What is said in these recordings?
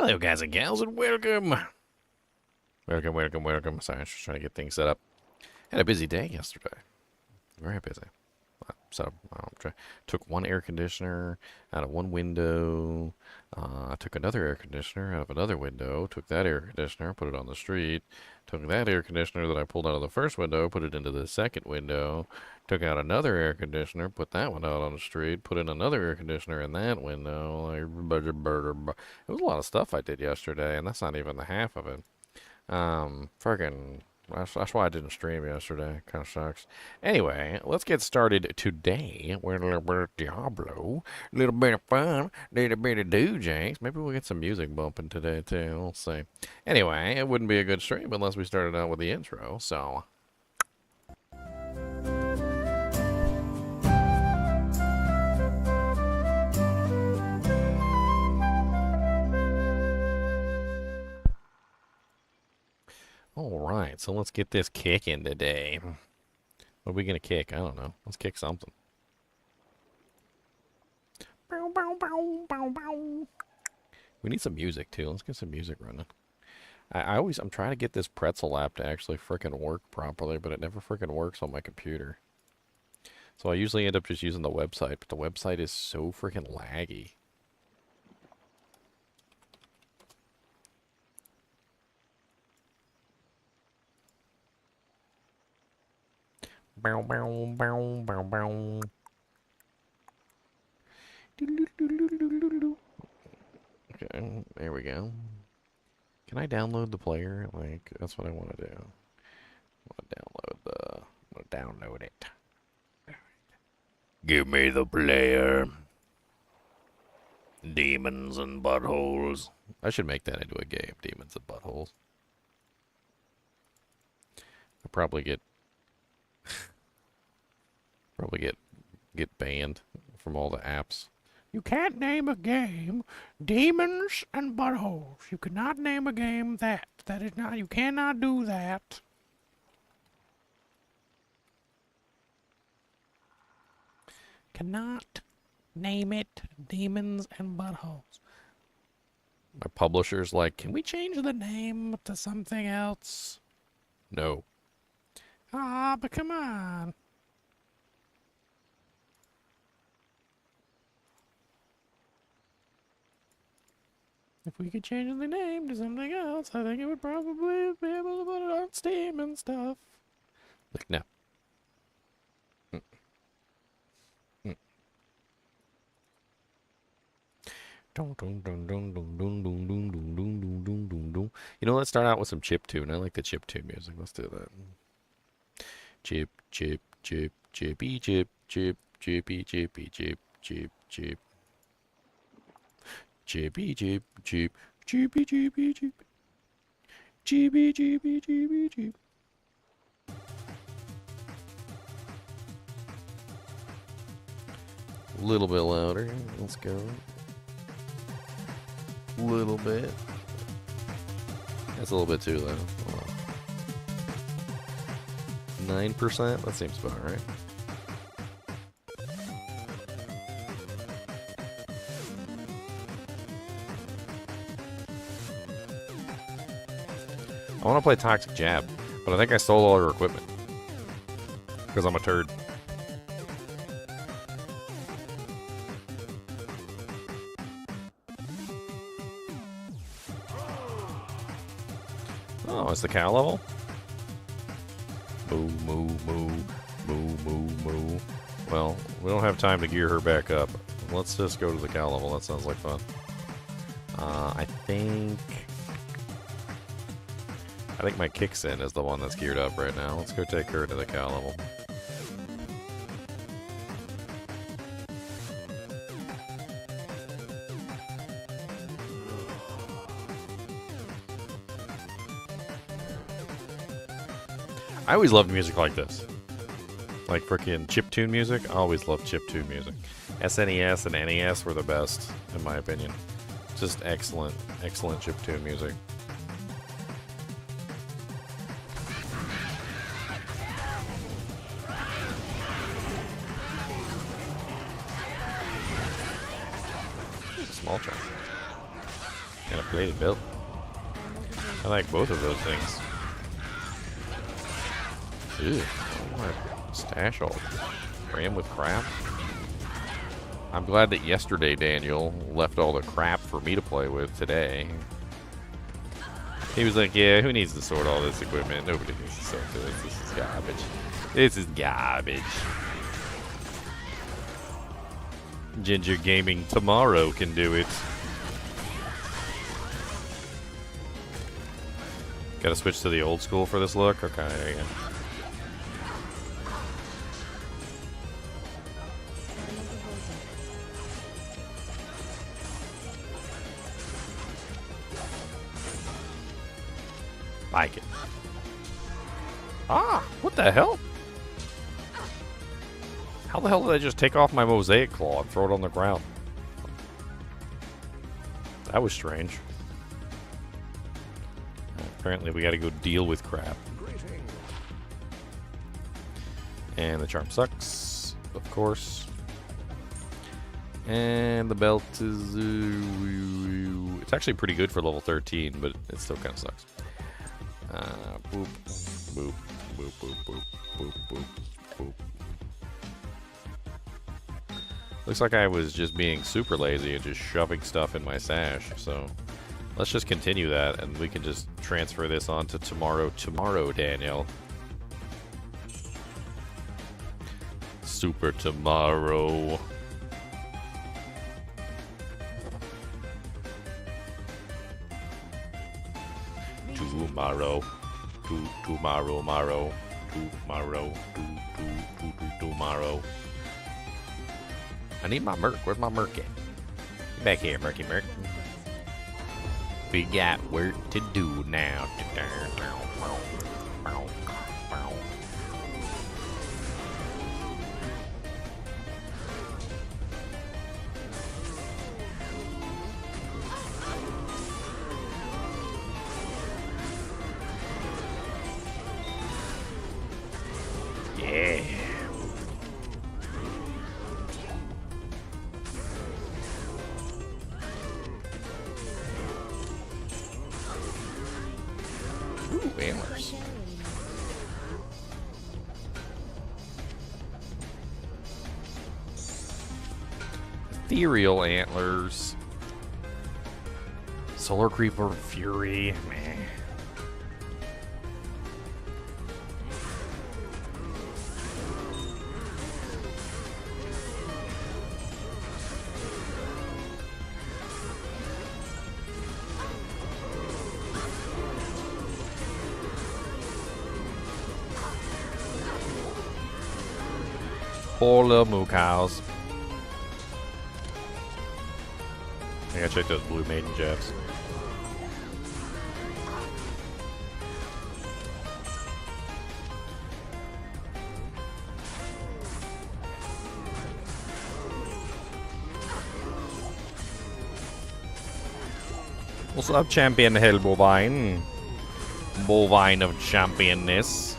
Hello, guys and gals, and welcome. Welcome. Sorry, I was just trying to get things set up. Had a busy day yesterday. Very busy. So, took one air conditioner out of one window. Took another air conditioner out of another window. Took that air conditioner, put it on the street. Took that air conditioner that I pulled out of the first window, put it into the second window. Took out another air conditioner, put that one out on the street. Put in another air conditioner in that window. It was a lot of stuff I did yesterday, and that's not even the half of it. That's why I didn't stream yesterday. Kind of sucks. Anyway, let's get started today. We're a little bit of Diablo, a little bit of fun, a little bit of do-janks. Maybe we'll get some music bumping today, too. We'll see. Anyway, it wouldn't be a good stream unless we started out with the intro, so... Alright, so let's get this kicking today. What are we gonna kick? I don't know. Let's kick something. Bow, bow, bow, bow, bow. We need some music too. Let's get some music running. I'm trying to get this pretzel app to actually frickin' work properly, but it never frickin' works on my computer. So I usually end up just using the website, but the website is so frickin' laggy. Bow, bow, bow, bow, bow. Okay, there we go. Can I download the player? Like, that's what I want to do. I want to download it. Give me the player. Demons and buttholes. I should make that into a game, Demons and Buttholes. I'll probably get get banned from all the apps. You can't name a game Demons and Buttholes. You cannot name a game that. That is not, you cannot do that. Cannot name it Demons and Buttholes. My publisher's like, can we change the name to something else? No. Ah, but come on. If we could change the name to something else, I think it would probably be able to put it on Steam and stuff. Like, no. You know, let's start out with some chiptune. I like the chiptune music. Let's do that. Chip, chip, chip, chippy, chip, chip, chippy, chippy, chip, chip, chip. Chippy, chip, chip, chippy, chippy, chip. Chippy, chippy, chippy, chip. A little bit louder. Let's go. A little bit. That's a little bit too loud. 9%? That seems about right. I want to play Toxic Jab, but I think I stole all her equipment. Because I'm a turd. Oh, it's the cow level? Moo, moo, moo, moo, moo, moo. Well, we don't have time to gear her back up. Let's just go to the cow level. That sounds like fun. I think my Kicksin is the one that's geared up right now. Let's go take her to the cow level. I always loved music like this. Like frickin' chiptune music. I always loved chiptune music. SNES and NES were the best, in my opinion. Just excellent, excellent chiptune music. Small chunk. And a plated belt. I like both of those things. Ew. Oh, my stash all crammed with crap. I'm glad that yesterday Daniel left all the crap for me to play with today. He was like, yeah, who needs to sort all this equipment? Nobody needs to sort this. This is garbage. This is garbage. Ginger Gaming tomorrow can do it. Gotta switch to the old school for this look? Okay, there you go. Like it. Ah, what the hell? How the hell did I just take off my mosaic claw and throw it on the ground? That was strange. Apparently we gotta go deal with crap. And the charm sucks, of course. And the belt is... it's actually pretty good for level 13, but it still kind of sucks. Boop, boop, boop, boop, boop, boop, boop, boop. Looks like I was just being super lazy and just shoving stuff in my sash, so let's just continue that and we can just transfer this on to tomorrow, Daniel. Super tomorrow. Tomorrow. I need my Merc. Where's my Merc at? Get back here, Mercy Merc. We got work to do now. Yeah. Ooh, antlers. Ethereal antlers. Solar Creeper Fury. Meh. Poor little moo cows. I gotta check those blue maiden jets. What's up, Champion Hell Bovine? Bovine of championness.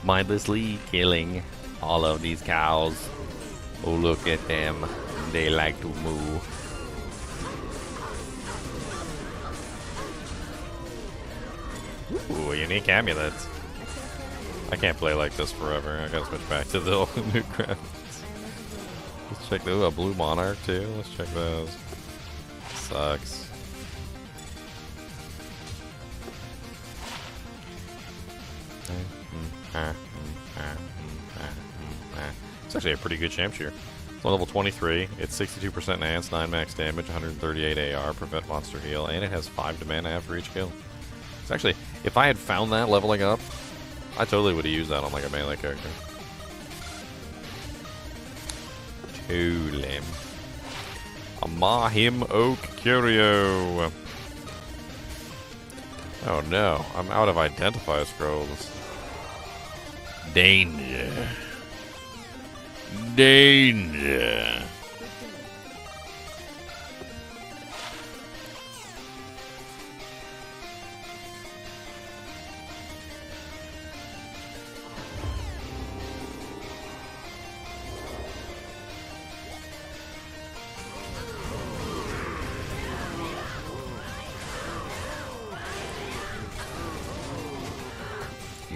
Mindlessly killing all of these cows. Oh, look at them. They like to move. Ooh, unique amulets. I can't play like this forever. I gotta switch back to the old new graphics. Let's check those. A blue monarch too. Let's check those. Sucks. It's actually a pretty good champ shear. It's level 23. It's 62% enhanced, 9 max damage, 138 AR, prevent monster heal, and it has 5 mana after each kill. It's actually If I had found that leveling up, I totally would have used that on like a melee character. Totally. A Mahim Oak Curio. Oh no, I'm out of identifier scrolls. Danger. Danger.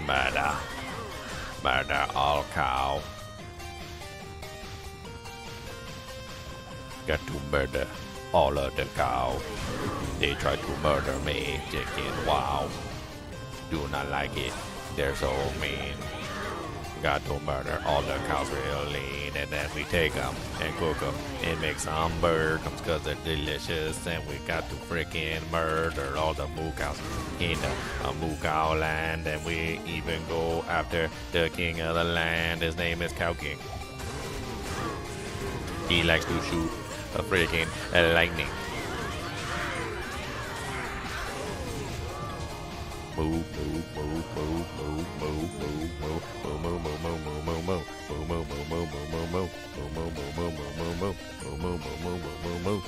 Murder. Murder all cow. Got to murder all of the cow. They try to murder me, chicken. Wow. Do not like it. They're so mean. Got to murder all the cows real lean. And then we take them and cook them and make some burgers because they're delicious. And we got to freaking murder all the moo cows in the moo cow land. And we even go after the king of the land. His name is Cow King. He likes to shoot a freaking lightning. Move, move, move, move, move, move, move, move, move, move, move, move, move, move, move, move, move.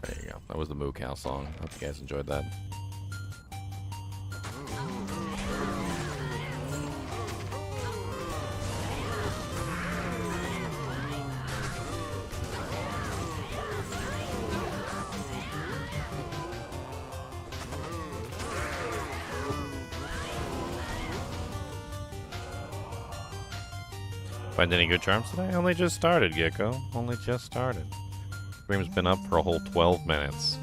There you go. That was the Moo Cow song. Hope you guys enjoyed that. Find any good charms today? Only just started, Gecko. Only just started. Stream's been up for a whole 12 minutes.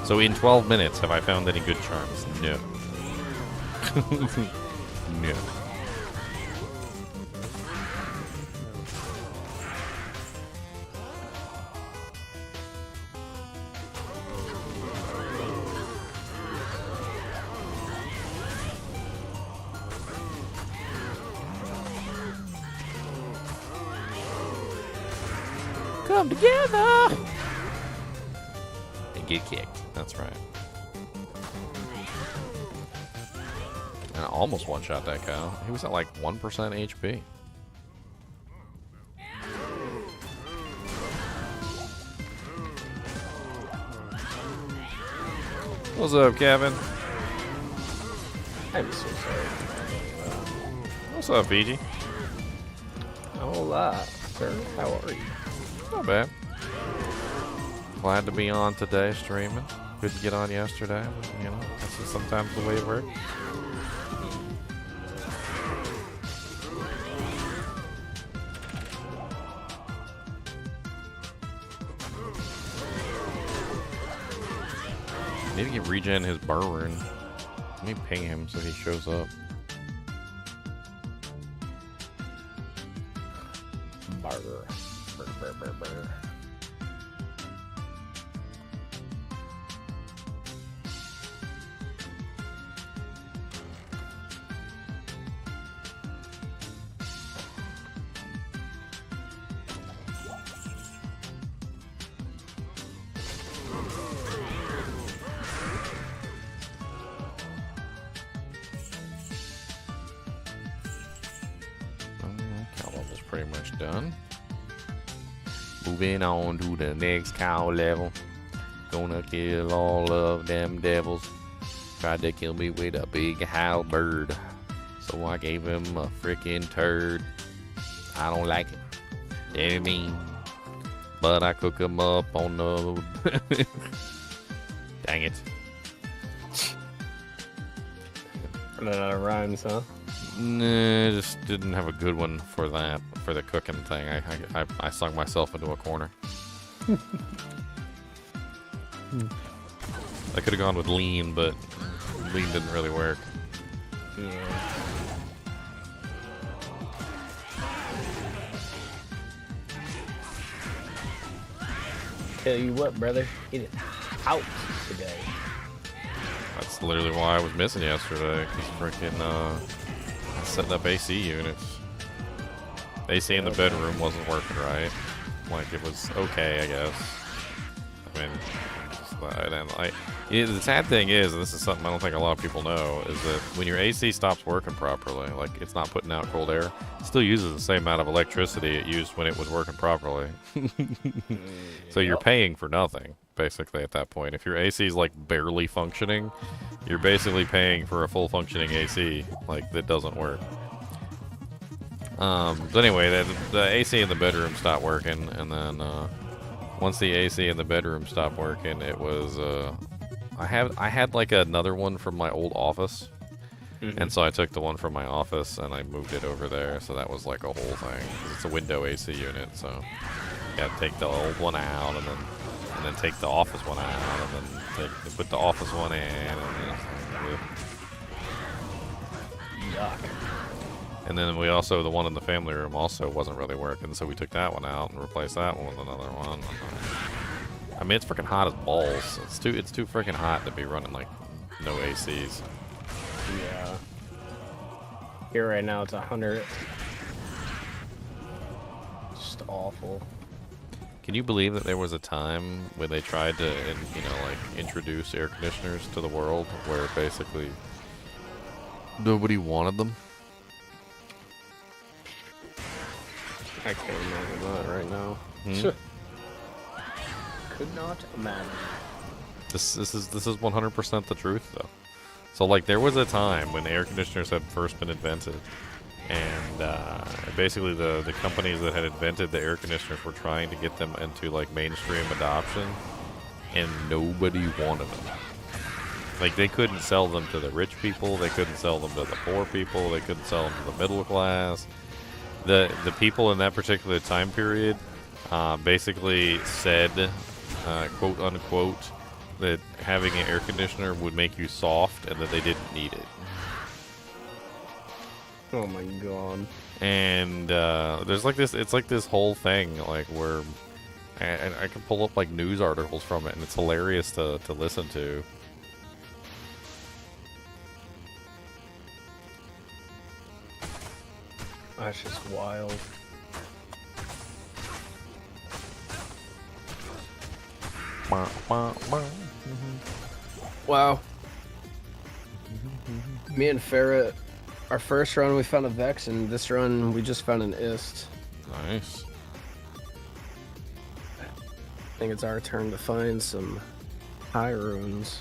So in 12 minutes, have I found any good charms? No. No. Come together and get kicked. That's right. And I almost one-shot that cow. He was at like 1% HP. What's up, Kevin? I'm so sorry. What's up, Fiji? Not a lot, sir. How are you? Not bad. Glad to be on today streaming. Couldn't get on yesterday. You know, that's just sometimes the way it works. Need to get regen his burr rune. Let me ping him so he shows up. Burger. Burr. Cow level's pretty much done. Moving on to the next cow level. Gonna kill all of them devils. Tried to kill me with a big halberd. So I gave him a freaking turd. I don't like it. Very mean. But I cook him up on the... Dang it. Running out of rhymes, huh? Nah, just didn't have a good one for that, for the cooking thing. I sung myself into a corner. I could have gone with lean, but lean didn't really work. Yeah. Tell you what, brother, it is out today. That's literally why I was missing yesterday. Cause freaking setting up AC units. AC in the bedroom wasn't working right. Like it was okay, I guess. I mean, the sad thing is, and this is something I don't think a lot of people know, is that when your AC stops working properly, like it's not putting out cold air, it still uses the same amount of electricity it used when it was working properly. So you're paying for nothing, basically, at that point. If your AC is like barely functioning, you're basically paying for a full functioning AC, like that doesn't work. But anyway, the AC in the bedroom stopped working, and then once the AC in the bedroom stopped working, it was I had like another one from my old office, and so I took the one from my office and I moved it over there. So that was like a whole thing. 'Cause it's a window AC unit, so you got to take the old one out and then take the office one out and then put the office one in. And then Yuck. And then we also, the one in the family room also wasn't really working, so we took that one out and replaced that one with another one. I mean, it's freaking hot as balls. It's too freaking hot to be running like no ACs. Yeah. Here right now it's 100. Just awful. Can you believe that there was a time when they tried to, like introduce air conditioners to the world, where basically nobody wanted them? I can't imagine that right now. Could not imagine. This is 100% the truth, though. So like there was a time when air conditioners had first been invented, and basically the companies that had invented the air conditioners were trying to get them into like mainstream adoption, and nobody wanted them. Like they couldn't sell them to the rich people, they couldn't sell them to the poor people, they couldn't sell them to the middle class. The people in that particular time period basically said, quote unquote, that having an air conditioner would make you soft and that they didn't need it. Oh my god. And there's like this, it's like this whole thing, like where I can pull up like news articles from it, and it's hilarious to listen to. That's just wild. Wow. Me and Ferret, our first run we found a Vex, and this run we just found an Ist. Nice. I think it's our turn to find some high runes.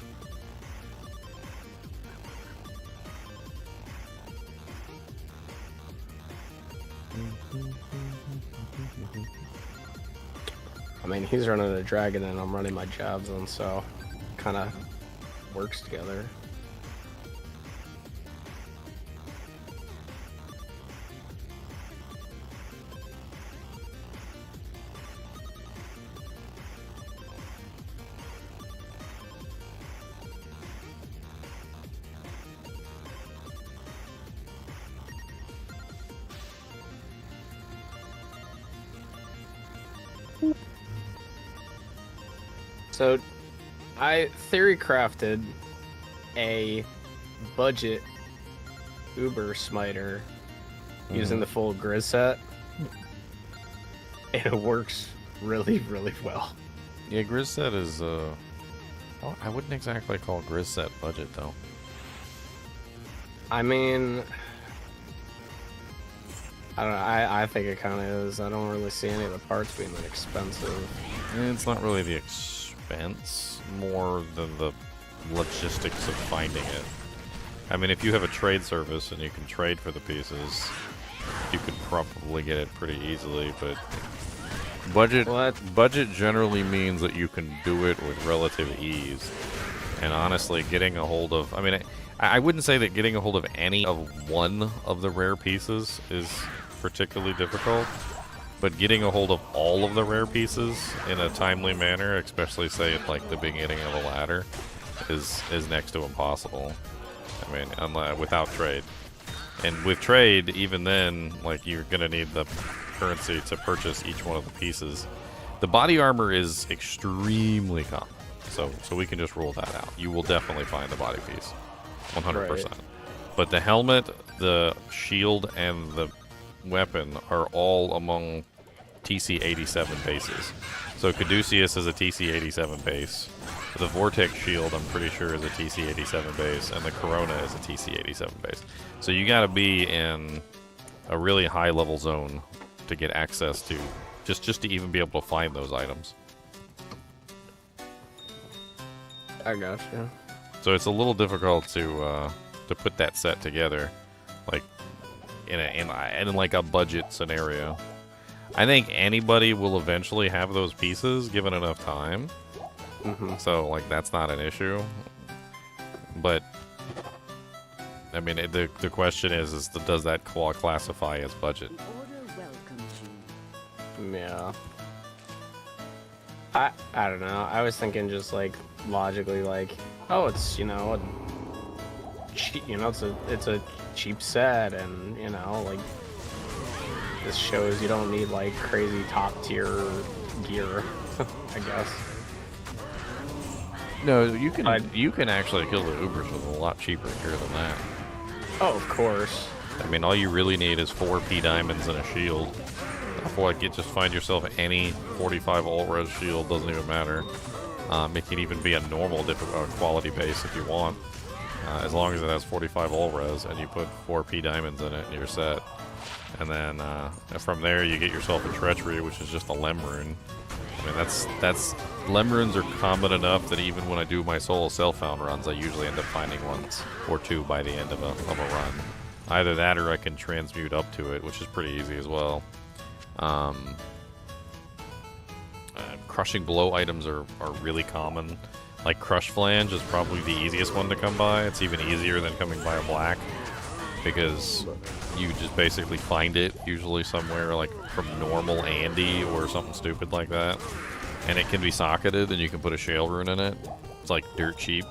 I mean, he's running a dragon and I'm running my javelin, so kind of works together. So, I theory crafted a budget Uber Smiter using the full Grizz set, and it works really, really well. Yeah, Grizz set is, well, I wouldn't exactly call Grizz set budget, though. I mean, I don't know, I think it kind of is. I don't really see any of the parts being that expensive. It's not really the expense, more than the logistics of finding it. I mean, if you have a trade service and you can trade for the pieces, you could probably get it pretty easily, but budget generally means that you can do it with relative ease. And honestly, getting a hold of, I mean, I wouldn't say that getting a hold of any of one of the rare pieces is particularly difficult, but getting a hold of all of the rare pieces in a timely manner, especially say at like the beginning of a ladder, is next to impossible. I mean, without trade. And with trade, even then, like, you're gonna need the currency to purchase each one of the pieces. The body armor is extremely common, so we can just rule that out. You will definitely find the body piece, 100%. Right. But the helmet, the shield, and the weapon are all among TC-87 bases. So Caduceus is a TC-87 base. The Vortex Shield, I'm pretty sure, is a TC-87 base, and the Corona is a TC-87 base. So you gotta be in a really high-level zone to get access to, just to even be able to find those items. I gotcha. So it's a little difficult to put that set together, like in like a budget scenario. I think anybody will eventually have those pieces given enough time. So like that's not an issue. But I mean, the question is does that classify as budget? Yeah. I don't know. I was thinking just like logically, like, oh, it's cheap, it's a cheap set, and like this shows you don't need like crazy top tier gear, I guess. No, you can actually kill the Ubers with a lot cheaper gear than that. Oh, of course. I mean, all you really need is 4 P diamonds and a shield. Like, just find yourself any 45 all-res shield, doesn't even matter. It can even be a normal quality base if you want. As long as it has 45 all-res and you put 4 P diamonds in it and you're set. And then from there you get yourself a treachery, which is just a lem rune. I mean, that's lem runes are common enough that even when I do my solo self-found runs, I usually end up finding one or two by the end of a run. Either that or I can transmute up to it, which is pretty easy as well. Crushing blow items are really common. Like Crush Flange is probably the easiest one to come by. It's even easier than coming by a black, because you just basically find it usually somewhere like from normal Andy or something stupid like that, and it can be socketed and you can put a shale rune in it. It's like dirt cheap.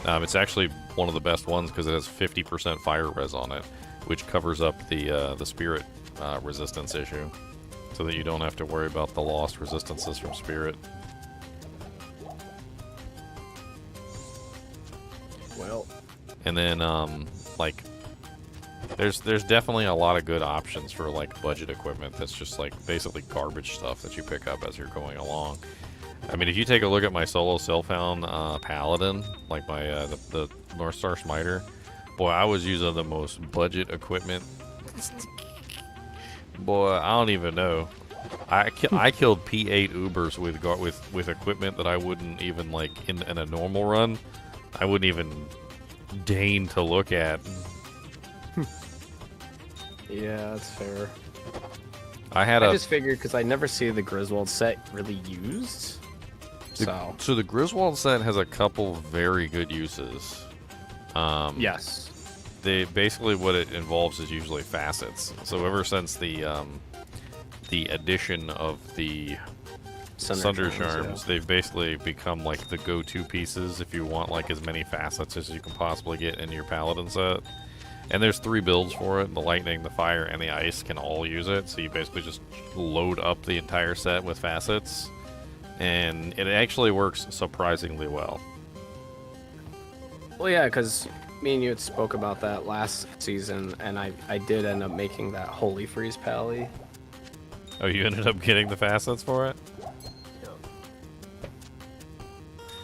It's actually one of the best ones because it has 50% fire res on it, which covers up the spirit resistance issue, so that you don't have to worry about the lost resistances from spirit. Well, and then like there's definitely a lot of good options for like budget equipment that's just like basically garbage stuff that you pick up as you're going along. I mean, if you take a look at my solo self-found paladin, like my the North Star Smiter, boy, I was using the most budget equipment. Boy, I don't even know. I killed P8 Ubers with equipment that I wouldn't even, like, in a normal run, I wouldn't even deign to look at. Yeah, that's fair. I just figured because I never see the Griswold set really used. So the Griswold set has a couple very good uses. Yes. Basically what it involves is usually facets. So ever since the addition of the Sunder Charms, they've basically become like the go-to pieces if you want like as many facets as you can possibly get in your Paladin set. And there's 3 builds for it. The Lightning, the Fire, and the Ice can all use it. So you basically just load up the entire set with facets. And it actually works surprisingly well. Well, yeah, because me and you had spoke about that last season, and I did end up making that Holy Freeze Pally. Oh, you ended up getting the facets for it?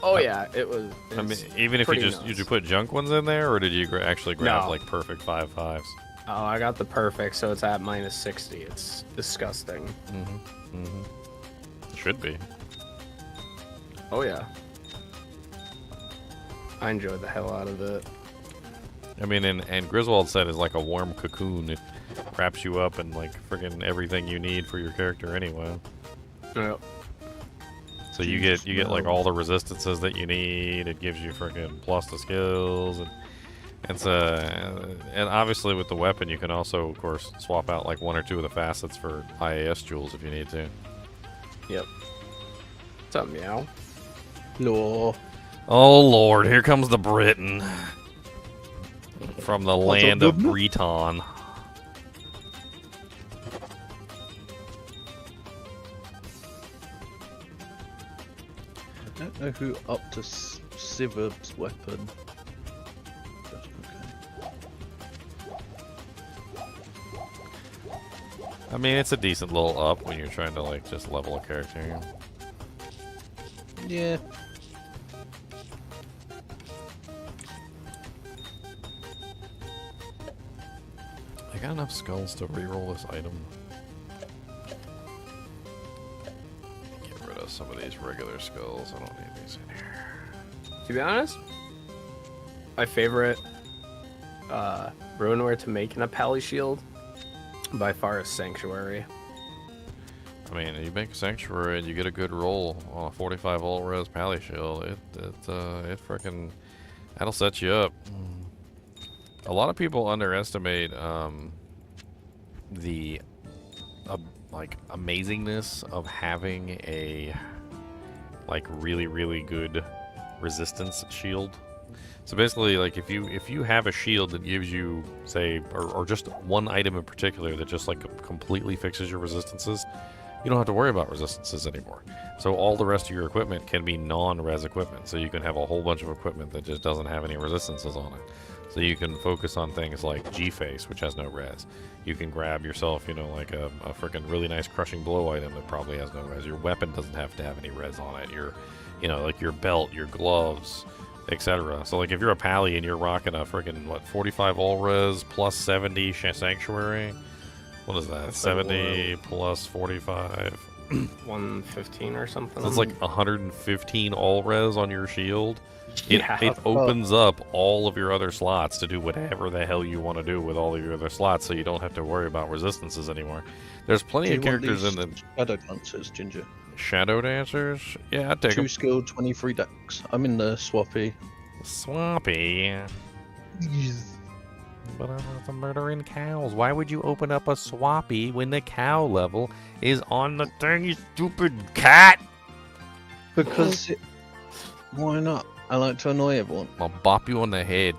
Oh yeah, it was. I mean, even if did you put junk ones in there, or did you actually grab like perfect 5/5s? Oh, I got the perfect, so it's at -60. It's disgusting. It should be. Oh yeah. I enjoyed the hell out of it. I mean, and Griswold set is like a warm cocoon. It wraps you up in like friggin' everything you need for your character anyway. Yep. So you get like all the resistances that you need. It gives you friggin' plus the skills, and obviously with the weapon you can also of course swap out like 1 or 2 of the facets for IAS jewels if you need to. Yep. What's up, meow? No. Oh Lord, here comes the Briton from the What's up, land of governor? Breton. I don't know who upped to Sivub's weapon. But I mean, it's a decent little up when you're trying to like just level a character. okay. Yeah. I got enough skulls to reroll this item. Get rid of some of these regular skulls. I don't need these in here. To be honest, my favorite runeware to make in a pally shield by far is Sanctuary. I mean, you make a sanctuary and you get a good roll on a 45 ult res pally shield. It freaking that'll set you up. A lot of people underestimate the like amazingness of having a like really good resistance shield. So basically, like if you have a shield that gives you, say, or just one item in particular that just like completely fixes your resistances, you don't have to worry about resistances anymore. So all the rest of your equipment can be non-res equipment. So you can have a whole bunch of equipment that just doesn't have any resistances on it. So you can focus on things like G-Face, which has no res. You can grab yourself, you know, like a freaking really nice crushing blow item that probably has no res. Your weapon doesn't have to have any res on it. Your, you know, like your belt, your gloves, etc. So like if you're a pally and you're rocking a freaking, what, 45 all res plus 70 sanctuary? What is that? That's 70 plus 45. 115 or something. That's like 115 all res on your shield. Yeah. It opens up all of your other slots to do whatever the hell you want to do with all of your other slots, so you don't have to worry about resistances anymore. There's plenty of characters in the Shadow Dancers, Ginger. Shadow Dancers. Yeah, I'd take 2 them. skill, 23 dex. I'm in the swappy. Swampy. But I'm murdering cows. Why would you open up a swappy when the cow level is on the thing, you stupid cat? Because why not? I like to annoy everyone. I'll bop you on the head.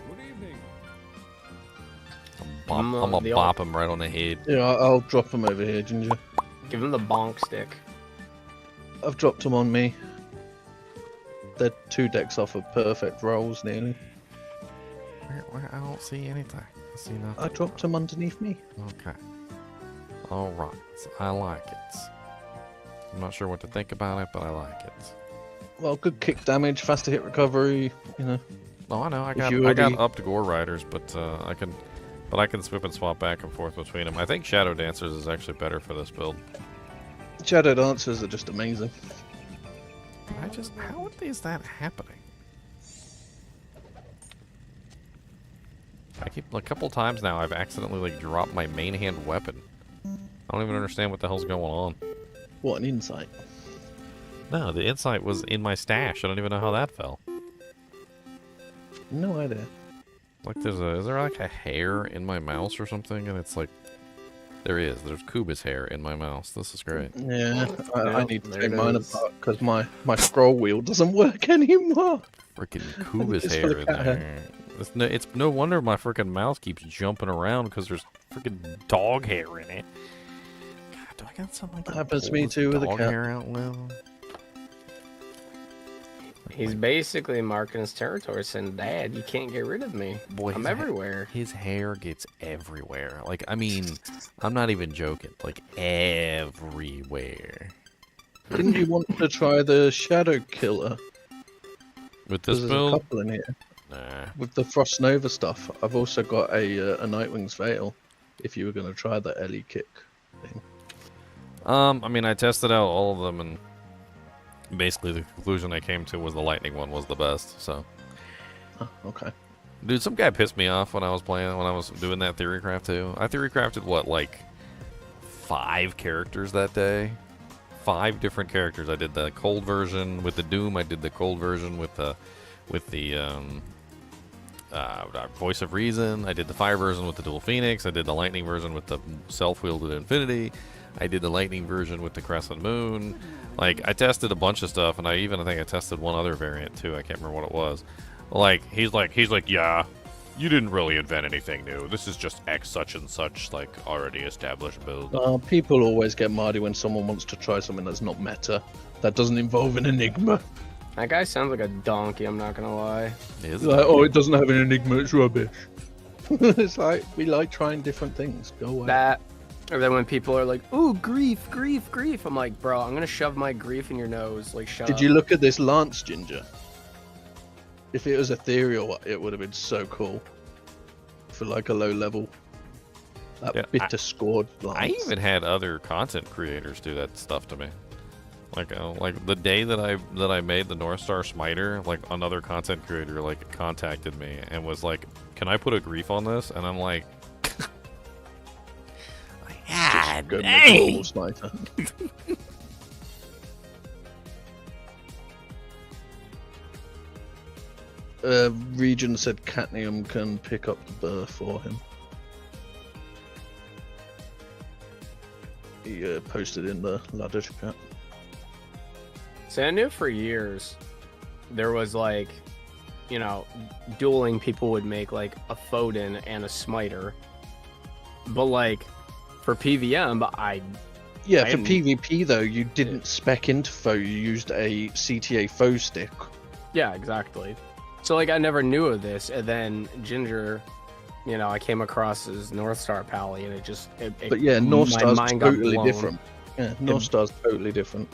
Good evening. I'm gonna bop him right on the head. Yeah, I'll drop them over here, Ginger. Give him the bonk stick. I've dropped them on me. They're 2 decks off of perfect rolls, nearly. Where? I don't see anything. I see nothing. I dropped them underneath me. Okay. All right. I like it. I'm not sure what to think about it, but I like it. Well, good kick damage, faster hit recovery, you know. Oh, I know. I If got you I got already- upped Gore Riders, but I can swip and swap back and forth between them. I think Shadow Dancers is actually better for this build. Shadow Dancers are just amazing. How is that happening? I keep a couple times now. I've accidentally like dropped my main hand weapon. I don't even understand what the hell's going on. What an insight. No, the insight was in my stash. I don't even know how that fell. No idea. Like is there like a hair in my mouse or something? And it's like, there's Kuba's hair in my mouse. This is great. Yeah, I Yeah, need to there take it mine is. apart because my scroll wheel doesn't work anymore. Freaking Kuba's It's for hair the in cat there. It's no wonder my freaking mouse keeps jumping around because there's freaking dog hair in it. God, do I got something? That happens to me too with a dog cat. hair out now? He's basically marking his territory, saying, "Dad, you can't get rid of me. Boy, I'm everywhere." His hair gets everywhere. Like, I mean, I'm not even joking. Like, everywhere. Didn't you want to try the Shadow Killer? With this There's a build? couple in here. Nah. With the Frost Nova stuff, I've also got a Nightwing's Veil. If you were going to try the Ellie kick thing. I mean, I tested out all of them, and basically the conclusion I came to was the lightning one was the best. So, Oh, okay. dude, some guy pissed me off when I was doing that theory craft too. I theory crafted what, like 5 characters that day. 5 different characters. I did the cold version with the Doom. I did the cold version with the Voice of Reason. I did the fire version with the Dual Phoenix. I did the lightning version with the self-wielded Infinity. I did the lightning version with the crescent moon. Like, I tested a bunch of stuff, and I think I tested one other variant too. I can't remember what it was. Like, he's like, yeah, you didn't really invent anything new. This is just X such and such, like, already established build. People always get mardy when someone wants to try something that's not meta, that doesn't involve an enigma. That guy sounds like a donkey, I'm not gonna lie. Is Like, oh, it doesn't have an enigma, it's rubbish. It's like, we like trying different things. Go away. That, or then when people are like, ooh, grief, grief, grief. I'm like, bro, I'm gonna shove my grief in your nose. Like, shut up. Did you look at this lance ginger? If it was ethereal, it would have been so cool. For like a low level. That Yeah, bitter scored lance. I even had other content creators do that stuff to me. Like the day that I made the North Star Smiter, like another content creator like contacted me and was like, "Can I put a grief on this?" And I'm like, "Yeah, Go make a normal smiter. Region said Catnium can pick up the burr for him. He posted in the ladder chat. So I knew for years there was like, you know, dueling people would make like a Foden and a Smiter. But like for PVM, Yeah, I for am- PvP though, you didn't spec into foe, you used a CTA foe stick. yeah, exactly. So like I never knew of this, and then Ginger, you know, I came across his North Star Pally, and But yeah, North my Star's mind got totally blown. different. Yeah, North Star's totally different.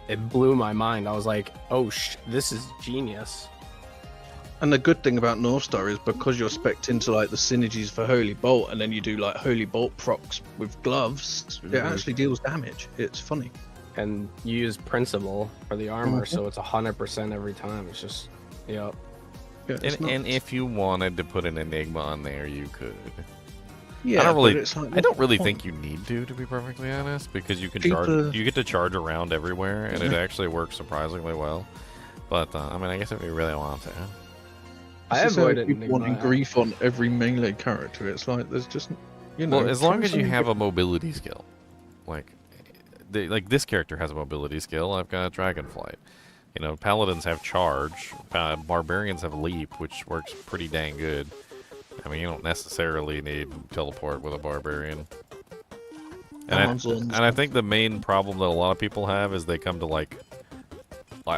It blew my mind. I was like, oh, this is genius. And the good thing about North Star is because you're spec'd into like the synergies for Holy Bolt, and then you do like Holy Bolt procs with gloves, it actually deals damage. It's funny. And you use Principle for the armor, so it's 100% every time. It's just, yep. Yeah, it's and nuts. if you wanted to put an enigma on there, you could. Yeah, I don't but really, it's like, I don't what's the really point? think you need to be perfectly honest, because you can People- charge, you get to charge around everywhere, and it Yeah. actually works surprisingly well. But I mean, I guess if you really want to. I It's just how avoided people wanting Enigma. grief on every melee character. It's like there's just, you know. Well, as long try as you something have a different. mobility skill, like this character has a mobility skill. I've got Dragonflight. You know, paladins have charge. Barbarians have leap, which works pretty dang good. I mean, you don't necessarily need teleport with a barbarian. And I think the main problem that a lot of people have is they come to like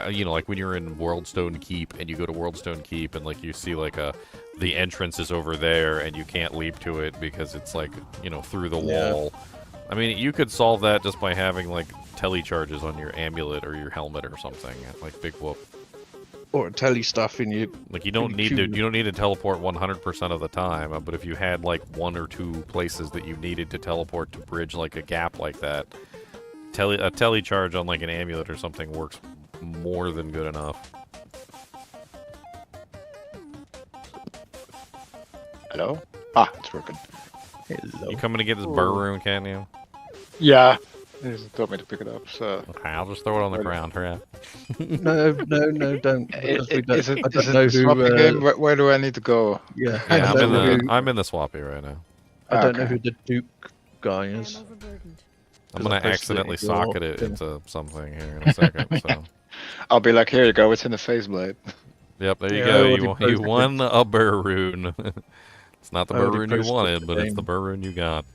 you know, like when you're in Worldstone Keep and you go to Worldstone Keep and like you see like the entrance is over there and you can't leap to it because it's like, you know, through the Yeah. wall. I mean, you could solve that just by having like tele charges on your amulet or your helmet or something, like big whoop. or tele stuff in you. Like you don't Pretty need to cute. you don't need to teleport 100% of the time, but if you had like one or two places that you needed to teleport to bridge like a gap like that, a tele charge on like an amulet or something works more than good enough. Hello? Ah, it's working. Hello. You coming to get this burr rune, can't you? Yeah. He just told me to pick it up, so... Okay, I'll just throw it on the ground. Hurry up. No, don't. Because we don't, Is it, I don't is know it who. swapping game? Where do I need to go? Yeah, Yeah, I don't know who. I'm in the swappy right now. I don't know Okay. who the Duke guy I am is. overburdened. I'm 'Cause I gonna posted it accidentally in your socket it thing. into something here in a second. So, I'll be like, here you go, it's in the face blade. yep, there you Yeah, go. I already You posted it. won a burr rune. It's not the I burr already rune you posted wanted, the but it's name. the burr rune you got.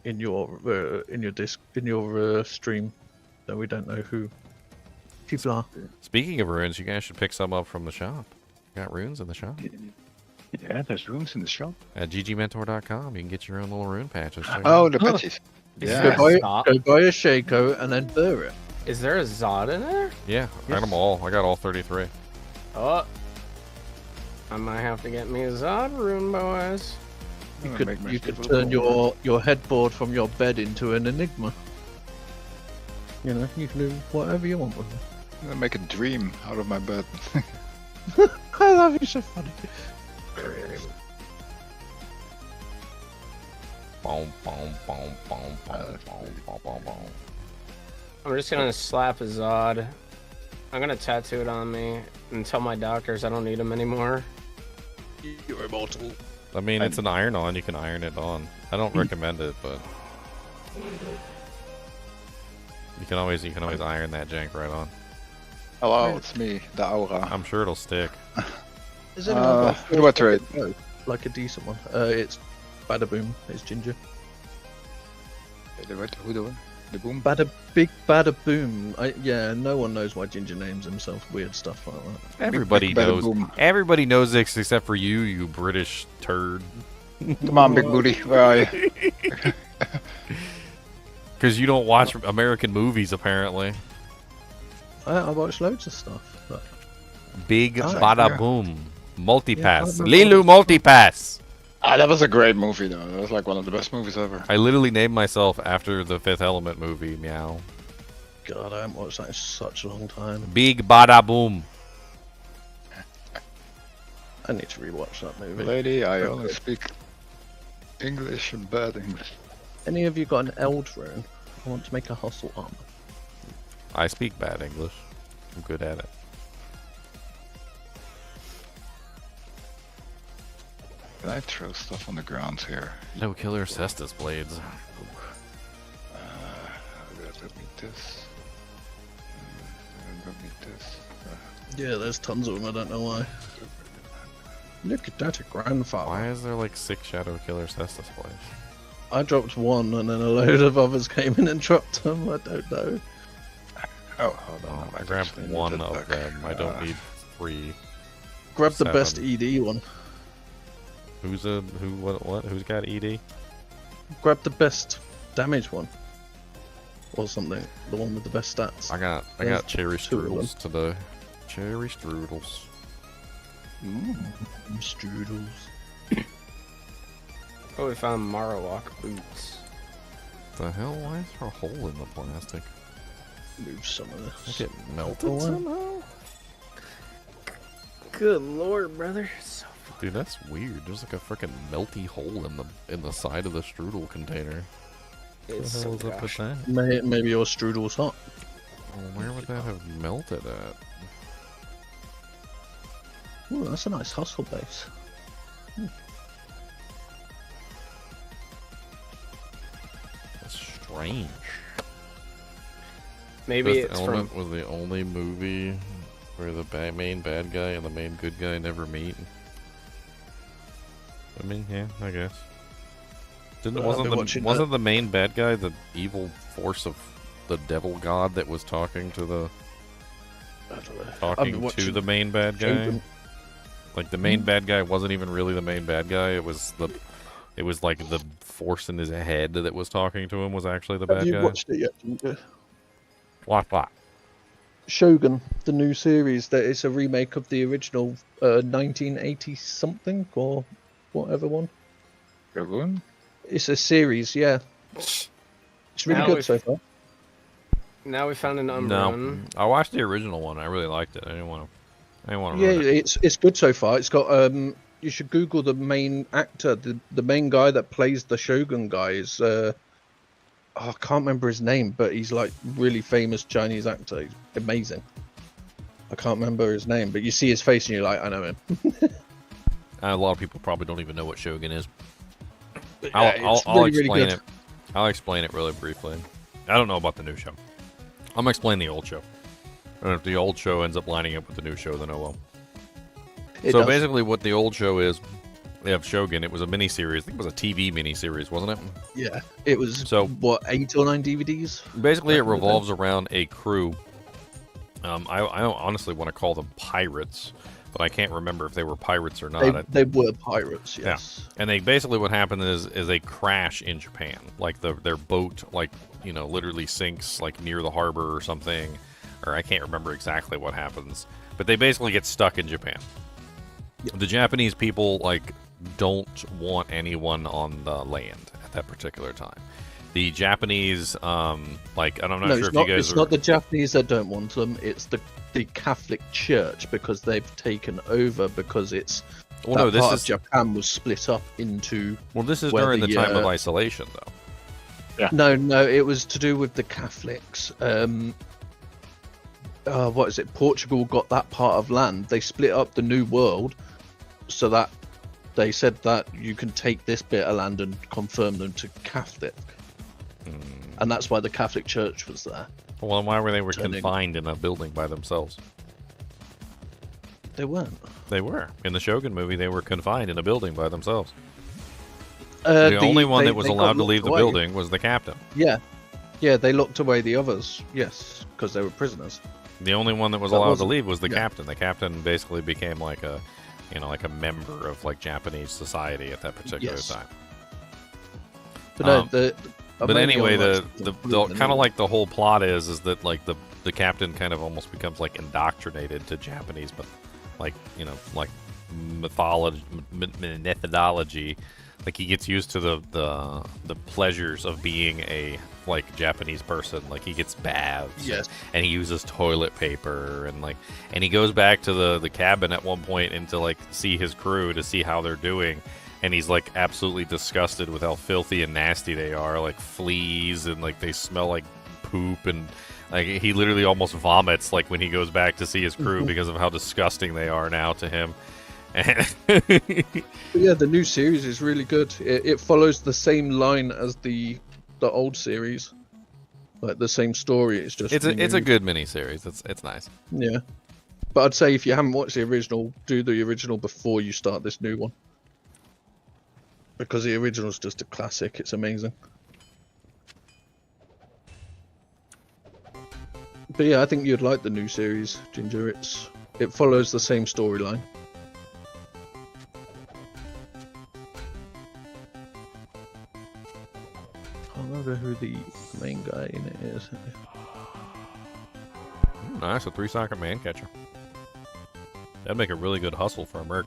In your stream, so we don't know who people are. Speaking of runes, you guys should pick some up from the shop. Got runes in the shop Yeah, there's rooms in the shop. at ggmentor.com. You can get your own little rune patches. Check it Oh, out. the patches. Yeah. Go buy, Stop. go buy a Shaco and then burr it. Is there a Zod in there? Yeah, I got them all. I got all 33. Oh. I might have to get me a Zod rune, boys. You Oh, could make my you could people turn cool. your headboard from your bed into an enigma. You know, you can do whatever you want with it. I'm gonna make a dream out of my bed. I love you, so funny. Boom, boom, boom, boom, boom, boom, boom, boom, boom. I'm just gonna slap a Zod. I'm gonna tattoo it on me and tell my doctors I don't need them anymore. You're immortal. I mean, it's an iron-on. You can iron it on. I don't recommend it, but You can always iron that jank right on. Hello, it's me, the Aura. I'm sure it'll stick. Is anyone got Who do I trade? like a decent one? It's Badaboom. It's Ginger. Who doing? The boom? Big Badaboom. Yeah, no one knows why Ginger names himself weird stuff like that. Everybody bada knows. boom. Everybody knows this except for you, you British turd. Come on, big booty. Where are you? Because you don't watch American movies, apparently. I watch loads of stuff. But Big Oh, bada yeah. boom. Multipass. Bada boom. Lilu Multipass. Ah, that was a great movie, though. That was like one of the best movies ever. I literally named myself after the Fifth Element movie, meow. God, I haven't watched that in such a long time. Big bada boom. I need to rewatch that movie. Lady, I only speak English and bad English. Any of you got an Eld rune? I want to make a hustle armor. I speak bad English. I'm good at it. Can I throw stuff on the ground here? No killer Cestus blades. I don't need this. I don't need this. Yeah, there's tons of them. I don't know why. Look at that, a grandfather. Why is there like 6 Shadow Killer Cestus blades? I dropped one, and then a load of others came in and dropped them. I don't know. Oh, hold on. I might grabbed actually need one to of look. them. I don't need 3. Grab the best 7. ED one. Who's what? Who's got ED? Grab the best damage one. Or something. The one with the best stats. I got There's cherry 2 of them. strudels today. Cherry strudels. Strudels. Oh, we found Marowak boots. The hell? Why is there a hole in the plastic? Move some of this. Like it melted Oh, wow. somehow? Good lord, brother. So Dude, that's weird. There's like a freaking melty hole in the side of the strudel container. it's What the so hell is up with that? Maybe your strudel's hot. Oh, where would that have melted at? Ooh, that's a nice hustle base. That's strange. Maybe Fifth it's Element from. was the only movie where the main bad guy and the main good guy never meet. I mean, yeah, I guess. I've been watching Wasn't the main bad guy the evil force of the devil god that was talking to the I don't know. I've been talking to watching the main bad guy? Shogun. Like the main bad guy wasn't even really the main bad guy. It was like the force in his head that was talking to him was actually the Have bad you guy. watched it yet? Ginger? What? Shogun, the new series. That it's a remake of the original 1980 something or whatever one. Shogun? It's a series, yeah. It's really Now good we've- so far. Now we found an No, Umbreon. I watched the original one. I really liked it. I didn't want to Yeah, ruin it. it's good so far. It's got you should Google the main actor, the main guy that plays the Shogun guy is I can't remember his name, but he's like really famous Chinese actor. He's amazing. I can't remember his name, but you see his face and you're like, I know him. A lot of people probably don't even know what Shogun is. But I'll yeah, it's I'll really, really explain good. it. I'll explain it really briefly. I don't know about the new show. I'm gonna explain the old show. And if the old show ends up lining up with the new show, then oh well. It So does. basically, what the old show is, they have Shogun. It was a miniseries. I think it was a TV miniseries, wasn't it? Yeah, it was So- what 8 or 9 DVDs. Basically, it Back in the day. revolves around a crew. I don't honestly want to call them pirates, but I can't remember if they were pirates or not. They were pirates, yes. And they basically what happened is they crash in Japan. Like their boat, like literally sinks like near the harbor or something, or I can't remember exactly what happens. But they basically get stuck in Japan. Yep. The Japanese people like don't want anyone on the land at that particular time. The Japanese, like I'm not No, sure it's if not. you guys It's are. not the Japanese that don't want them. It's the Catholic Church because they've taken over because it's Well, that no, this part is of Japan was split up into. this is where during the the, time of uh, isolation, though. No, it was to do with the Catholics. What is it? Portugal got that part of land. They split up the New World, so that they said that you can take this bit of land and confirm them to Catholic. and that's why the Catholic Church was there. Well, then why were they Turning. confined in a building by themselves? They weren't. They were. In the Shogun movie, they were confined in a building by themselves. The only one that was they allowed got to leave the locked away. building was the captain. Yeah, they locked away the others. Yes, because they were prisoners. The only one that was That allowed to wasn't- leave was the yeah. captain. The captain basically became like a, like a member of like Japanese society at that particular Yes. time. But no, Um, the But anyway, the prison kind of like the whole plot is that like the captain kind of almost becomes like indoctrinated to Japanese, but like like methodology. Like he gets used to the pleasures of being a like Japanese person. Like he gets baths, Yes. and he uses toilet paper, and he goes back to the cabin at one point and to like see his crew to see how they're doing. And he's like absolutely disgusted with how filthy and nasty they are, like fleas, and like they smell like poop, and like he literally almost vomits like when he goes back to see his crew because of how disgusting they are now to him. And But yeah, the new series is really good. It follows the same line as the old series, like the same story. It's just it's a renewed. good miniseries. It's nice. Yeah. But I'd say if you haven't watched the original, do the original before you start this new one. Because the original's just a classic. It's amazing. But yeah, I think you'd like the new series, Ginger. It follows the same storyline. I can't remember who the main guy in it is. Nice, a 3-socket man catcher. That'd make a really good hustle for a merc.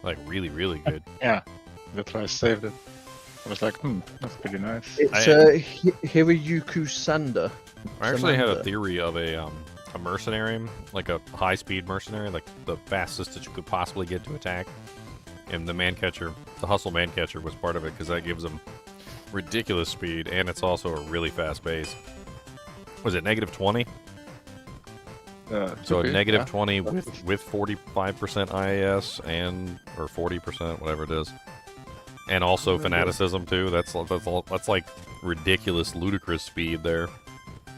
Like really, really good. Yeah, that's why I saved it. I was like, that's pretty nice. It's Hiroyuku Sanda. I actually had a Samantha. theory of a mercenary, like a high-speed mercenary, like the fastest that you could possibly get to attack. And the man catcher, the hustle man catcher, was part of it because that gives them ridiculous speed, and it's also a really fast base. Was it negative 20? So a negative 20 with 45% IAS and or 40%, whatever it is, and also fanaticism too. That's like ridiculous, ludicrous speed there.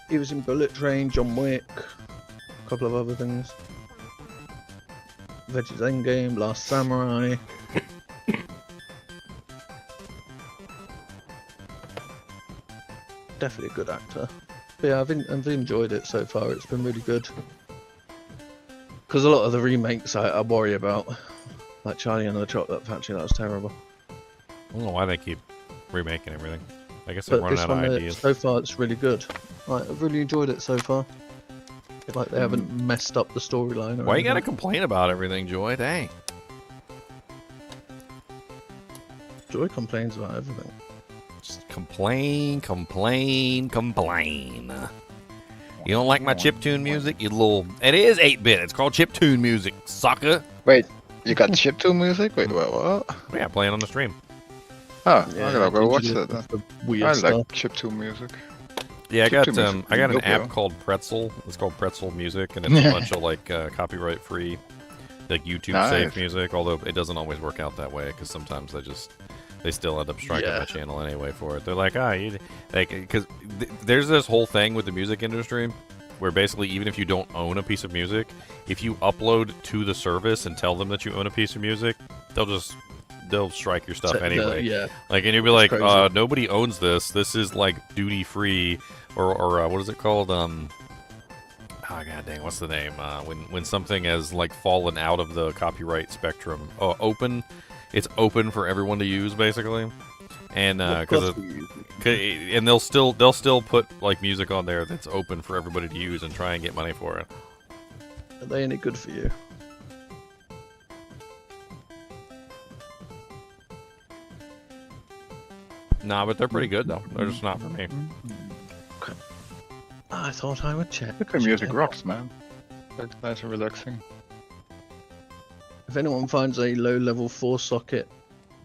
He was in Bullet Train, John Wick, a couple of other things. Veggie's Endgame, Last Samurai. Definitely a good actor. But yeah, I've enjoyed it so far. It's been really good. Because a lot of the remakes I worry about, like Charlie and the Chocolate Factory, that was terrible. I don't know why they keep remaking everything. I guess they're But running this out of one, ideas. so far, it's really good. Like, I've really enjoyed it so far. Like they haven't messed up the storyline. or Why you gotta anything. complain about everything, Joy? Dang. Joy complains about everything. Just complain. You don't like my chiptune music? You little... It is 8-bit. It's called chiptune music, sucker. Wait, you got chiptune music? Wait, what? Yeah, playing on the stream. Oh, I gotta go watch Ginger that. does Then. the weird I stuff. like chiptune music. Yeah, I got Chiptune music I got an is app dope, called Pretzel. It's called Pretzel Music, and it's a bunch of like copyright free, like YouTube safe Nice. music. Although it doesn't always work out that way because sometimes they still end up striking Yeah. my channel anyway for it. They're like, because there's this whole thing with the music industry where basically even if you don't own a piece of music, if you upload to the service and tell them that you own a piece of music, they'll strike your stuff So, anyway. yeah. Like, and you'll be like, crazy. nobody owns this. This is like duty free, or what is it called? Oh god dang, what's the name? When something has like fallen out of the copyright spectrum, open. It's open for everyone to use basically, and and they'll still put like music on there that's open for everybody to use and try and get money for it. Are they any good for you? Nah, but they're pretty good though. They're just not for me. I thought I would check. The music rocks, man. It's nice and relaxing. If anyone finds a low-level 4-socket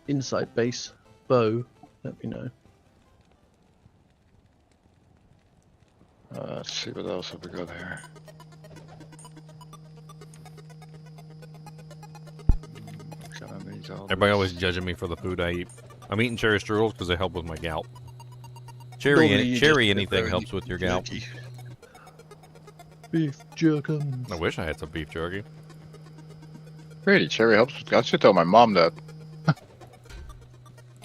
inside base bow, let me know. Let's see what else have we got here. Gonna need all Everybody this. always judging me for the food I eat. I'm eating cherry strudels because they help with my gout. Normally you just cherry get anything very helps with your gout. jerky. Beef jerky. I wish I had some beef jerky. Really, cherry helps with gout. I should tell my mom that.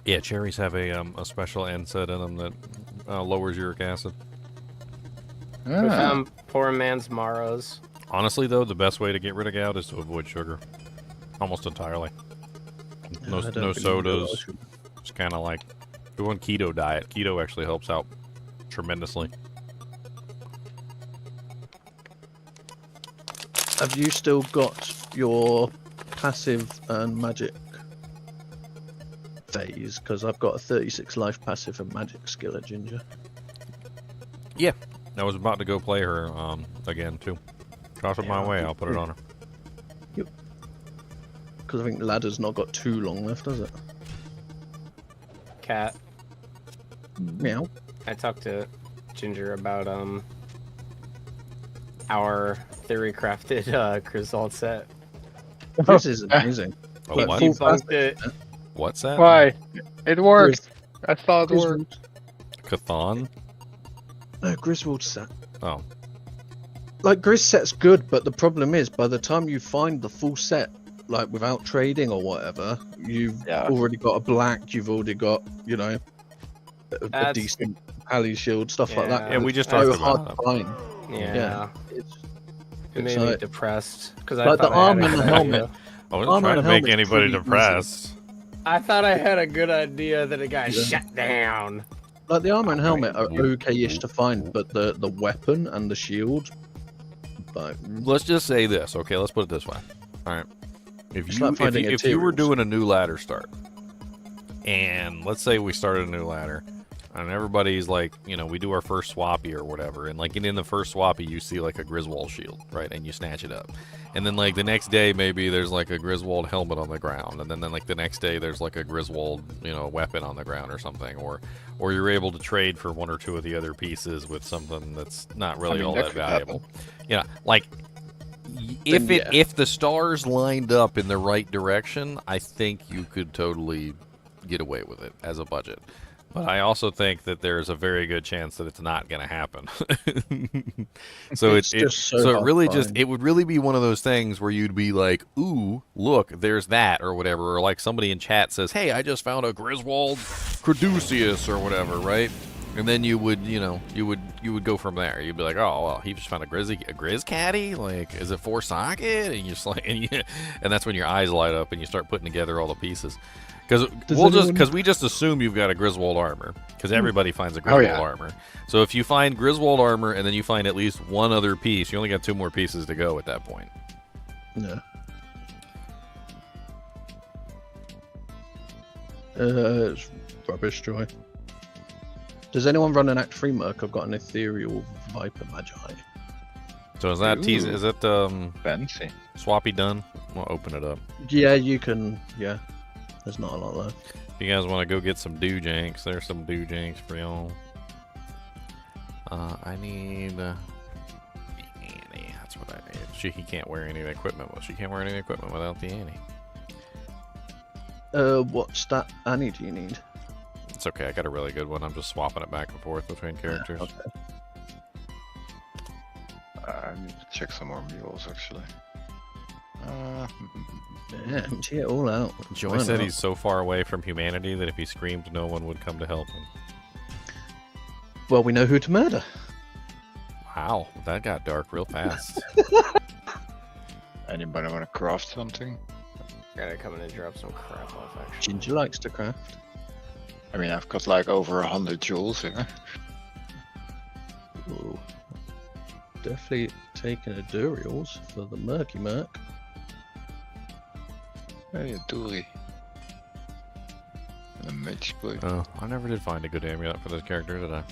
Yeah, cherries have a special NSAID in them that lowers uric acid. Ah. Poor man's Maros. Honestly, though, the best way to get rid of gout is to avoid sugar, almost entirely. No, I don't no really sodas. realize- It's kind of like doing keto diet. Keto actually helps out tremendously. Have you still got your passive and magic phase? Because I've got a 36 life passive and magic skill at Ginger. Yeah, I was about to go play her again too. Toss it my way, I'll put it on her. Because I think the ladder's not got too long left, does it? Cat. Meow. I talked to Ginger about our theory crafted Griswald set. This is amazing. Oh, Like, what? full Debunked it. What's that? Why? It worked. I thought it Griswold. worked. Cathon? No, Griswold set. Oh, Like, Gris set's good, but the problem is, by the time you find the full set, like, without trading or whatever, you've Yeah. already got a black, you've already got, you know, a That's- decent pally shield, stuff like that. Yeah, we just It's so talked about hard that. to find. Yeah. It's, It made it's me like- depressed because I like the thought I had arm a and the good helmet. idea. I wasn't Armor trying to and make helmet's anybody pretty easy. depressed. I thought I had a good idea that it got Yeah. shut down. Like, the armor and helmet are you- okay-ish to find, but the weapon and the shield, like, Let's just say this, okay? Let's put it this way. All right. It's like finding If you were materials. doing a new ladder start, and let's say we started a new ladder, and everybody's like, you know, we do our first swappy or whatever, and like in the first swappy, you see like a Griswold shield, right? And you snatch it up. And then like the next day, maybe there's like a Griswold helmet on the ground, and then like the next day, there's like a Griswold, you know, weapon on the ground or something, or you're able to trade for one or two of the other pieces with something that's not really all that could valuable. happen. Yeah, like if Then, yeah. if the stars lined up in the right direction, I think you could totally get away with it as a budget. But I also think that there's a very good chance that it's not going to happen. So It's just so so it hard really to just find. it would really be one of those things where you'd be like, "Ooh, look, there's that," or whatever, or like somebody in chat says, "Hey, I just found a Griswold Caduceus or whatever," right? And then you would, you know, you would go from there. You'd be like, "Oh, well, he just found a Grizz Caddy. Like, is it 4-socket?" And you just like, and that's when your eyes light up and you start putting together all the pieces. Because we just assume you've got a Griswold armor, because everybody finds a Griswold yeah. armor. So if you find Griswold armor and then you find at least one other piece, you only got 2 more pieces to go at that point. yeah. It's rubbish, Joy. Does anyone run an Act 3 Merc? I've got an Ethereal Viper Magi. So is that Ooh. is that Fancy. swappy done? I'll open it up. Yeah, you can. Yeah, there's not a lot left. If you guys want to go get some doojanks, there's some doojanks for y'all. I need Annie. That's what I need. He can't wear any equipment. Well, she can't wear any equipment without the Annie. What stat Annie do you need? It's okay. I got a really good one. I'm just swapping it back and forth between characters. Okay. I need to check some more mules actually. Yeah, empty it all out. Joy Why said not? he's so far away from humanity that if he screamed, no one would come to help him. Well, we know who to murder. Wow, that got dark real fast. Anybody want to craft something? Gotta come in and drop some crap off, actually. Ginger likes to craft. I mean, I've got like over 100 jewels here. Ooh. Definitely taking a Durials for the Murky Merc. Hey, a Dory. And a mage blade. Oh, I never did find a good amulet for this character, did I?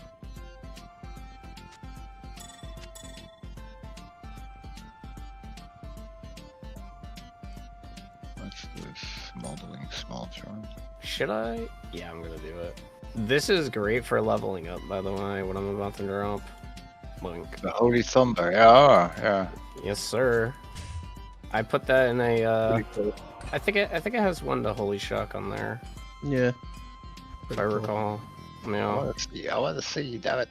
What's this? Modeling small charm. Should I? Yeah, I'm gonna do it. This is great for leveling up, by the way, what I'm about to drop. Link. The Holy Thunder. Yeah, yeah. Yes, sir. I put that in a. Pretty cool. I think it has one to Holy Shock on there, Yeah. if I recall. Yeah. I want to see, damn it.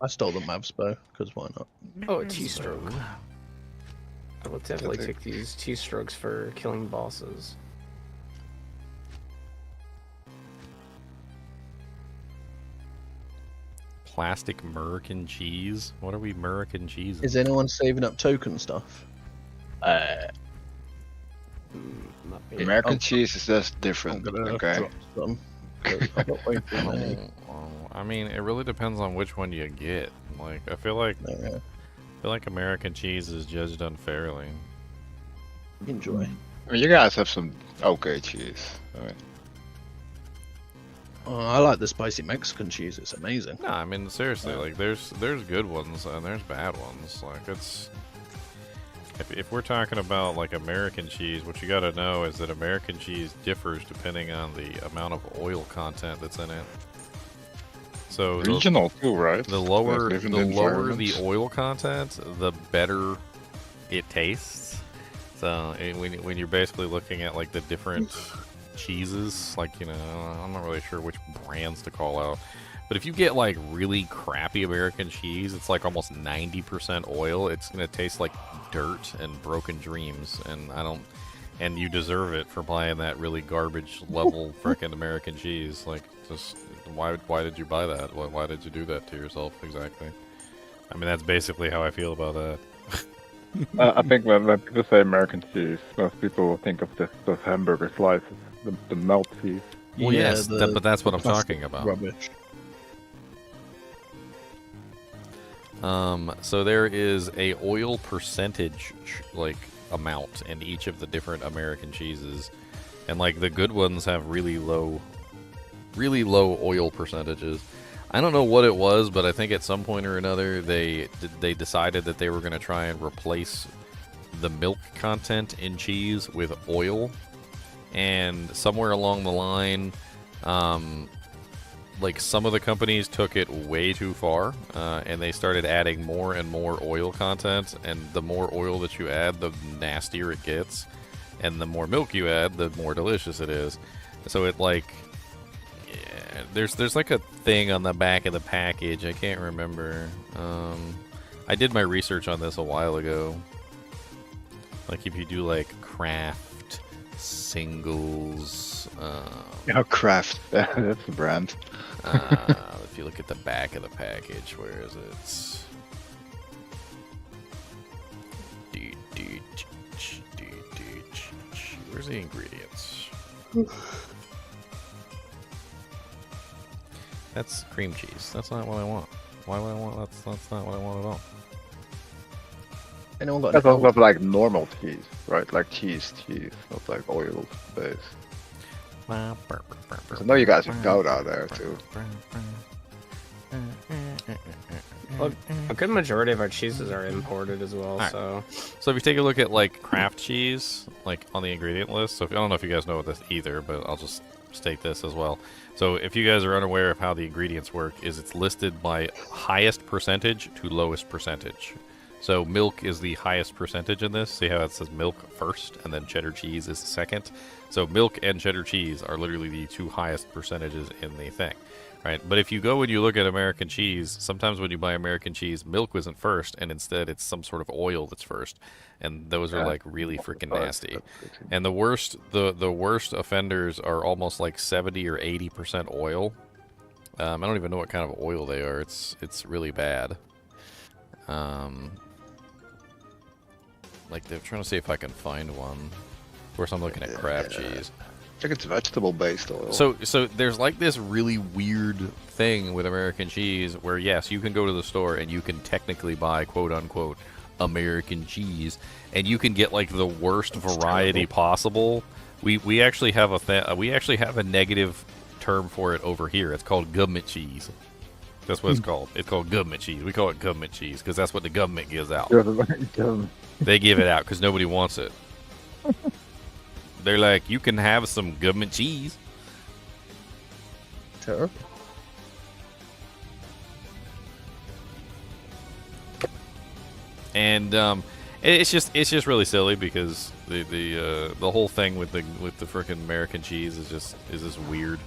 I stole the Mavs bow, because why not? Oh, a T-stroke. I will definitely Good. take these T-strokes for killing bosses. Plastic American cheese? What are we American cheese? Is anyone saving up token stuff? Not me. American I'm- cheese is just I'm different. gonna Okay. drop some. 'Cause I'm not waiting for many. I mean, it really depends on which one you get. Like, I feel like Yeah, American cheese is judged unfairly. enjoy. I mean, you guys have some okay cheese. I mean, Oh, I like the spicy Mexican cheese. It's amazing. No, I mean seriously, like there's good ones and there's bad ones. Like it's if we're talking about like American cheese, what you got to know is that American cheese differs depending on the amount of oil content that's in it. So regional too, right? the lower Like different the environments. oil content, the better it tastes. So when you're basically looking at like the different cheeses, like, you know, I'm not really sure which brands to call out, but if you get like really crappy American cheese, it's like almost 90% oil. It's gonna taste like dirt and broken dreams, and you deserve it for buying that really garbage level frickin' American cheese. Like, just why did you buy that? Why did you do that to yourself exactly? I mean, that's basically how I feel about that. I think when people say American cheese, most people think of those hamburger slices, the melt cheese. Well, Yeah, yes, the but that's what I'm plastic talking about. Rubbish. So there is a oil percentage like amount in each of the different American cheeses, and like the good ones have really low oil percentages. I don't know what it was, but I think at some point or another they decided that they were going to try and replace the milk content in cheese with oil, and somewhere along the line, like some of the companies took it way too far, and they started adding more and more oil content, and the more oil that you add, the nastier it gets, and the more milk you add, the more delicious it is. So it like, yeah, there's like a thing on the back of the package, I can't remember. I did my research on this a while ago. Like if you do like craft singles, Oh, Kraft. That's the brand. if you look at the back of the package, where is it? Where's the ingredients? That's cream cheese. That's not what I want. Why would I want? That's not what I want at all. Anyone got That's any also like normal cheese, right? Like cheese, not like oil based. I I know you guys have Gout out there too. Well, a good majority of our cheeses are imported as well, Alright. so So if you take a look at like craft cheese, like on the ingredient list, so if, I don't know if you guys know this either, but I'll just state this as well. So if you guys are unaware of how the ingredients work, is it's listed by highest percentage to lowest percentage. So milk is the highest percentage in this. See how it says milk first, and then cheddar cheese is second. So milk and cheddar cheese are literally the two highest percentages in the thing. Right, but if you go and you look at American cheese, sometimes when you buy American cheese, milk isn't first, and instead it's some sort of oil that's first, and those are like really freaking nasty. And the worst offenders are almost like 70 or 80% oil. I don't even know what kind of oil they are. It's really bad. Like they're trying to see if I can find one. Of course, I'm looking at crab cheese. I think it's vegetable based oil. So there's like this really weird thing with American cheese where yes, you can go to the store and you can technically buy quote unquote American cheese, and you can get like the worst variety possible. We actually have a negative term for it over here. It's called government cheese. That's what it's called. It's called government cheese. We call it government cheese because that's what the government gives out. They give it out because nobody wants it. They're like, you can have some government cheese. terrible? And it's just really silly because the whole thing with the frickin' American cheese is just weird.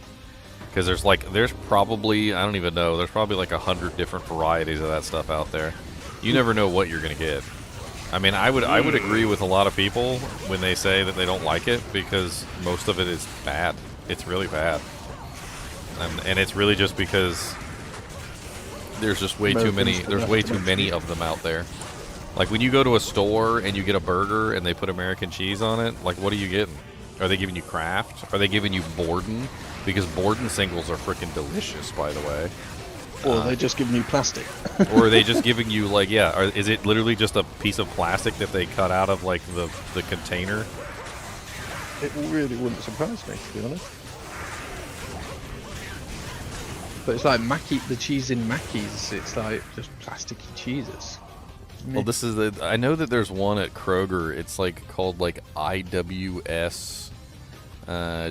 Because there's probably, I don't even know, there's probably like 100 different varieties of that stuff out there. You never know what you're gonna get. I mean, I would agree with a lot of people when they say that they don't like it, because most of it is bad. It's really bad, and it's really just because there's just way too many. There's way too many of them out there. Like when you go to a store and you get a burger and they put American cheese on it, like what are you getting? Are they giving you Kraft? Are they giving you Borden? Because Borden singles are freaking delicious, by the way. Or they're just giving you plastic. Or are they just giving you, like, yeah, is it literally just a piece of plastic that they cut out of, like, the container? It really wouldn't surprise me, to be honest. But it's like the cheese in Mackey's, it's like just plasticky cheeses. Well, this is I know that there's one at Kroger. It's like called like IWS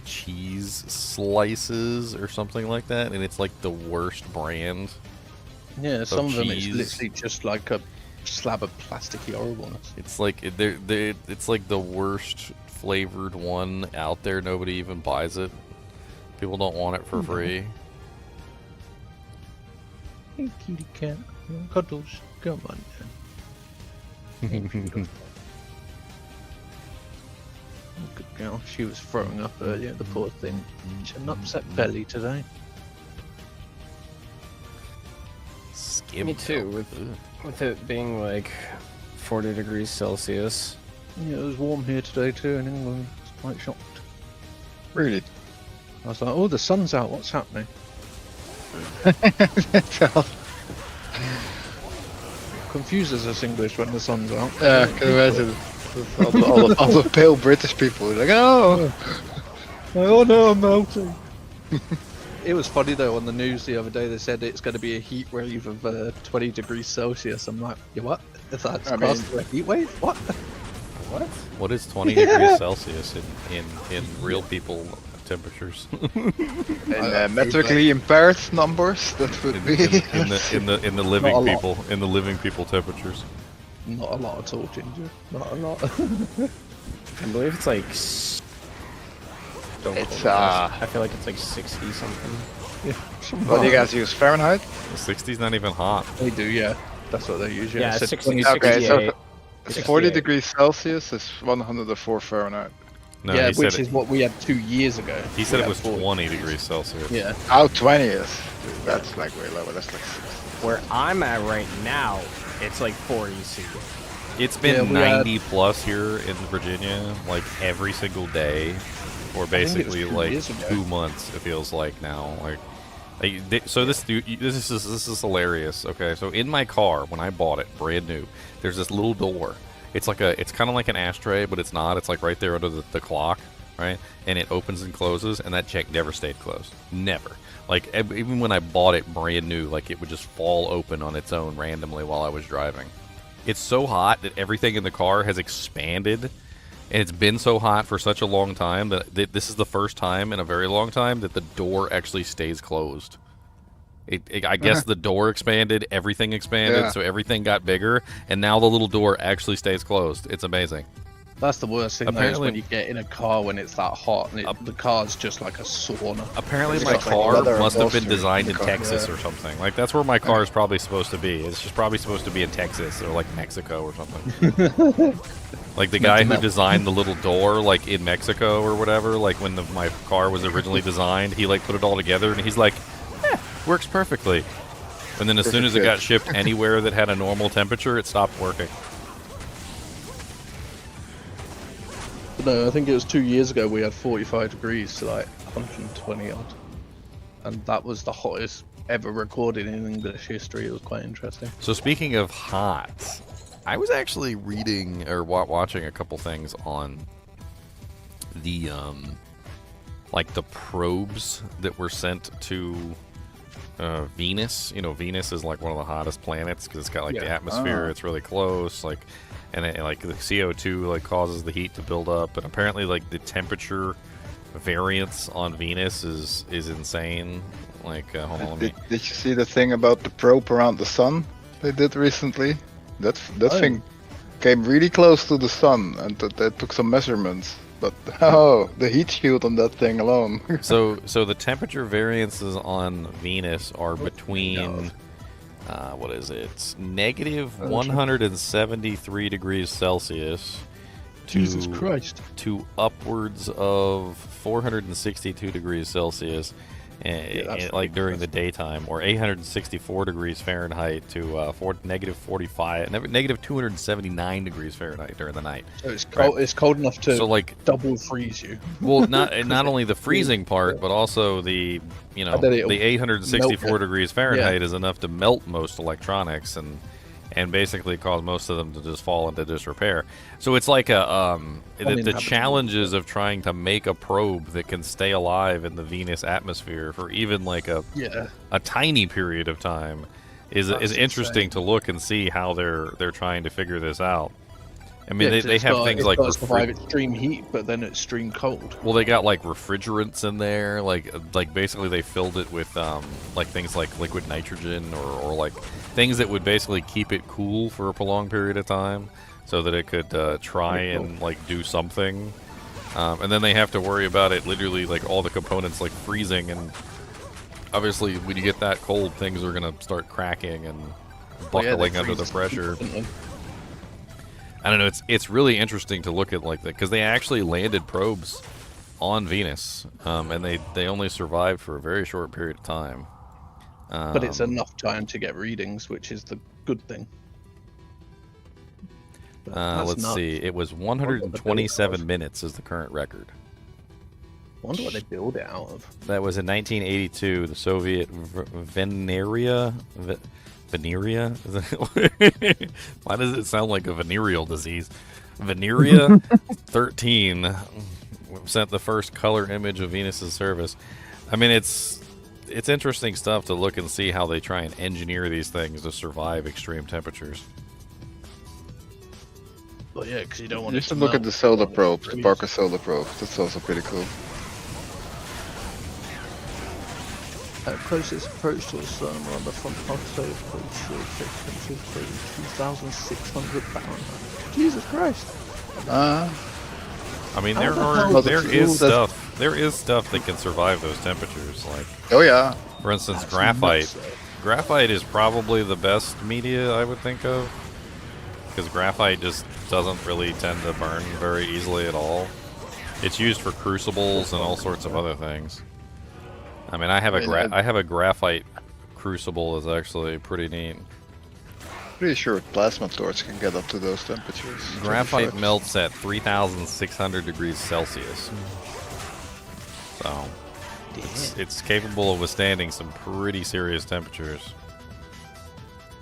cheese slices or something like that, and it's like the worst brand. Yeah, some of them it's cheese. literally just like a slab of plasticky horribleness. It's like it's like the worst flavored one out there. Nobody even buys it. People don't want it for free. Hey, kitty cat, cuddles, come on. Good girl. She was throwing up earlier, the poor thing. She had an upset belly today. Skim Me too, with it being like 40 degrees Celsius. Yeah, it was warm here today too in England. I was quite shocked. Really? I was like, oh, the sun's out, what's happening? Confuses us English when the sun's out. Yeah, I can imagine. all the pale British people like, oh! Oh no, I'm melting. It was funny though, on the news the other day they said it's going to be a heat wave of 20 degrees Celsius. I'm like, you what? If that's classed for a heat wave? What? What? What is 20 degrees Celsius in real people temperatures? In metrically impaired numbers, that would be in the living Not a people temperatures. Not a lot at all, Ginger. Not a lot. I believe it's like. It's I feel like it's like 60 something. What do you guys use, Fahrenheit? The 60's not even hot. They do, yeah. That's what they use. Yeah, It said 60, 20 Okay, so 68. 40 68. degrees Celsius is 104 Fahrenheit. No, yeah, he said which is what we had 2 years ago. he said We it had was 40. 20 degrees Celsius. Yeah. Oh, 20 is. That's like way lower. That's like 60. Where I'm at right now, it's like 40 C. It's been Yeah, we had- 90 plus here in Virginia, like every single day, or think it was basically 2 like years ago. 2 months. It feels like now. So this is hilarious. Okay, so in my car when I bought it, brand new, there's this little door. It's kind of like an ashtray, but it's not. It's like right there under the clock, right? And it opens and closes, and that check never stayed closed. Never. Like even when I bought it brand new, like it would just fall open on its own randomly while I was driving. It's so hot that everything in the car has expanded, and it's been so hot for such a long time that this is the first time in a very long time that the door actually stays closed. I guess the door expanded, everything expanded, Yeah. so everything got bigger, and now the little door actually stays closed. It's amazing. That's the worst thing, though, is Apparently- when you get in a car when it's that hot and the car's just like a sauna. Apparently It's my got, like, car leather must have been upholstery designed in in the car, Texas yeah. or something. Like that's where my car is probably supposed to be. It's just probably supposed to be in Texas or like Mexico or something. Like the guy who designed the little door, like in Mexico or whatever. Like when my car was originally designed, he like put it all together and he's like, works perfectly. And then as soon as it got shipped anywhere that had a normal temperature, it stopped working. No, I think it was 2 years ago we had 45 degrees to like 120 odd. And that was the hottest ever recorded in English history. It was quite interesting. So speaking of hot, I was actually reading or watching a couple things on the like the probes that were sent to Venus. You know, Venus is like one of the hottest planets because it's got like the atmosphere. It's really close, like, and like the CO2 like causes the heat to build up. And apparently, like the temperature variance on Venus is insane. Like, hold on, let me. Did you see the thing about the probe around the sun they did recently? That thing came really close to the sun, and they took some measurements. but oh, the heat shield on that thing alone. So the temperature variances on Venus are between, what is it? Negative 173 degrees Celsius Jesus Christ. to upwards of 462 degrees Celsius, that's like during the daytime, or 864 degrees Fahrenheit to negative 45, negative 279 degrees Fahrenheit during the night. So it's cold. It's cold enough to So like double freeze you. Well, not only the freezing part, but also the I bet it'll the 864 melt it. degrees Fahrenheit is enough to melt most electronics and basically cause most of them to just fall into disrepair. So it's like the challenges of trying to make a probe that can stay alive in the Venus atmosphere for even like a tiny period of time is interesting insane. to look and see how they're trying to figure this out. I mean, 'cause they it's have got- things it's like got to survive extreme heat, but then extreme cold. well, they got like refrigerants in there, like basically they filled it with like things like liquid nitrogen or like things that would basically keep it cool for a prolonged period of time, so that it could try and like do something. And then they have to worry about it literally like all the components like freezing, and obviously when you get that cold, things are gonna start cracking and buckling under the pressure. I don't know. It's really interesting to look at like that because they actually landed probes on Venus, and they only survived for a very short period of time. But it's enough time to get readings, which is the good thing. But that's Let's nuts. see. It was 127 minutes is the current record. Wonder what they build it out of. That was in 1982. The Soviet Veneria. Veneria? Why does it sound like a venereal disease? Veneria 13 sent the first color image of Venus's surface. I mean, it's interesting stuff to look and see how they try and engineer these things to survive extreme temperatures. But yeah, because you don't want You it should to look at melt the solar when it probe, the freezes. Parker solar probe. That's also pretty cool. Closest approach to the sun on the front of the temperature 2,600 Fahrenheit. Jesus Christ! Uh, I mean, How there the are hell there does- is does- stuff there is stuff that can survive those temperatures. Like, oh yeah. for instance, That's graphite. nuts, though. Graphite is probably the best media I would think of, because graphite just doesn't really tend to burn very easily at all. It's used for crucibles and all sorts of other things. I mean, I have a graphite crucible that's actually pretty neat. Pretty sure plasma torch can get up to those temperatures. Graphite 25. melts at 3,600 degrees Celsius. So, it's capable of withstanding some pretty serious temperatures.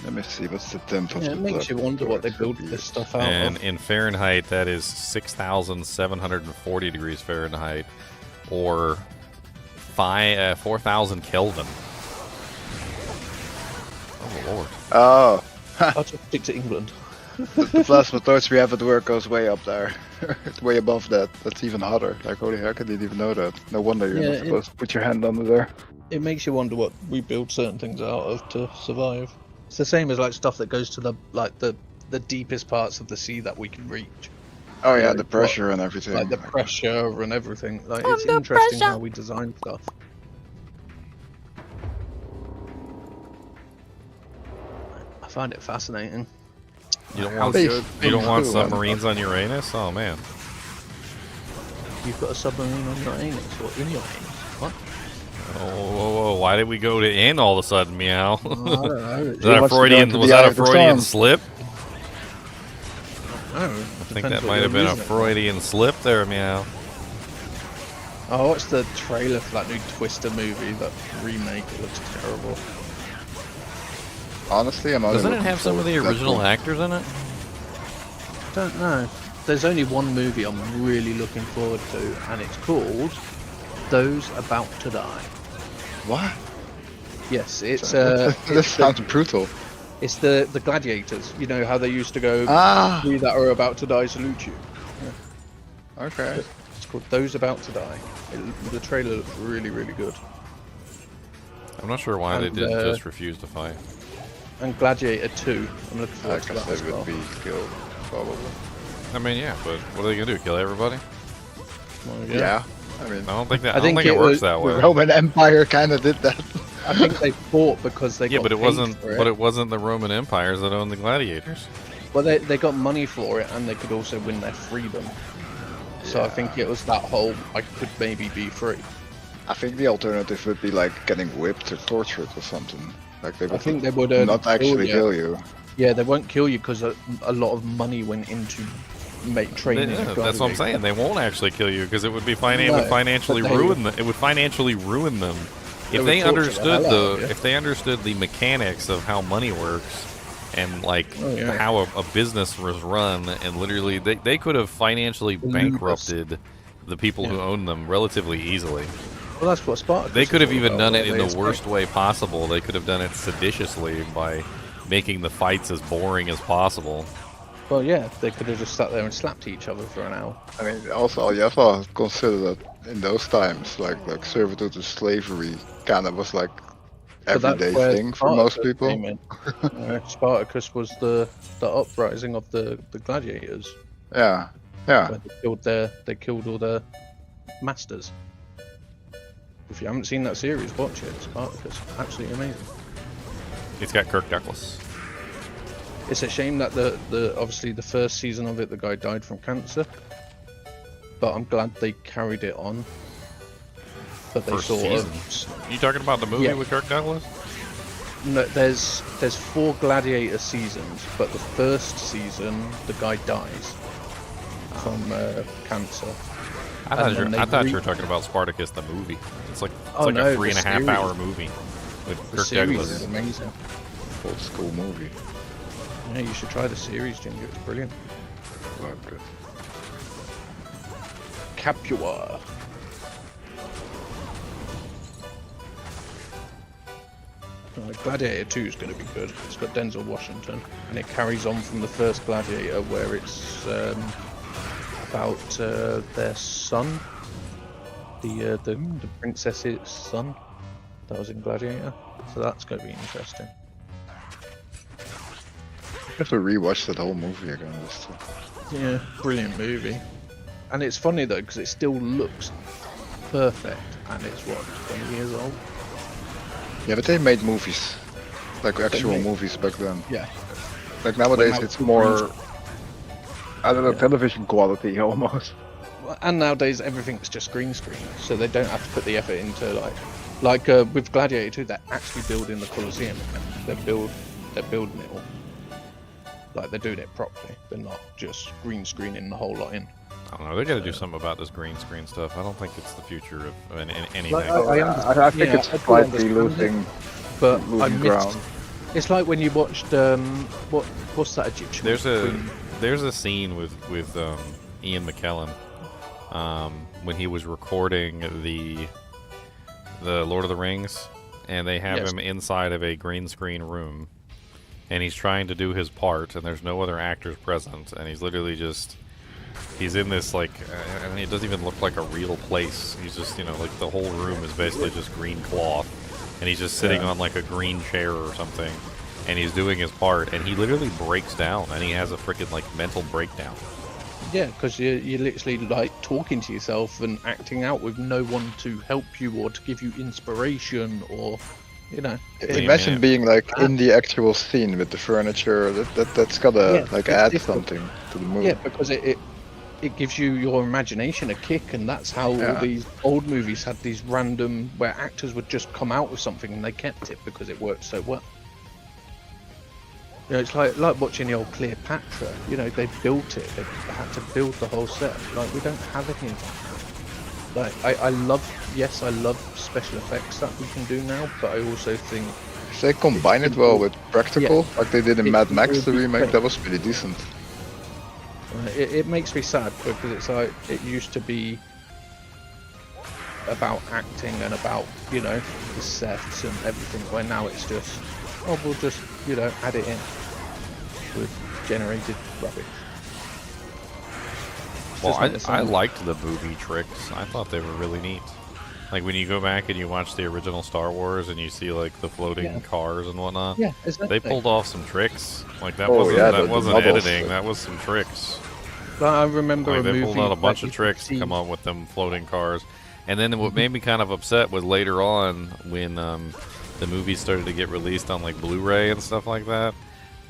Let me see, what's the temp of Yeah, the it makes you plasma wonder what they torch? build Would be- this stuff out And of. in Fahrenheit, that is 6,740 degrees Fahrenheit, or 4,000 Kelvin. Oh, Lord. Oh, I'll just stick to England. the plasma torch we have at work goes way up there. It's way above that. That's even hotter. Like, holy heck, I didn't even know that. No wonder you're Yeah, not supposed to put your hand under there. It makes you wonder what we build certain things out of to survive. It's the same as like stuff that goes to the deepest parts of the sea that we can reach. Oh yeah, Like the what- pressure and everything. Like the pressure and everything. Like it's interesting how we design stuff. I find it fascinating. You don't How want, They- good- you don't want Ooh, submarines on Uranus? Oh, man. You've got a submarine on your anus or in your anus. What? Oh, why did we go to in all of a sudden, meow? I don't know. Was that a wants to go Freudian, into was the that eye a of the Freudian storm. slip? I think that might have been a Freudian slip there, meow. I watched the trailer for that new Twister movie, that remake. It looks terrible. Honestly, I'm only Doesn't it looking have some of forward the to that original one. actors in it? Don't know. There's only one movie I'm really looking forward to, and it's called Those About to Die. What? Yes, it's This sounds brutal. it's the gladiators. You know how they used to go, Ah, "We that are about to die salute you." okay. It's called Those About to Die. The trailer looks really, really good. I'm not sure why they And, didn't just refuse to fight. And Gladiator 2. I'm looking I forward to guess that as they well. would be killed, probably. I mean, yeah, but what are they gonna do? Kill everybody? Well, Yeah. I mean, I don't think that. I I don't think think it it works was- that the way. Roman Empire kind of did that. I think they fought because they Yeah, got but it paid wasn't. for it. But it wasn't the Roman empires that owned the gladiators. Well, they got money for it, and they could also win their freedom. So I think it was that whole, I could maybe be free. I think the alternative would be like getting whipped or tortured or something. Like they I would think they would not actually kill you. Yeah, they won't kill you because a lot of money went into training. Yeah, a that's what I'm gladiator. saying. They won't actually kill you because it would be it would No, financially but they- ruin them. It would financially ruin them They if would they torture the understood hell out of you. if they understood the mechanics of how money works and like Oh, yeah. how a business was run, and literally they could have financially Ludus. bankrupted the people who Yeah. own them relatively easily. Well, that's what Spartacus. They could have was all even about, done it where in they the worst escaped. way possible. They could have done it seditiously by making the fights as boring as possible. Well, yeah, they could have just sat there and slapped each other for an hour. I mean, also you have to consider that in those times, like servitude and slavery kind of was like But that's everyday where thing for most Spartacus people. came in. Spartacus was the uprising of the gladiators. Yeah, yeah. Where they killed all their masters. If you haven't seen that series, watch it. Spartacus, absolutely amazing. It's got Kirk Douglas. It's a shame that the obviously the first season of it, the guy died from cancer. But I'm glad they carried it on. But they First sort season? of You talking about the movie Yeah. with Kirk Douglas? no, there's 4 Gladiator seasons, but the first season the guy dies from cancer. I thought, And then I they thought re- you were talking about Spartacus the movie. It's like Oh, no, a the 3.5 series. hour movie with The Kirk series Douglas. is amazing. Old school movie. Yeah, you should try the series, Ginger. It's brilliant. Okay. Capua. Gladiator 2 is going to be good. It's got Denzel Washington, and it carries on from the first Gladiator, where it's about their son, the princess's son, that was in Gladiator. So that's going to be interesting. You have to rewatch that whole movie again. Just to... Yeah, brilliant movie. And it's funny though, because it still looks perfect, and it's what, 20 years old? Yeah, but they made movies, like actual made- movies back then. Yeah. Like nowadays, now it's it's more. I don't know, Yeah. television quality almost. And nowadays everything's just green screen, so they don't have to put the effort into like with Gladiator 2, they're actually building the Colosseum again. They're building it all. Like they're doing it properly. They're not just green screening the whole lot in. I don't know. They got to do something about this green screen stuff. I don't think it's the future of anything. Like, I think yeah, it's I do slightly understand losing But I losing missed. ground. It's like when you watched what's that Egyptian? queen? There's a scene with Ian McKellen when he was recording the Lord of the Rings, and they have Yes. him inside of a green screen room, and he's trying to do his part, and there's no other actors present, and he's literally just he's in this like I mean, it doesn't even look like a real place. He's just like the whole room is basically just green cloth, and he's just sitting on like a green chair or something, and he's doing his part, and he literally breaks down, and he has a freaking like mental breakdown. Yeah, because you're literally like talking to yourself and acting out with no one to help you or to give you inspiration or, Imagine yeah. being like in the actual scene with the furniture. That's gotta Yeah, like it's add different. something to the movie. Yeah, because it gives you your imagination a kick, and that's how all Yeah. these old movies had these random where actors would just come out with something and they kept it because it worked so well. It's like watching the old Cleopatra. They built it. They had to build the whole set. Like we don't have any of that. Like I love special effects that we can do now, but I also think If they combine it well with practical, like they did in It Mad Max, would the be remake, great. that was pretty decent. it makes me sad because it's like it used to be about acting and about the sets and everything, where now it's just we'll just add it in with generated rubbish. It's Well, just not the I same. liked the movie tricks. I thought they were really neat. Like when you go back and you watch the original Star Wars and you see like the floating Yeah. cars and whatnot. Yeah, exactly. They pulled off some tricks. Like that Oh, wasn't yeah, that the wasn't models. editing. That was some tricks. Like, I remember Like a they movie. pulled out a bunch like, of you tricks could to see- come up with them floating cars. And then what made me kind of upset was later on when the movies started to get released on like Blu-ray and stuff like that.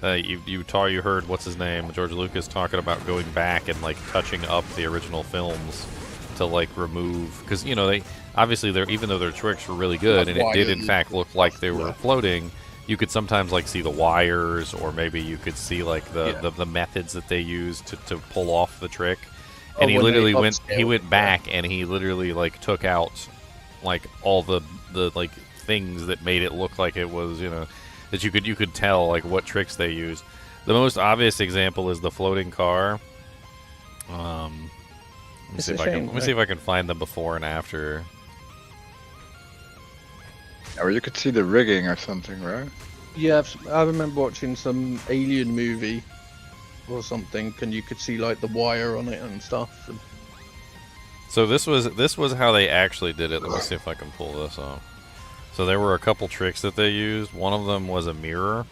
You heard what's his name, George Lucas, talking about going back and like touching up the original films to like remove, because you know they obviously they're, even though their tricks were really good and it did in fact look like they were floating, you could sometimes like see the wires, or maybe you could see like the methods that they used to pull off the trick. And he when they literally went upscaled, back and he literally like took out like all the like things that made it look like it was, you know, that you could tell like what tricks they used. The most obvious example is the floating car. Let me see if I can find the before and after. Or you could see the rigging or something, right? Yeah, I remember watching some alien movie or something, and you could see like the wire on it and stuff. And So this was how they actually did it. Let me see if I can pull this up. So there were a couple tricks that they used. One of them was a mirror.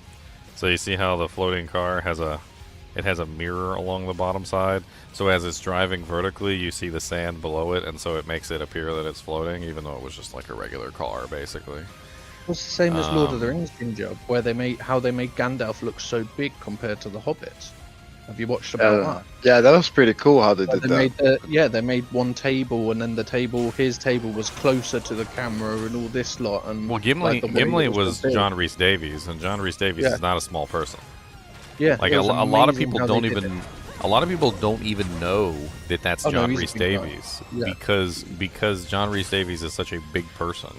So you see how the floating car has a mirror along the bottom side. So as it's driving vertically, you see the sand below it, and so it makes it appear that it's floating, even though it was just like a regular car, basically. it was the same as Lord of the Rings job, where they made Gandalf look so big compared to the hobbits. Have you watched about that? Yeah, that was pretty cool how they Like, did they that. made they made one table, and then his table was closer to the camera, and all this lot. And Well, Gimli like, the way Gimli it was built. John Rhys Davies, and John Rhys Davies Yeah. is not a small person. Yeah, Like it a was lot of amazing people how don't they did even it. a lot of people don't even know that that's Oh, no, John he's a Rhys big guy. Davies Yeah. because John Rhys Davies is such a big person.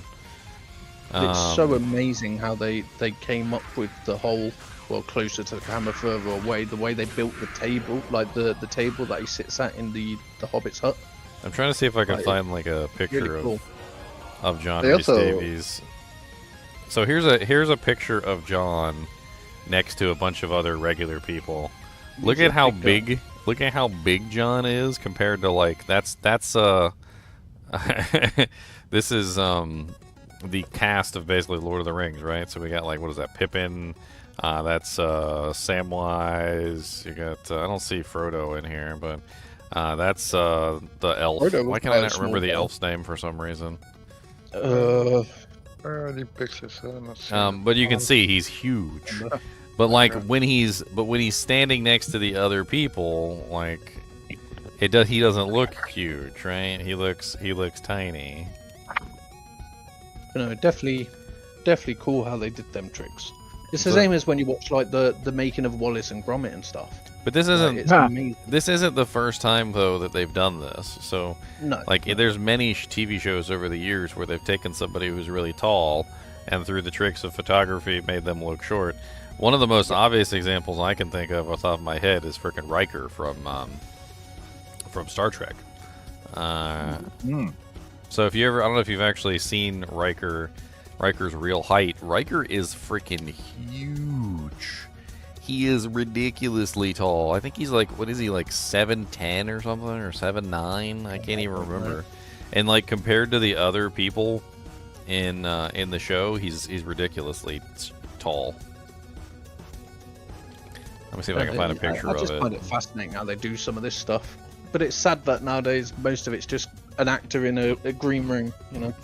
It's so amazing how they came up with the whole, well, closer to the camera, further away. The way they built the table, like the table that he sits at in the Hobbit's hut. I'm trying to see if I can Like, find like a picture Really cool. of John They Rhys also- Davies. So here's a picture of John next to a bunch of other regular people. Look He's at a how big guy. look at how big John is compared to like that's this is the cast of basically Lord of the Rings, right? So we got like, what is that, Pippin, that's Samwise, you got I don't see Frodo in here, but that's the elf. Frodo was Why can quite I a not remember small the guy. elf's name for some reason? Where are the pictures? I'm not seeing But you can see he's huge. But like when he's standing next to the other people, like he doesn't look huge, right? He looks tiny. You know, definitely cool how they did them tricks. It's the But- same as when you watch like the making of Wallace and Gromit and stuff. But this Like, isn't it's amazing. this isn't the first time though that they've done this. So No, like there's many TV shows over the years where they've taken somebody who's really tall and through the tricks of photography made them look short. One of the most obvious examples I can think of off the top of my head is frickin' Riker from Star Trek. So if you ever, I don't know if you've actually seen Riker's real height. Riker is freaking huge. He is ridiculously tall. I think he's like, what is he, like 7'10" or something, or 7'9"? I can't even remember. And like compared to the other people in the show, he's ridiculously tall. Let me see if I can find a picture I of just it. find it fascinating how they do some of this stuff. But it's sad that nowadays most of it's just an actor in a green room, you know.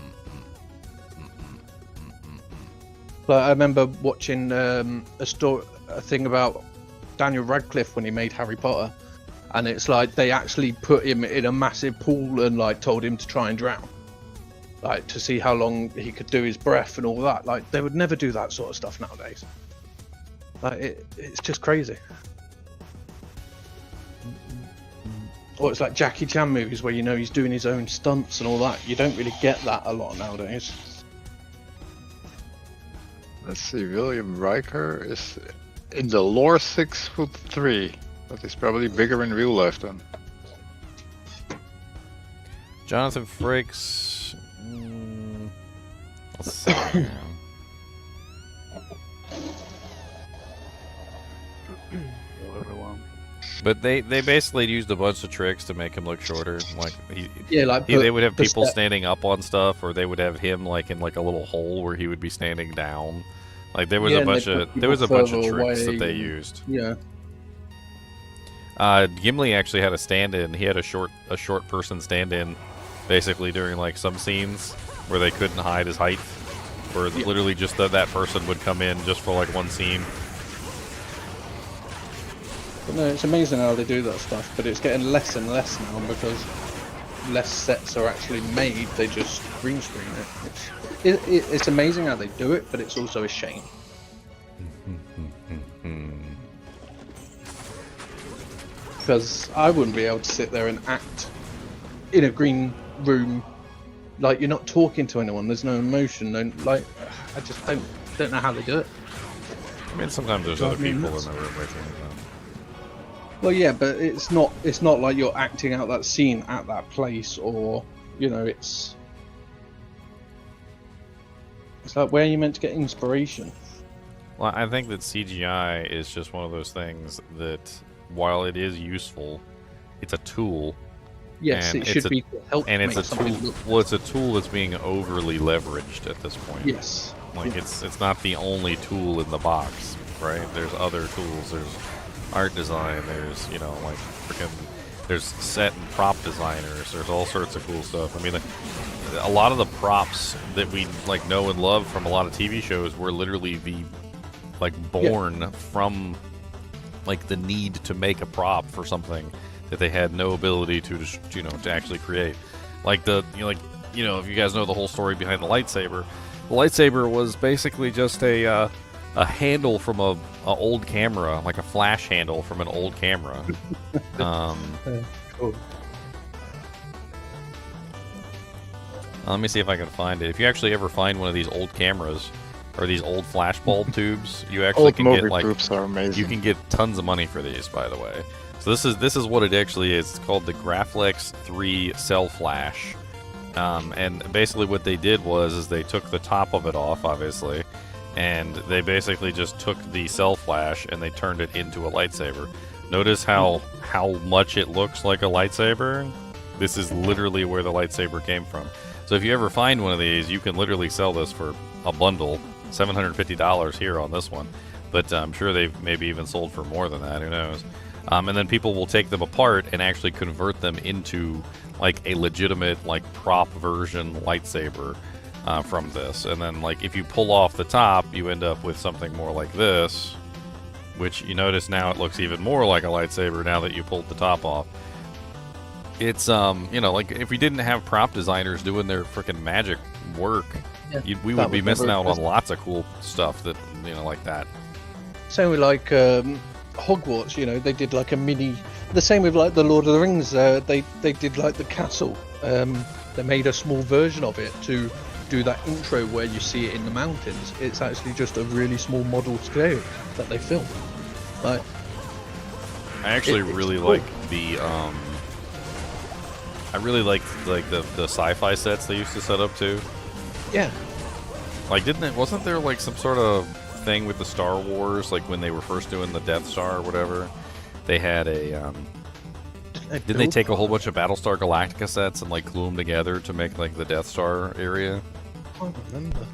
Like I remember watching a thing about Daniel Radcliffe when he made Harry Potter, and it's like they actually put him in a massive pool and like told him to try and drown, like to see how long he could do his breath and all that. Like they would never do that sort of stuff nowadays. Like it's just crazy. Or it's like Jackie Chan movies where you know he's doing his own stunts and all that. You don't really get that a lot nowadays. Let's see, William Riker is in the lore 6'3", but he's probably bigger in real life then. Jonathan Frakes. Let's see. here. But they basically used a bunch of tricks to make him look shorter. Like Yeah, like they would have the people step- standing up on stuff, or they would have him like in like a little hole where he would be standing down. Like there was Yeah, a and bunch they of put there was a people bunch of further tricks that away they and- used. Yeah. Gimli actually had a stand-in. He had a short person stand-in, basically during like some scenes where they couldn't hide his height, where literally just that person would come in just for like one scene. But no, it's amazing how they do that stuff, but it's getting less and less now because less sets are actually made. They just green screen it. It's amazing how they do it, but it's also a shame. Because I wouldn't be able to sit there and act in a green room, like you're not talking to anyone. There's no emotion. No, like I just don't know how they do it. I mean, sometimes there's other people in the room with you. Well, yeah, but it's not like you're acting out that scene at that place, or it's like where are you meant to get inspiration? Well, I think that CGI is just one of those things that, while it is useful, it's a tool. Yes, and it should be to help and make it's a something tool. look. Well, it's a tool that's being overly leveraged at this point. Yes. Like Yeah. it's not the only tool in the box, right? There's other tools. There's art design. There's like freaking. There's set and prop designers. There's all sorts of cool stuff. I mean, a lot of the props that we like know and love from a lot of TV shows were literally born from like the need to make a prop for something that they had no ability to to actually create. Like if you guys know the whole story behind the lightsaber was basically just a handle from a old camera, like a flash handle from an old camera. Cool. Let me see if I can find it. If you actually ever find one of these old cameras or these old flashbulb tubes, you actually Old can movie get like groups are amazing. you can get tons of money for these, by the way. So this is what it actually is. It's called the Graflex 3 Cell Flash. And basically what they did is they took the top of it off, obviously, and they basically just took the cell flash and they turned it into a lightsaber. Notice how much it looks like a lightsaber? This is literally where the lightsaber came from. So if you ever find one of these, you can literally sell this for a bundle, $750 here on this one. But I'm sure they've maybe even sold for more than that, who knows. And then people will take them apart and actually convert them into like a legitimate like prop version lightsaber from this. And then like if you pull off the top, you end up with something more like this, which you notice now it looks even more like a lightsaber now that you pulled the top off. It's like if we didn't have prop designers doing their freaking magic work, we would be missing out on lots of cool stuff that like that. Same with like Hogwarts, they did like a mini. The same with like the Lord of the Rings. They did like the castle. They made a small version of it to do that intro where you see it in the mountains. It's actually just a really small model scale that they filmed. Like, I actually really cool. like the I really like the sci-fi sets they used to set up too. yeah, Like wasn't there like some sort of thing with the Star Wars, like when they were first doing the Death Star or whatever? They had a didn't they take a whole bunch of Battlestar Galactica sets and like glue them together to make like the Death Star area? I can't remember.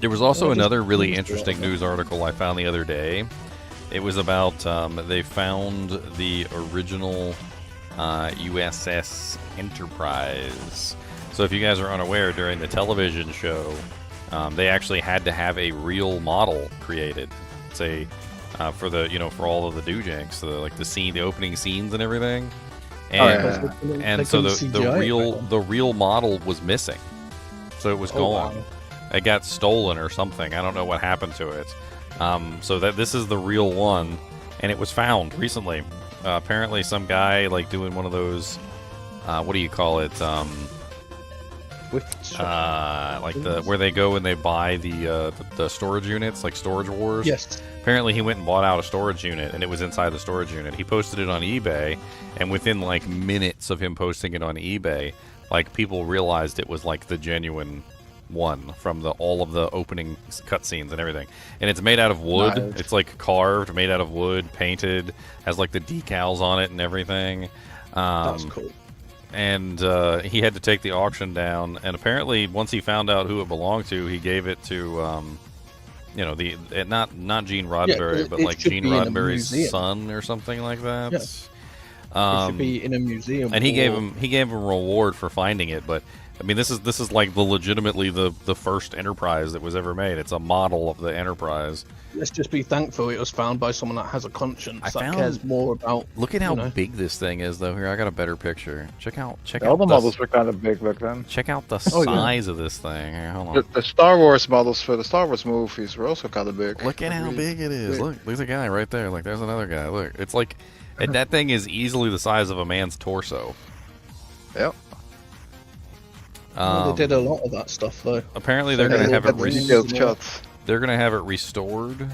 There was also Well, just another really please interesting do it. news article I found the other day. It was about they found the original USS Enterprise. So if you guys are unaware, during the television show, they actually had to have a real model created. Say for the for all of the doojanks, the opening scenes and everything. And and so the real model was missing, so it was gone. Wow. It got stolen or something. I don't know what happened to it. So that this is the real one, and it was found recently. Apparently, some guy like doing one of those. What do you call it? Where they go and they buy the storage units, like Storage Wars. Yes. Apparently, he went and bought out a storage unit, and it was inside the storage unit. He posted it on eBay, and within like minutes of him posting it on eBay, like people realized it was like the genuine one from all of the opening cutscenes and everything. And it's made out of wood. Nice. It's like carved, made out of wood, painted, has like the decals on it and everything. That's cool. And he had to take the auction down. And apparently, once he found out who it belonged to, he gave it to you know, not Gene 'cause Roddenberry, but it like should Gene be in a Roddenberry's museum. son or something like that. Yeah. It should be in a museum. And he gave or- him a reward for finding it, but I mean this is like legitimately the first Enterprise that was ever made. It's a model of the Enterprise. Let's just be thankful it was found by someone that has a conscience that cares more about. Look at how you know. big this thing is, though. Here, I got a better picture. Check out All the the models were kind of big back then. check out the Oh, yeah. size of this thing. Here, hold on. The Star Wars models for the Star Wars movies were also kind of big. Look at how Really big it is. big. Look, there's a guy right there. Like, there's another guy. Look, it's like that thing is easily the size of a man's torso. Yep. Well, they did a lot of that stuff though. Apparently, they're So gonna they have it. had the Detailed yeah. shots. They're gonna have it restored.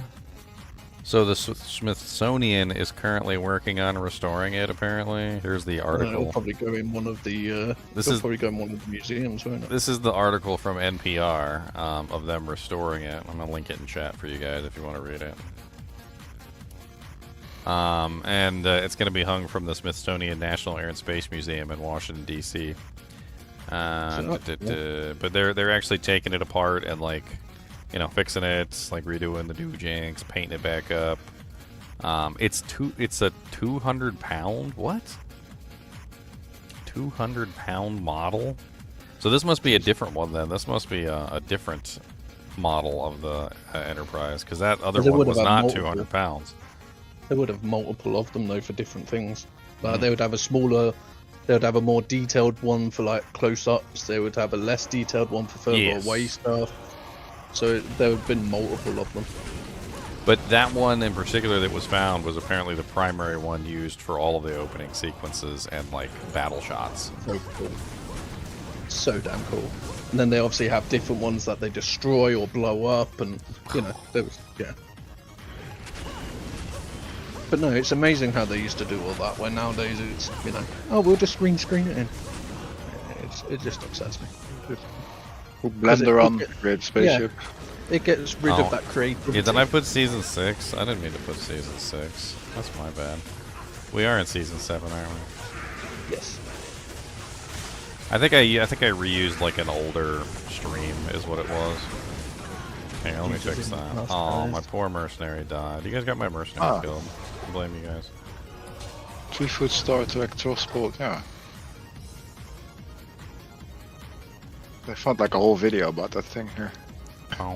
So the Smithsonian is currently working on restoring it. Apparently, here's the It'll article. probably go in one of the. This it'll is- probably go in one of the museums, won't it? This is the article from NPR of them restoring it. I'm gonna link it in chat for you guys if you want to read it. And it's gonna be hung from the Smithsonian National Air and Space Museum in Washington D.C. But they're actually taking it apart and like, you know, fixing it, like redoing the doojinks, painting it back up. It's a 200-pound what? 200-pound model. So this must be a different one then. This must be a different model of the Enterprise, because that other They one would was have had not multiple. 200 pounds. They would have multiple of them though for different things. Like they would have a smaller. They would have a more detailed one for like close-ups. They would have a less detailed one for further Yes. away stuff. So there would have been multiple of them. But that one in particular that was found was apparently the primary one used for all of the opening sequences and like battle shots. So cool. So damn cool. And then they obviously have different ones that they destroy or blow up, and you know, there was yeah. But no, it's amazing how they used to do all that. Where nowadays it's oh we'll just green screen it in. It just upsets me. Blender on, great spaceship. It gets rid Oh. of that creativity. Yeah, did I put season 6? I didn't mean to put season 6. That's my bad. We are in season 7, aren't we? Yes. I think I reused like an older stream is what it was. Hang on, let me fix that. Oh, my poor mercenary died. You guys got my mercenary killed. I blame you guys. 3-foot Star Trek transport, yeah. They found like a whole video about that thing here. I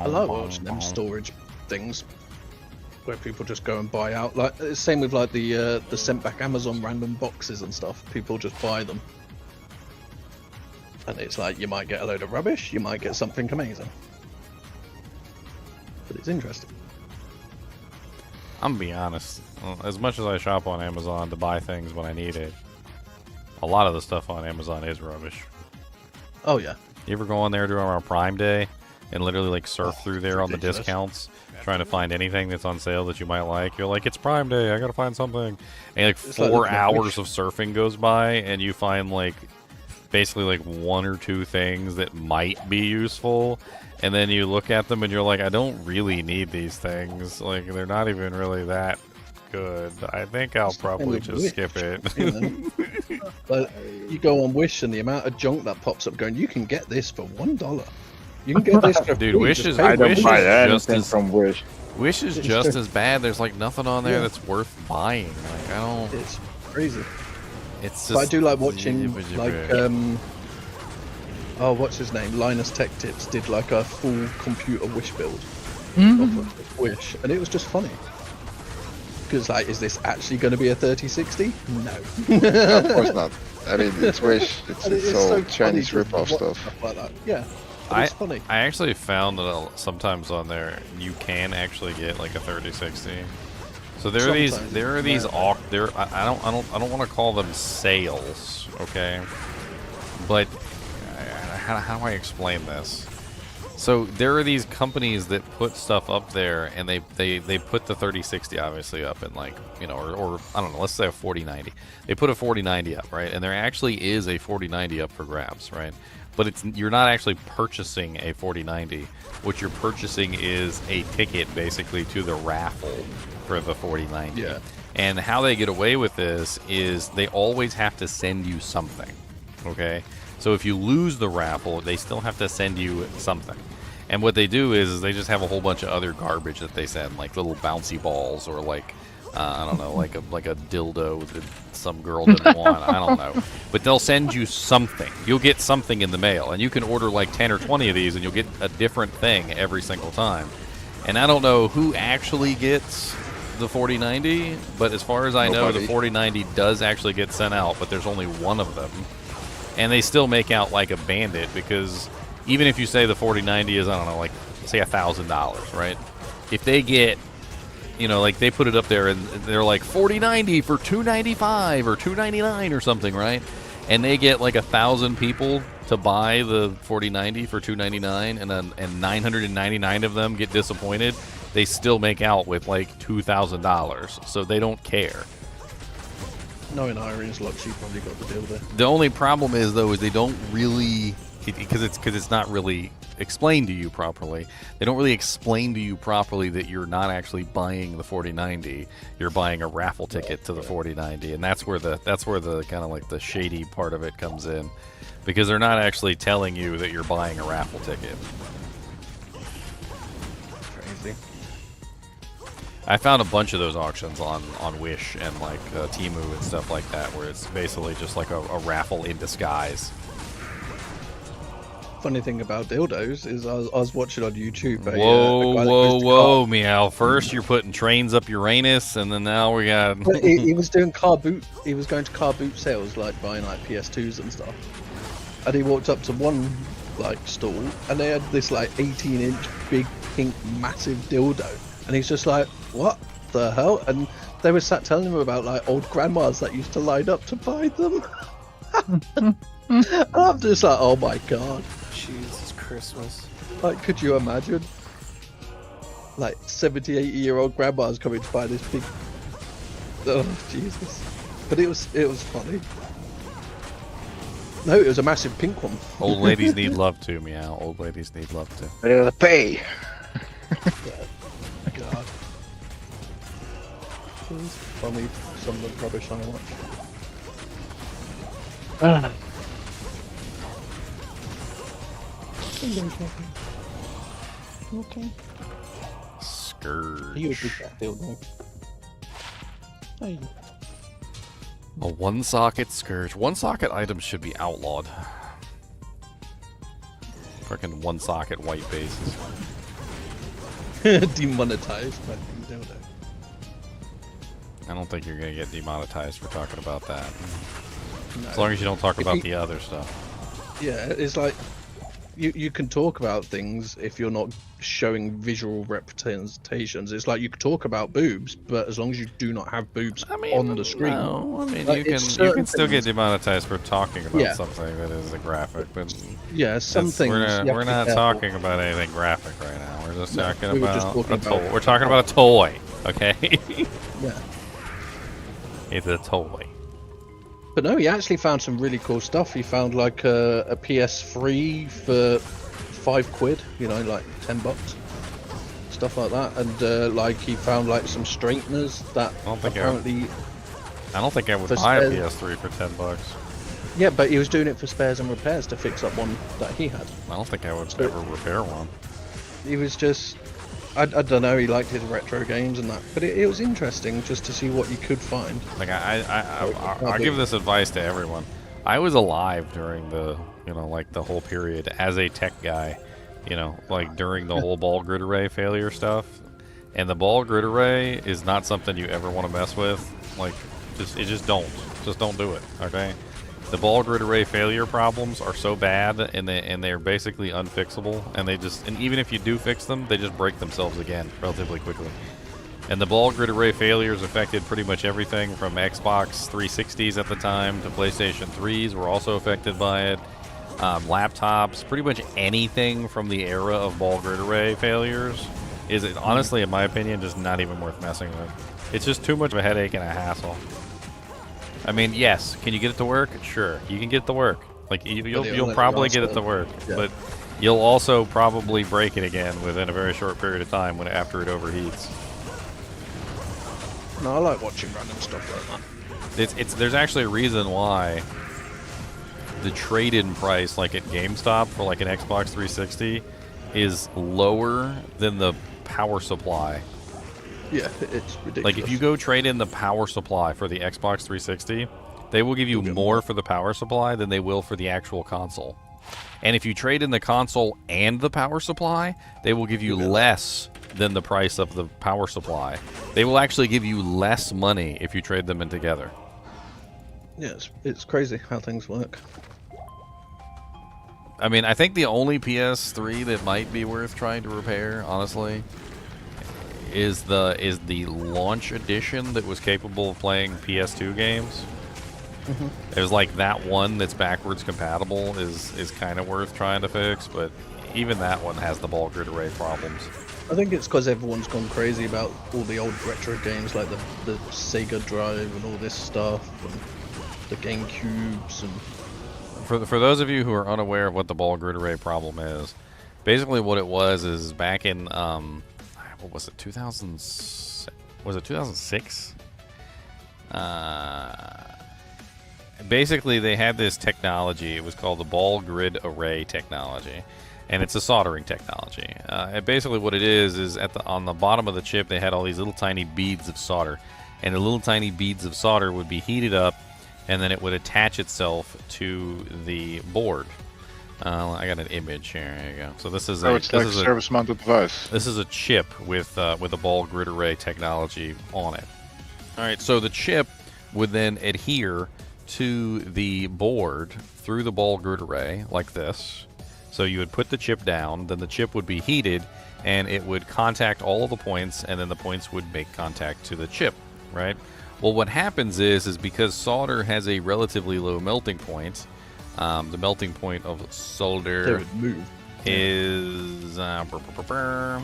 love watching them storage things where people just go and buy out. Like same with like the sent back Amazon random boxes and stuff. People just buy them, and it's like you might get a load of rubbish, you might get something amazing, but it's interesting. I'm gonna be honest. As much as I shop on Amazon to buy things when I need it, a lot of the stuff on Amazon is rubbish. Oh yeah, You ever go on there during our Prime Day and literally like surf through there on the ridiculous. discounts, trying to find anything that's on sale that you might like? You're like, it's Prime Day, I gotta find something. And like It's like 4 looking at hours Wish. of surfing goes by, and you find like basically like 1 or 2 things that might be useful. And then you look at them and you're like, I don't really need these things. Like, they're not even really that good. I think I'll probably with just Wish, skip it. you know? Like, you go on Wish and the amount of junk that pops up going, you can get this for $1. You can get this for Dude, free, Wish just is- pay I don't Wish $1. buy is just anything as- from Wish. Wish is It's just true. as bad. There's like nothing on there Yeah. that's worth buying. Like, I don't. It's crazy. It's But I just. do like watching like oh what's his name, Linus Tech Tips did like a full computer Wish build of Wish, and it was just funny because like, is this actually going to be a 3060? No. Of course not. I mean, it's Wish. It's, And it's so all funny Chinese to rip-off watch stuff. like that. Yeah, but it's funny. I actually found that sometimes on there you can actually get like a 3060. So there are Sometimes, these yeah. I don't want to call them sales, okay? But how do I explain this? So there are these companies that put stuff up there, and they put the 3060 obviously up in like, you know, or I don't know, let's say a 4090. They put a 4090 up, right? And there actually is a 4090 up for grabs, right? But you're not actually purchasing a 4090. What you're purchasing is a ticket basically to the raffle for the 4090. Yeah. And how they get away with this is they always have to send you something, okay? So if you lose the raffle, they still have to send you something. And what they do is they just have a whole bunch of other garbage that they send, like little bouncy balls or like I don't know, like a dildo that some girl didn't want. I don't know, but they'll send you something. You'll get something in the mail, and you can order like 10 or 20 of these, and you'll get a different thing every single time. And I don't know who actually gets the 4090, but as far as I know, the 4090 does actually get sent out, but there's only one of them, and they still make out like a bandit because even if you say the 4090 is, I don't know, like say $1,000, right? If they get, you know, like they put it up there and they're like 4090 for $295 or $299 or something, right? And they get like 1,000 people to buy the 4090 for $299, and 999 of them get disappointed. They still make out with like $2,000, so they don't care. Knowing Irene's luck, she probably got the deal there. The only problem is though is they don't really, because it's not really explained to you properly. They don't really explain to you properly that you're not actually buying the 4090. You're buying a raffle ticket to the 4090, and that's where the kind of like the shady part of it comes in, because they're not actually telling you that you're buying a raffle ticket. Crazy. I found a bunch of those auctions on Wish and like Temu and stuff like that, where it's basically just like a raffle in disguise. Funny thing about dildos is I was watching on YouTube. Whoa, Meow. First you're putting trains up Uranus, and then now we got... he was doing car boot. He was going to car boot sales, like buying like PS2s and stuff. And he walked up to one like stall, and they had this like 18-inch big pink massive dildo, and he's just like, what the hell? And they were sat telling him about like old grandmas that used to line up to buy them. And I'm just like, oh my god. Jesus Christmas. Like, could you imagine? Like 70, 80-year-old grandmas coming to buy this big... Oh, Jesus. But it was funny. No, it was a massive pink one. Old ladies need love too, Meow. Old ladies need love too. They gotta pay. God. It's funny, some of the rubbish I watch. Okay. Scourge. You a big field now. Hey. A one-socket Scourge. One-socket items should be outlawed. Freaking one-socket white bases. Demonetized by the dildo. I don't think you're going to get demonetized for talking about that. No. As long as you don't talk If about you- the other stuff. Yeah, it's like you can talk about things if you're not showing visual representations. It's like you could talk about boobs, but as long as you do not have boobs on the screen. No, I mean, Like, you it's can certain still get things. demonetized for talking about Yeah. something that is a graphic, but Yeah, some that's- things. we're you not, have to we're be not careful. talking about anything graphic right now. We're just No, talking we were just about talking a toy. about- We're talking about a toy, okay? Yeah. It's a toy. But no, he actually found some really cool stuff. He found like a PS3 for £5, you know, like $10, stuff like that. And like he found like some straighteners that I don't think apparently. I don't think I would For buy a spares. PS3 for $10. Yeah, but he was doing it for spares and repairs to fix up one that he had. I don't think I would So- ever repair one. He was just. I don't know. He liked his retro games and that, but it was interesting just to see what you could find. Like I'll give this advice to everyone. I was alive during the, you know, like the whole period as a tech guy, you know, like during the whole ball grid array failure stuff. And the ball grid array is not something you ever want to mess with. Like, just don't do it. Okay. The ball grid array failure problems are so bad, and they're basically unfixable, and even if you do fix them, they just break themselves again relatively quickly. And the ball grid array failures affected pretty much everything from Xbox 360s at the time to PlayStation 3s were also affected by it. Laptops, pretty much anything from the era of ball grid array failures is, honestly, in my opinion, just not even worth messing with. It's just too much of a headache and a hassle. I mean, yes, can you get it to work? Sure, you can get it to work. Like you'll probably get it to work, Yeah. but you'll also probably break it again within a very short period of time after it overheats. No, I like watching random stuff like that. There's actually a reason why the trade-in price, like at GameStop for like an Xbox 360, is lower than the power supply. Yeah, it's ridiculous. Like if you go trade in the power supply for the Xbox 360, they will give you more for the power supply than they will for the actual console. And if you trade in the console and the power supply, they will give you less than the price of the power supply. They will actually give you less money if you trade them in together. Yeah, it's crazy how things work. I mean, I think the only PS3 that might be worth trying to repair, honestly, is the launch edition that was capable of playing PS2 games. It was like that one that's backwards compatible is kind of worth trying to fix, but even that one has the ball grid array problems. I think it's because everyone's gone crazy about all the old retro games like the Sega Drive and all this stuff, and the GameCubes and... For those of you who are unaware of what the ball grid array problem is, basically what it was is back in what was it, 2000? Was it 2006? Basically, they had this technology. It was called the ball grid array technology, and it's a soldering technology. And basically, what it is on the bottom of the chip, they had all these little tiny beads of solder, and the little tiny beads of solder would be heated up, and then it would attach itself to the board. I got an image here. There you go. So this is it's like a service-mounted device. This is a chip with a ball grid array technology on it. All right, so the chip would then adhere to the board through the ball grid array like this. So you would put the chip down, then the chip would be heated, and it would contact all of the points, and then the points would make contact to the chip, right? Well, what happens is because solder has a relatively low melting point, the melting point of solder is the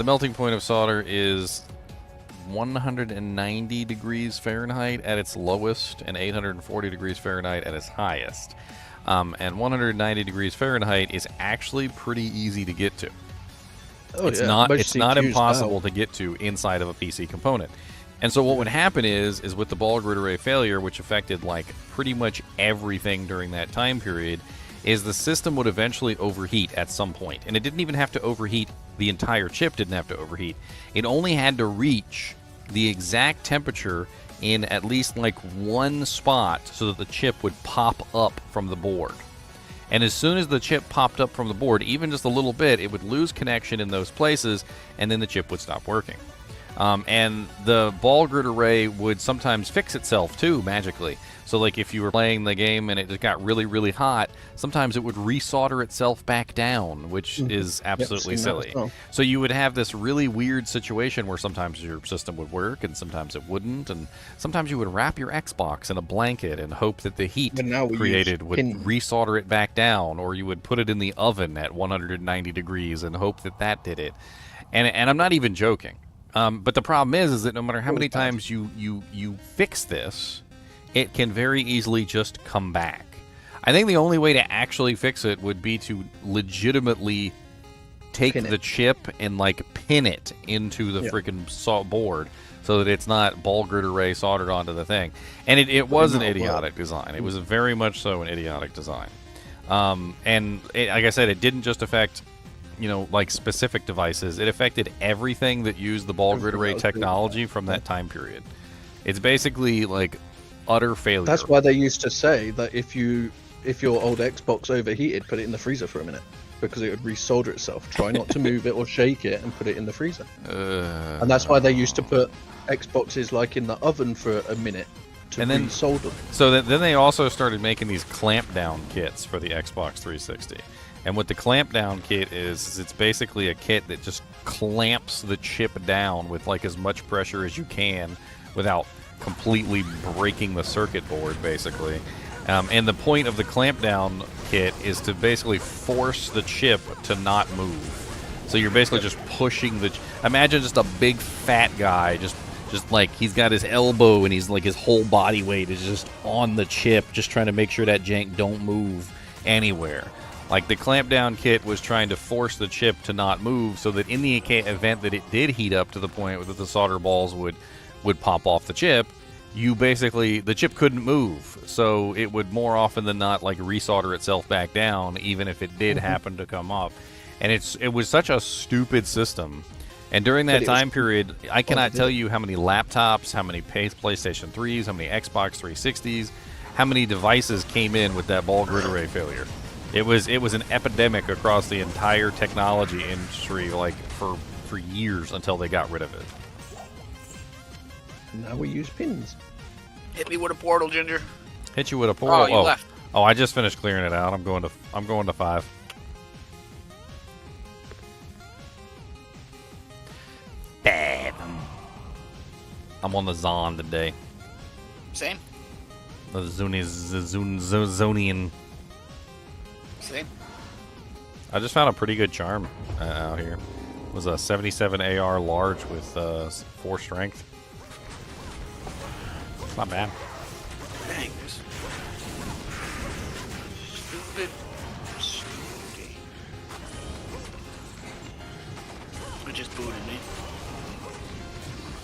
melting point of solder is 190 degrees Fahrenheit at its lowest and 840 degrees Fahrenheit at its highest. And 190 degrees Fahrenheit is actually pretty easy to get to. It's not impossible to get to inside of a PC component. And so what would happen is with the ball grid array failure, which affected like pretty much everything during that time period, is the system would eventually overheat at some point. And it didn't even have to overheat. The entire chip didn't have to overheat. It only had to reach the exact temperature in at least like one spot so that the chip would pop up from the board. And as soon as the chip popped up from the board, even just a little bit, it would lose connection in those places, and then the chip would stop working. And the ball grid array would sometimes fix itself too, magically. So like if you were playing the game and it just got really, really hot, sometimes it would resolder itself back down, which is absolutely silly. So you would have this really weird situation where sometimes your system would work and sometimes it wouldn't, and sometimes you would wrap your Xbox in a blanket and hope that the heat created would resolder it back down, or you would put it in the oven at 190 degrees and hope that that did it. And I'm not even joking. But the problem is that no matter how many times you fix this, it can very easily just come back. I think the only way to actually fix it would be to legitimately take the chip and like pin it into the freaking board so that it's not ball grid array soldered onto the thing. And it was an idiotic design. It was very much so an idiotic design. And like I said, it didn't just affect like specific devices. It affected everything that used the ball grid array technology from that time period. It's basically like utter failure. That's why they used to say that if your old Xbox overheated, put it in the freezer for a minute, because it would resolder itself. Try not to move it or shake it and put it in the freezer. And that's why they used to put Xboxes like in the oven for a minute to resolder them. So then they also started making these clamp down kits for the Xbox 360. And what the clamp down kit is it's basically a kit that just clamps the chip down with like as much pressure as you can without completely breaking the circuit board, basically. And the point of the clamp down kit is to basically force the chip to not move. So you're basically just pushing imagine just a big fat guy just like he's got his elbow and he's like his whole body weight is just on the chip, just trying to make sure that jank don't move anywhere. Like the clamp down kit was trying to force the chip to not move so that in the event that it did heat up to the point that the solder balls would pop off the chip, the chip couldn't move. So it would more often than not like resolder itself back down, even if it did happen to come up. and it was such a stupid system. And during that But it was time period, I cannot did tell it? you how many laptops, how many PlayStation 3s, how many Xbox 360s, how many devices came in with that ball grid array failure. It was an epidemic across the entire technology industry, like for years until they got rid of it. Now we use pins. Hit me with a portal, Ginger. Hit you with a portal. Oh, you left. Oh, I just finished clearing it out. I'm going to 5. I'm on the Zon today. Same. The Zonian. Same. I just found a pretty good charm out here. It was a 77 AR large with 4 strength. It's not bad. Dang, this stupid game. It just booted me.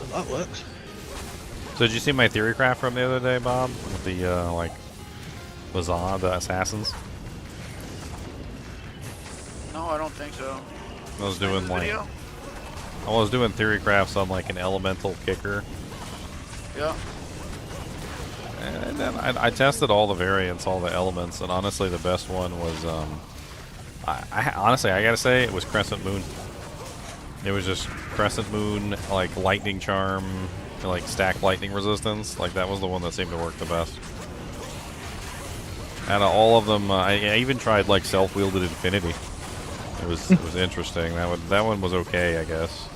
Well, that works. So did you see my theory craft from the other day, Bob? With the like Lazan, the assassins? No, I don't think so. I was doing This like video? I was doing theory crafts on like an elemental kicker, Yeah. and then I tested all the variants, all the elements, and honestly, the best one was honestly I gotta say it was Crescent Moon. It was just Crescent Moon, like lightning charm, like stack lightning resistance. Like that was the one that seemed to work the best. Out of all of them, I even tried like self-wielded infinity. It was interesting. That one was okay, I guess.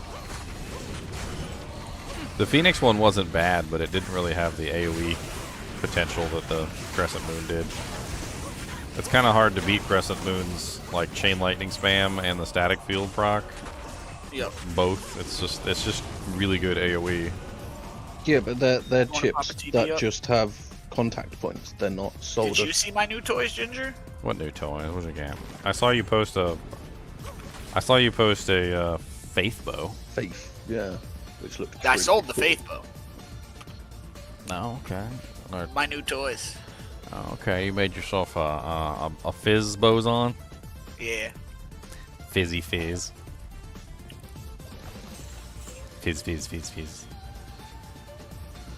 The Phoenix one wasn't bad, but it didn't really have the AoE potential that the Crescent Moon did. It's kind of hard to beat Crescent Moon's like chain lightning spam and the static field proc. Yep. Both. It's just really good AoE. Yeah, but they're Wanna pop chips a TP that up? just have contact points. They're not Did soldered. you see my new toys, Ginger? What new toy? What was your game? I saw you post a faith bow. Faith, yeah, which looks. I pretty sold the cool. Faith Bow. No, okay. My new toys. Okay, you made yourself a fizz boson. Yeah. Fizzy fizz. Fizz.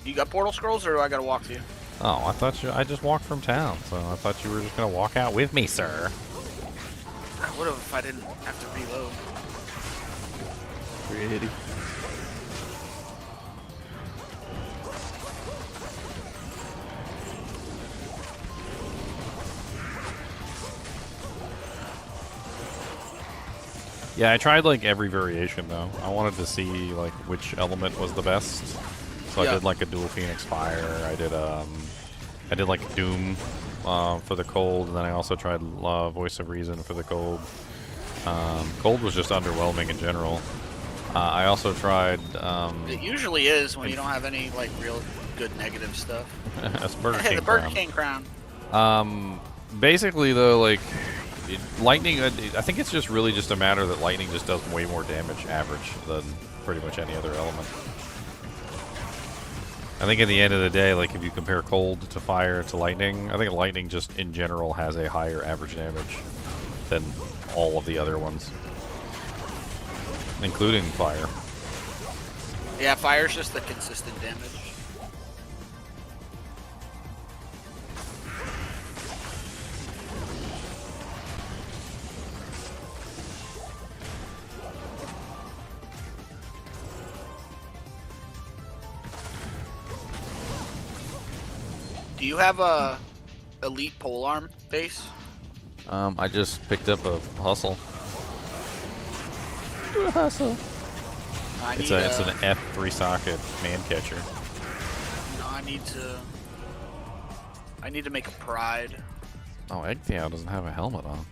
You got portal scrolls, or do I gotta walk to you? Oh, I just walked from town, so I thought you were just gonna walk out with me, sir. I would have if I didn't have to reload. Really? Yeah, I tried like every variation though. I wanted to see like which element was the best. So I Yeah. did like a dual Phoenix Fire. I did like Doom for the cold, and then I also tried Voice of Reason for the cold. Cold was just underwhelming in general. I also tried It usually is when you don't have any like real good negative stuff. that's Burger Hey, King the Burger crown. King crown. Basically though, like lightning, I think it's just really just a matter that lightning just does way more damage average than pretty much any other element. I think at the end of the day, like if you compare cold to fire to lightning, I think lightning just in general has a higher average damage than all of the other ones, including fire. Yeah, fire's just the consistent damage. Do you have a elite polearm base? I just picked up a hustle. Do a hustle. I It's need it's an F3 socket man catcher. no, I need to make a pride. Oh, Eggtail doesn't have a helmet on.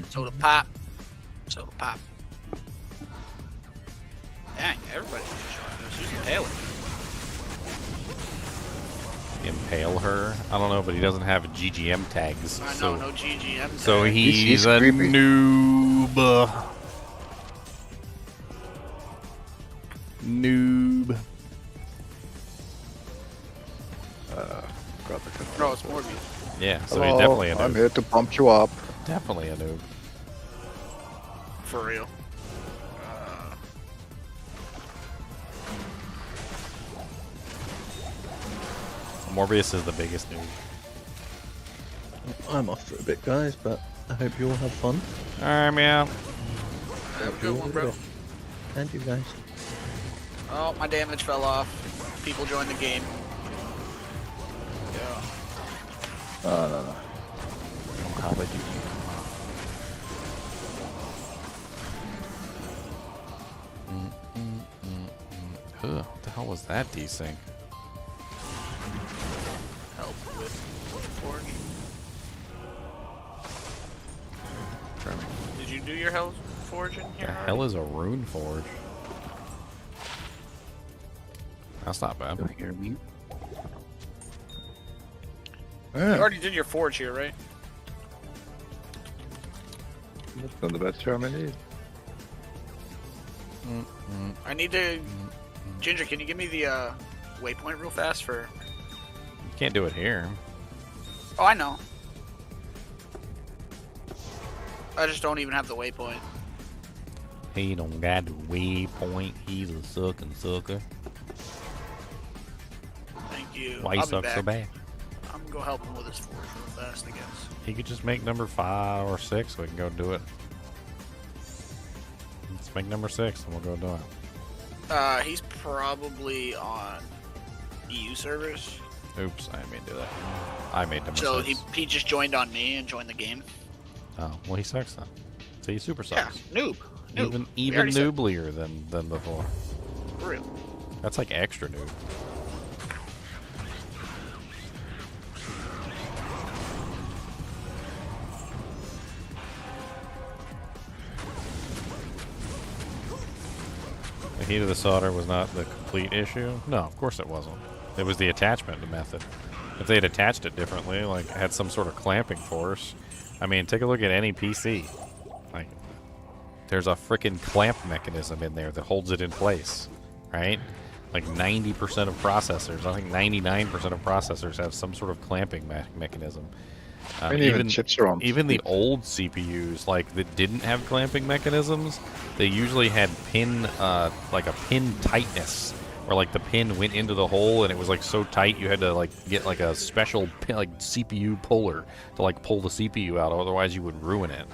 Soda pop. Soda pop. Dang, everybody's showing this. Who's Taylor? Impale her? I don't know, but he doesn't have GGM tags. I know, so no GGM. so tag. he's He's a creepy. noob. Noob. Got the No, it's Morbius. Yeah, so he's Hello, definitely a I'm noob. here to pump you up. Definitely a noob. For real. Morbius is the biggest noob. I'm off for a bit, guys, but I hope you all have fun. Alright, meow. Have a good one, bro. And you guys. Oh, my damage fell off. People joined the game. Yeah. No. How would you? What the hell was that desync? Help with forge. Did you do your hell forge in here? The hell is a rune forge? That's not bad. You Yeah. already did your forge here, right? That's not the best charm I need. I need to. Ginger, can you give me the waypoint real fast for? You can't do it here. Oh, I know. I just don't even have the waypoint. He don't got the waypoint. He's a sucking sucker. Thank you. Why he I'll be sucks so back. bad? I'm gonna go help him with his forge real fast, I guess. He could just make number 5 or 6. We can go do it. Let's make number 6 and we'll go do it. He's probably on EU servers. Oops, I didn't mean to do that. I made number So 6. he just joined on me and joined the game. Oh, well, he sucks then. So he super Yeah, sucks. noob. Noob. Even We already said- nooblier than before. For real. That's like extra noob. The heat of the solder was not the complete issue. No, of course it wasn't. It was the attachment method. If they had attached it differently, like had some sort of clamping force, I mean, take a look at any PC. Like, there's a freaking clamp mechanism in there that holds it in place, right? Like 90% of processors, I think 99% of processors have some sort of clamping mechanism. And even chips are on. Even the old CPUs, like that didn't have clamping mechanisms, they usually had pin, like a pin tightness, where like the pin went into the hole and it was like so tight you had to like get like a special pin, like CPU puller to like pull the CPU out, otherwise you would ruin it.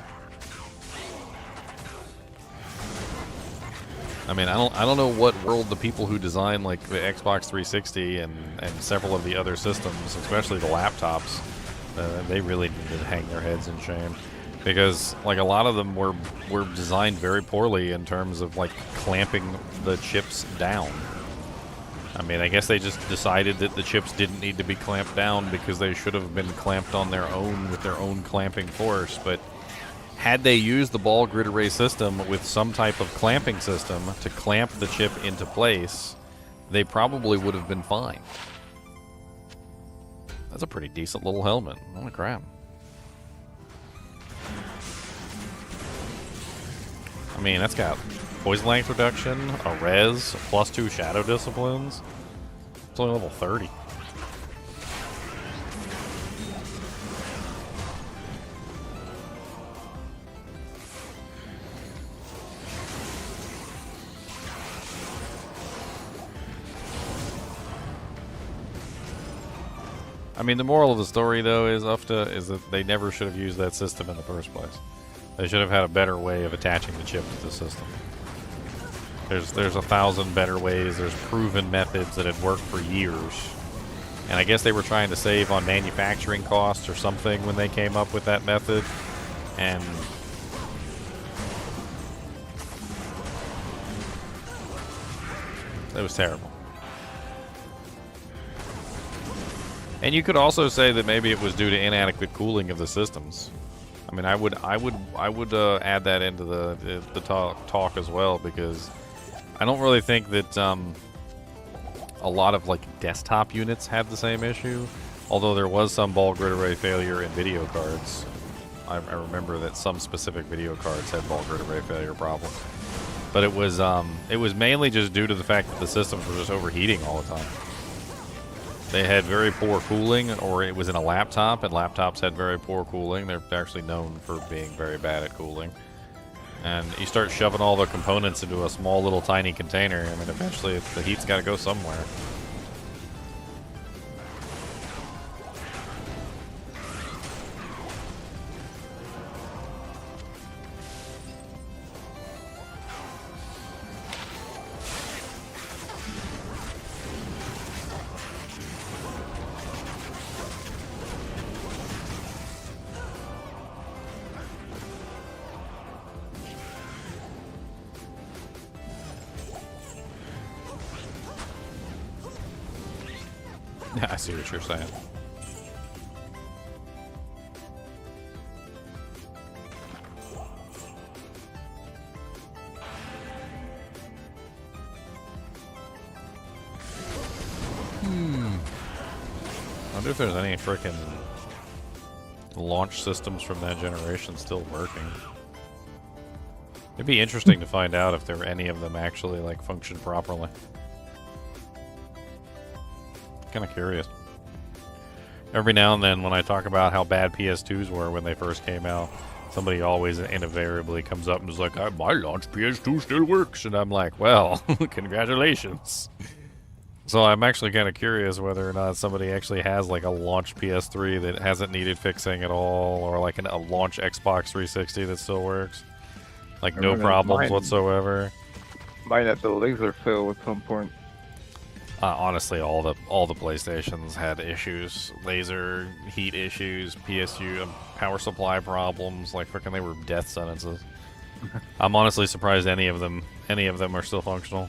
I mean, I don't know what world the people who design like the Xbox 360 and several of the other systems, especially the laptops, they really need to hang their heads in shame, because like a lot of them were designed very poorly in terms of like clamping the chips down. I mean, I guess they just decided that the chips didn't need to be clamped down because they should have been clamped on their own with their own clamping force. But had they used the ball grid array system with some type of clamping system to clamp the chip into place, they probably would have been fine. That's a pretty decent little helmet. Holy crap. I mean, that's got poison length reduction, a res, +2 shadow disciplines. It's only level 30. I mean, the moral of the story, though, is that they never should have used that system in the first place. They should have had a better way of attaching the chip to the system. There's 1,000 better ways. There's proven methods that had worked for years. And I guess they were trying to save on manufacturing costs or something when they came up with that method. And it was terrible. And you could also say that maybe it was due to inadequate cooling of the systems. I mean, I would add that into the talk as well, because I don't really think that a lot of like desktop units had the same issue. Although there was some ball grid array failure in video cards. I remember that some specific video cards had ball grid array failure problems. But it was mainly just due to the fact that the systems were just overheating all the time. They had very poor cooling, or it was in a laptop, and laptops had very poor cooling. They're actually known for being very bad at cooling. And you start shoving all the components into a small little tiny container, I mean, eventually the heat's got to go somewhere. I see what you're saying. I wonder if there's any frickin' launch systems from that generation still working. It'd be interesting to find out if there were any of them actually like function properly. Kind of curious. Every now and then when I talk about how bad PS2s were when they first came out, somebody always invariably comes up and is like, my launch PS2 still works. And I'm like, well, congratulations. So I'm actually kind of curious whether or not somebody actually has like a launch PS3 that hasn't needed fixing at all, or like a launch Xbox 360 that still works. Like no problems whatsoever. Mine had the laser fail at some point. Honestly, all the PlayStations had issues, laser heat issues, PSU power supply problems. Like freaking, they were death sentences. I'm honestly surprised any of them are still functional.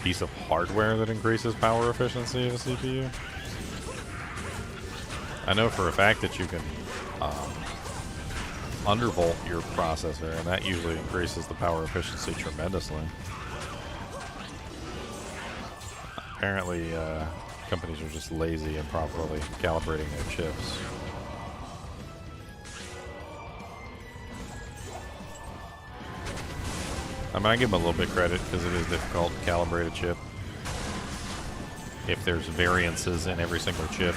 Piece of hardware that increases power efficiency of a CPU. I know for a fact that you can undervolt your processor, and that usually increases the power efficiency tremendously. Apparently, companies are just lazy in properly calibrating their chips. I mean, I give them a little bit credit because it is difficult to calibrate a chip if there's variances in every single chip.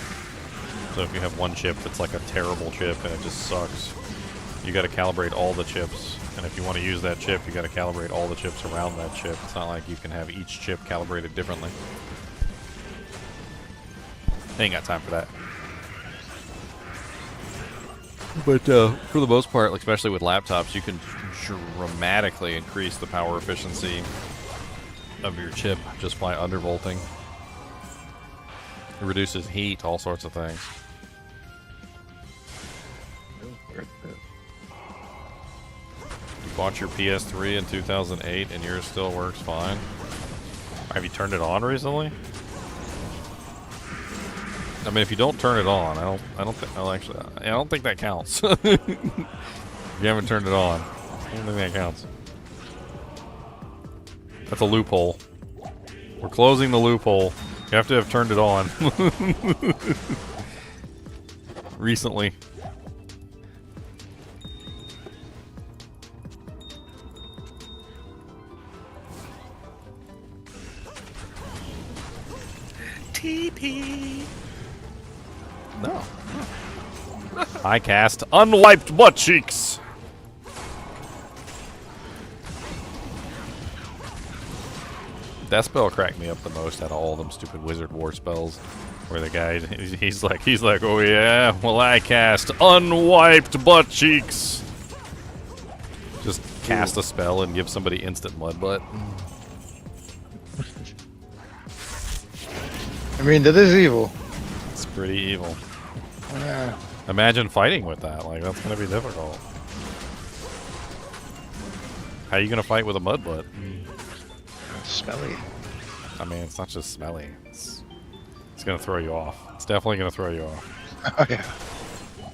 So if you have one chip that's like a terrible chip and it just sucks, you got to calibrate all the chips. And if you want to use that chip, you got to calibrate all the chips around that chip. It's not like you can have each chip calibrated differently. They ain't got time for that. But for the most part, especially with laptops, you can dramatically increase the power efficiency of your chip just by undervolting. It reduces heat, all sorts of things. You bought your PS3 in 2008 and yours still works fine. Have you turned it on recently? I mean, if you don't turn it on, I don't think that counts. If you haven't turned it on, I don't think that counts. That's a loophole. We're closing the loophole. You have to have turned it on recently. TP. No. I cast Unwiped Butt Cheeks. That spell cracked me up the most out of all them stupid Wizard War spells. Where the guy, he's like, oh yeah, well I cast Unwiped Butt Cheeks. Just cast a spell and give somebody instant mud butt. I mean, that is evil. It's pretty evil. Yeah. Imagine fighting with that. Like, that's gonna be difficult. How are you gonna fight with a mud butt? Smelly. I mean, it's not just smelly. It's gonna throw you off. It's definitely gonna throw you off. Oh yeah.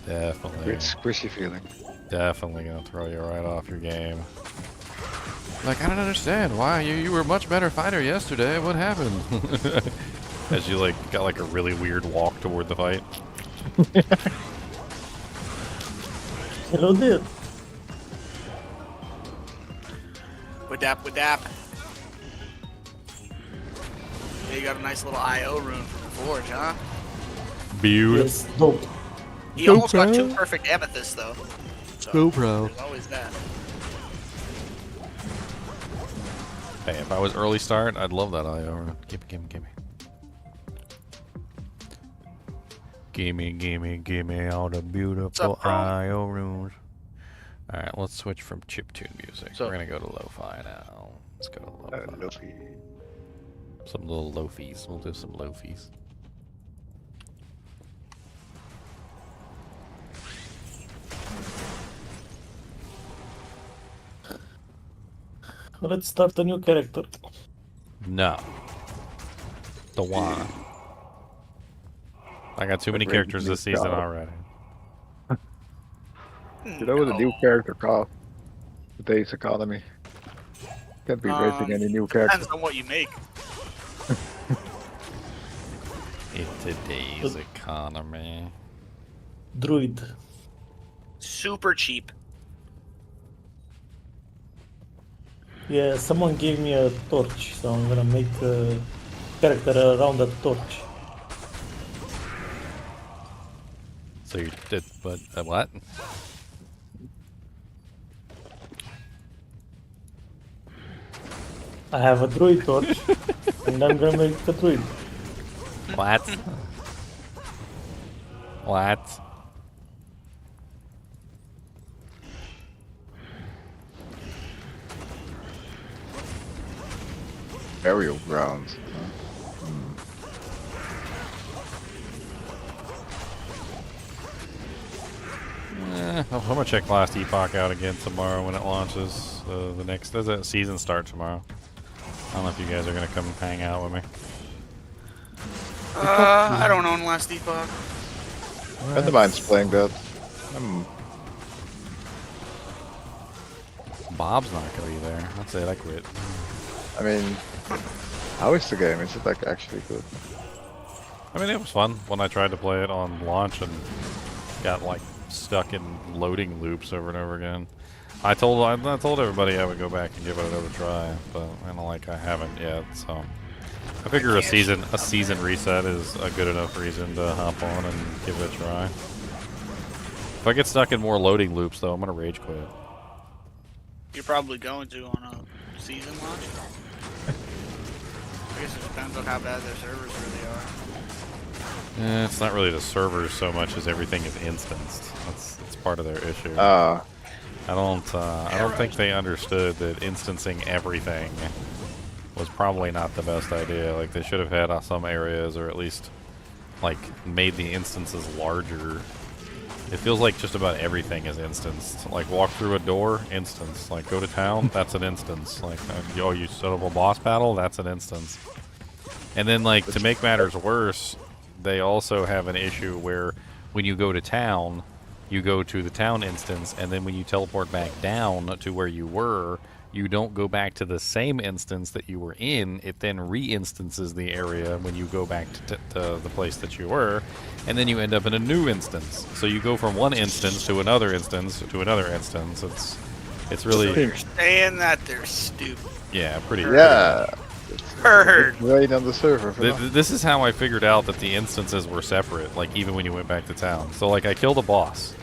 Definitely. Weird squishy feeling. Definitely gonna throw you right off your game. Like, I don't understand why you were a much better fighter yesterday. What happened? As you like got like a really weird walk toward the fight. Hello there. With dap. Yeah, you got a nice little IO rune from the forge, huh? Beautiful. Yes, dope. He almost got 2 perfect amethysts though. So GoPro. there's always that. Hey, if I was early start, I'd love that IO rune. Gimme. Gimme all the beautiful up, bro? IO runes. Alright, let's switch from chiptune music. So- We're gonna go to lo-fi now. Let's go to lo-fi. Luffy. Some little lofies. We'll do some lofies. Let's start a new character. No. The one. I got too many Great characters this new season job. already. You know what a new character costs? Today's economy. Can't be raising any new characters. Depends on what you make. In today's economy. Druid. Super cheap. Yeah, someone gave me a torch, so I'm gonna make a character around that torch. So you did, but what? I have a druid torch, and I'm gonna make a druid. What? What? Burial grounds. I'm gonna check last Epoch out again tomorrow when it launches. The next, there's a season start tomorrow. I don't know if you guys are gonna come hang out with me. I don't own Last Epoch. Friend of mine's playing that. Bob's not gonna be there. That's it. I quit. I mean, how is the game? Is it like actually good? I mean, it was fun when I tried to play it on launch and got like stuck in loading loops over and over again. I told everybody I would go back and give it another try, but I haven't yet. So I figure a season reset is a good enough reason to hop on and give it a try. If I get stuck in more loading loops, though, I'm gonna rage quit. You're probably going to on a season launch. I guess it depends on how bad their servers really are. It's not really the servers so much as everything is instanced. That's part of their issue. Ah, I don't think they understood that instancing everything was probably not the best idea. Like, they should have had some areas, or at least like made the instances larger. It feels like just about everything is instanced. Like, walk through a door, instance. Like, go to town, that's an instance. Like, you set up a boss battle, that's an instance. And then, like, to make matters worse, they also have an issue where when you go to town, you go to the town instance, and then when you teleport back down to where you were, you don't go back to the same instance that you were in. It then re-instances the area when you go back to the place that you were, and then you end up in a new instance. So you go from one instance to another instance to another instance. It's really, You're saying that they're stupid. yeah, pretty. yeah. Heard. Right on the server. For now. This is how I figured out that the instances were separate, like even when you went back to town. So like I killed a boss,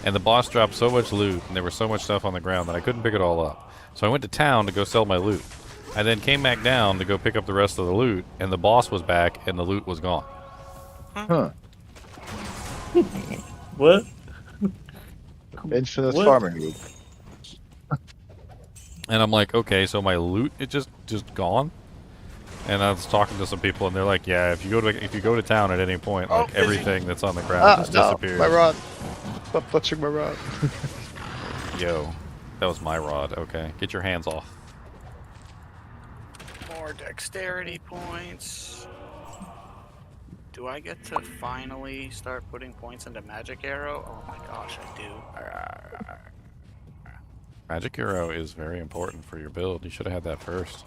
and the boss dropped so much loot, and there was so much stuff on the ground that I couldn't pick it all up. So I went to town to go sell my loot. I then came back down to go pick up the rest of the loot, and the boss was back, and the loot was gone. Huh. What? Infinite What? farming loop. And I'm like, okay, so my loot is just gone? And I was talking to some people, and they're like, "Yeah, if you go to town at any point, Oh, like busy. everything that's on the ground Ah, just no, disappears." my rod. Stop touching my rod. Yo, that was my rod. Okay, get your hands off. More dexterity points. Do I get to finally start putting points into Magic Arrow? Oh my gosh, I do. Magic arrow is very important for your build. You should have had that first.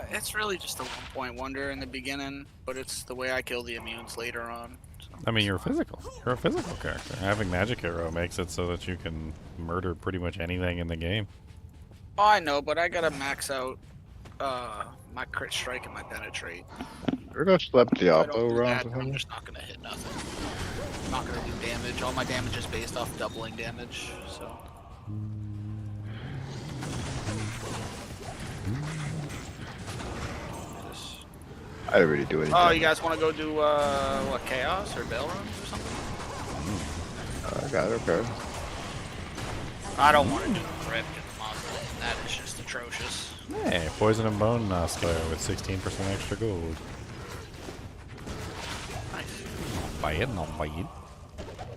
It's really just a 1-point wonder in the beginning, but it's the way I kill the immunes later on. So I mean, it's you're fine. physical. You're a physical character. Having magic arrow makes it so that you can murder pretty much anything in the game. Oh, I know, but I gotta max out my crit strike and my penetrate. We're gonna slap If I don't Diablo do around that, with I'm him. just not gonna hit nothing. I'm not gonna do damage. All my damage is based off doubling damage, so. Just- I don't really do anything. Oh, you guys want to go do what, Chaos or Bell Runs or something? I got it, okay. I don't want to do Crypt and Mausoleum. That is just atrocious. Hey, poison and bone slayer with 16% extra gold. Nice. Buy it, not buy it.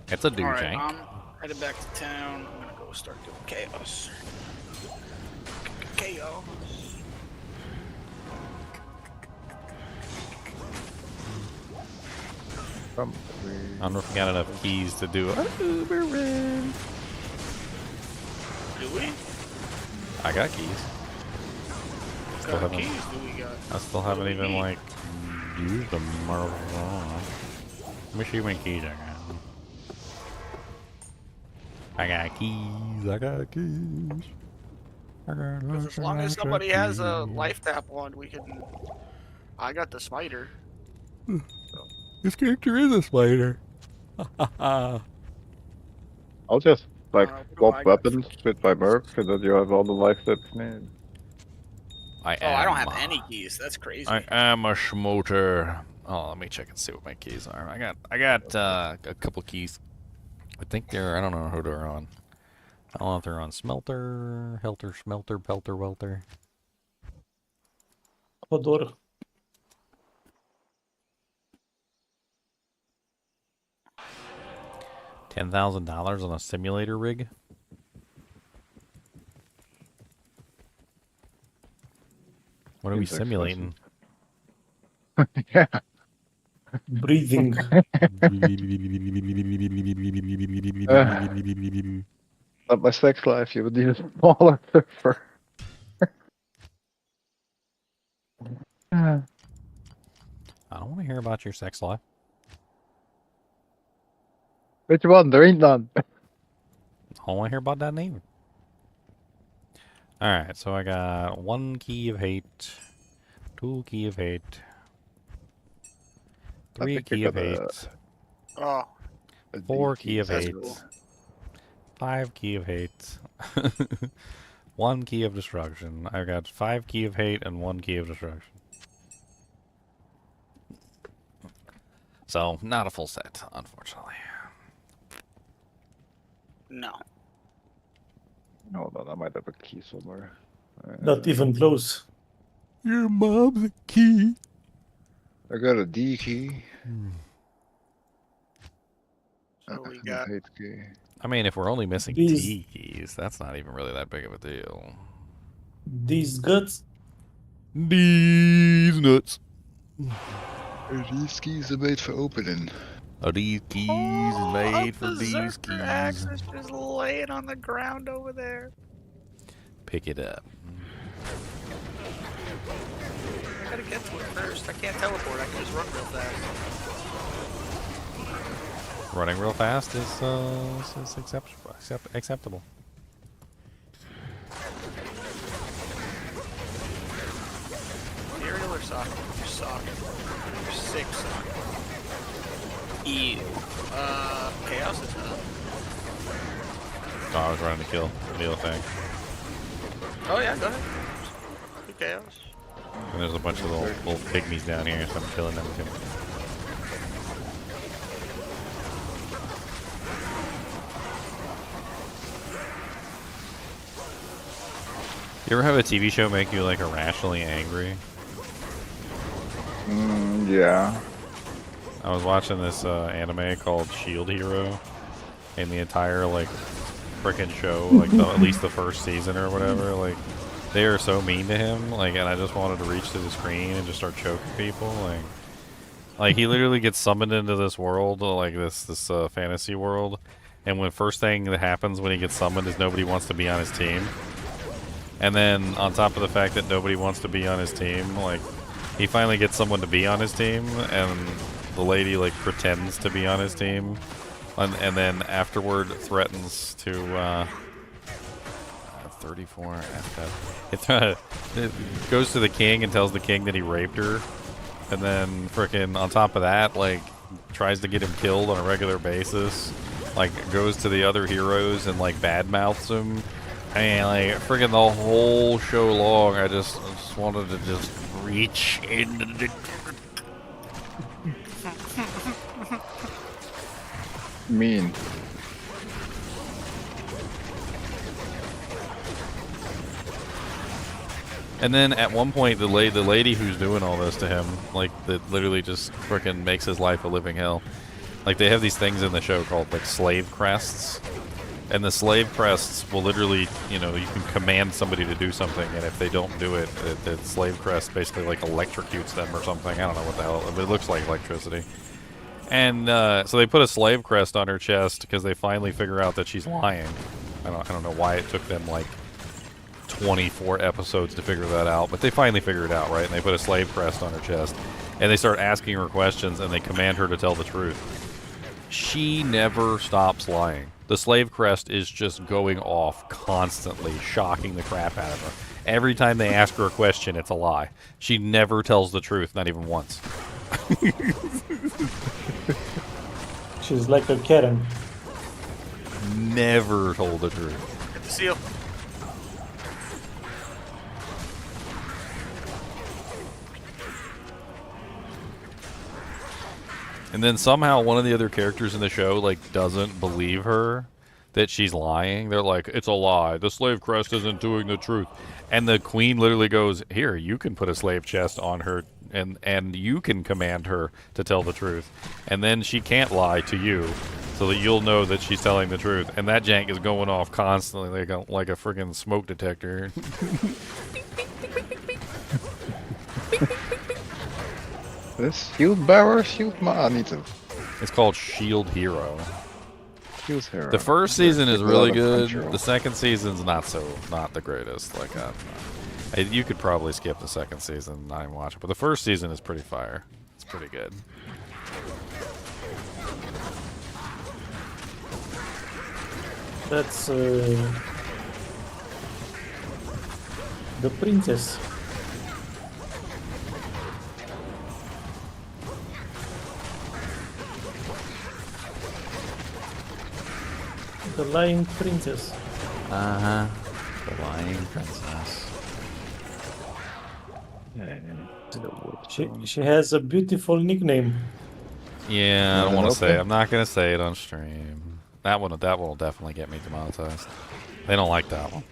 It's a Alright, douche, I'm headed back to town. I'm gonna go start doing Chaos. Chaos. Probably. I don't know if we got enough keys to do a Uber run. Do we? I got keys. What Still kind of haven't. keys do we got? I still haven't even like used them or wrong. Let me see my keys I got. I got keys. I got keys. I got Because as long as somebody has a life tap on, we can. I got the smiter. This character is a spider. I'll just like what do swap I got weapons with my merc so that you have all the life steps needed. I Oh, I don't am, have any keys. That's crazy. I am a schmoter. Oh, let me check and see what my keys are. I got a couple keys. I think they're. I don't know who they're on. I don't know if they're on smelter, helter, smelter, pelter, welter. Odor. $10,000 on a simulator rig. What are we Seems simulating? Yeah. Breathing. Not my sex life, you would need a smaller server. I don't want to hear about your sex life. Which one? There ain't none. I don't want to hear about that neither. Alright, so I got 1 key of hate, 2 key of hate, 3 think key you're of gonna- hate, Oh, 4 key of That's hate, cool. 5 key of hate, 1 key of destruction. I got 5 key of hate and 1 key of destruction. So, not a full set, unfortunately. no. Hold on, I might have a key somewhere. Not even close. Your mom's a key. I got a D key. So we and a got hate key. I mean, if we're only missing These- T keys, that's not even really that big of a deal. These guts. These nuts. These keys are made for opening. Are these keys Oh, made for these Berserker keys? axe is just laying on the ground over there. Pick it up. I gotta get to it first. I can't teleport. I can just run real fast. Running real fast is acceptable. Imperial or socket? You're socket. You're 6 socket. Ew. Chaos is up. Oh, I was running to kill the other thing. Oh yeah, go ahead. Do chaos. And there's a bunch of little pygmies down here, so I'm killing them too. You ever have a TV show make you like irrationally angry? Yeah. I was watching this anime called Shield Hero, and the entire like frickin' show, like at least the first season or whatever, like they are so mean to him, like, and I just wanted to reach to the screen and just start choking people, like he literally gets summoned into this world, like this fantasy world, and when first thing that happens when he gets summoned is nobody wants to be on his team, and then on top of the fact that nobody wants to be on his team, like he finally gets someone to be on his team, and the lady like pretends to be on his team, and then afterward threatens to 34 it goes to the king and tells the king that he raped her, and then frickin' on top of that, like tries to get him killed on a regular basis, like goes to the other heroes and like badmouths them, and like frickin' the whole show long I just wanted to just reach into the Mean. And then at one point, the lady who's doing all this to him, like, that literally just frickin' makes his life a living hell. Like, they have these things in the show called, like, slave crests. And the slave crests will literally, you know, you can command somebody to do something, and if they don't do it, the slave crest basically, like, electrocutes them or something. I don't know what the hell, but it looks like electricity. And so they put a slave crest on her chest because they finally figure out that she's lying. I don't know why it took them, like, 24 episodes to figure that out, but they finally figure it out, right? And they put a slave crest on her chest, and they start asking her questions, and they command her to tell the truth. She never stops lying. The slave crest is just going off constantly, shocking the crap out of her. Every time they ask her a question, it's a lie. She never tells the truth, not even once. She's like a Karen. Never told the truth. Good to see you. And then somehow one of the other characters in the show, like, doesn't believe her that she's lying. They're like, it's a lie. The slave crest isn't doing the truth. And the queen literally goes, here, you can put a slave chest on her, and you can command her to tell the truth. And then she can't lie to you, so that you'll know that she's telling the truth. And that jank is going off constantly like a friggin' smoke detector. This shield bearer, shield I need to. It's called Shield Hero. Shield hero. The first season is really good. Crunchyroll. The second season's not the greatest. Like, you could probably skip the second season and not even watch it. But the first season is pretty fire. It's pretty good. That's the princess. The lying princess. Uh-huh. The lying princess. She has a beautiful nickname. Yeah, I don't want to say. I'm not gonna say it on stream. That one will definitely get me demonetized. They don't like that one.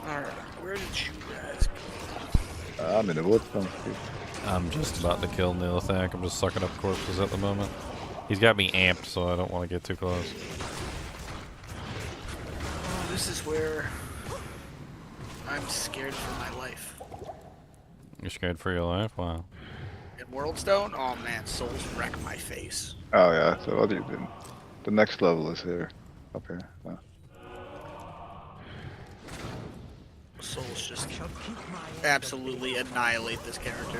Alright, where did you guys go? I'm in the woods. I'm just about to kill Nilithak. I'm just sucking up corpses at the moment. He's got me amped, so I don't want to get too close. Oh, this is where I'm scared for my life. You're scared for your life? Wow. In Worldstone? Oh man, souls wreck my face. Oh yeah, so what do you do? The next level is here. Up here. Oh. Souls just absolutely annihilate this character.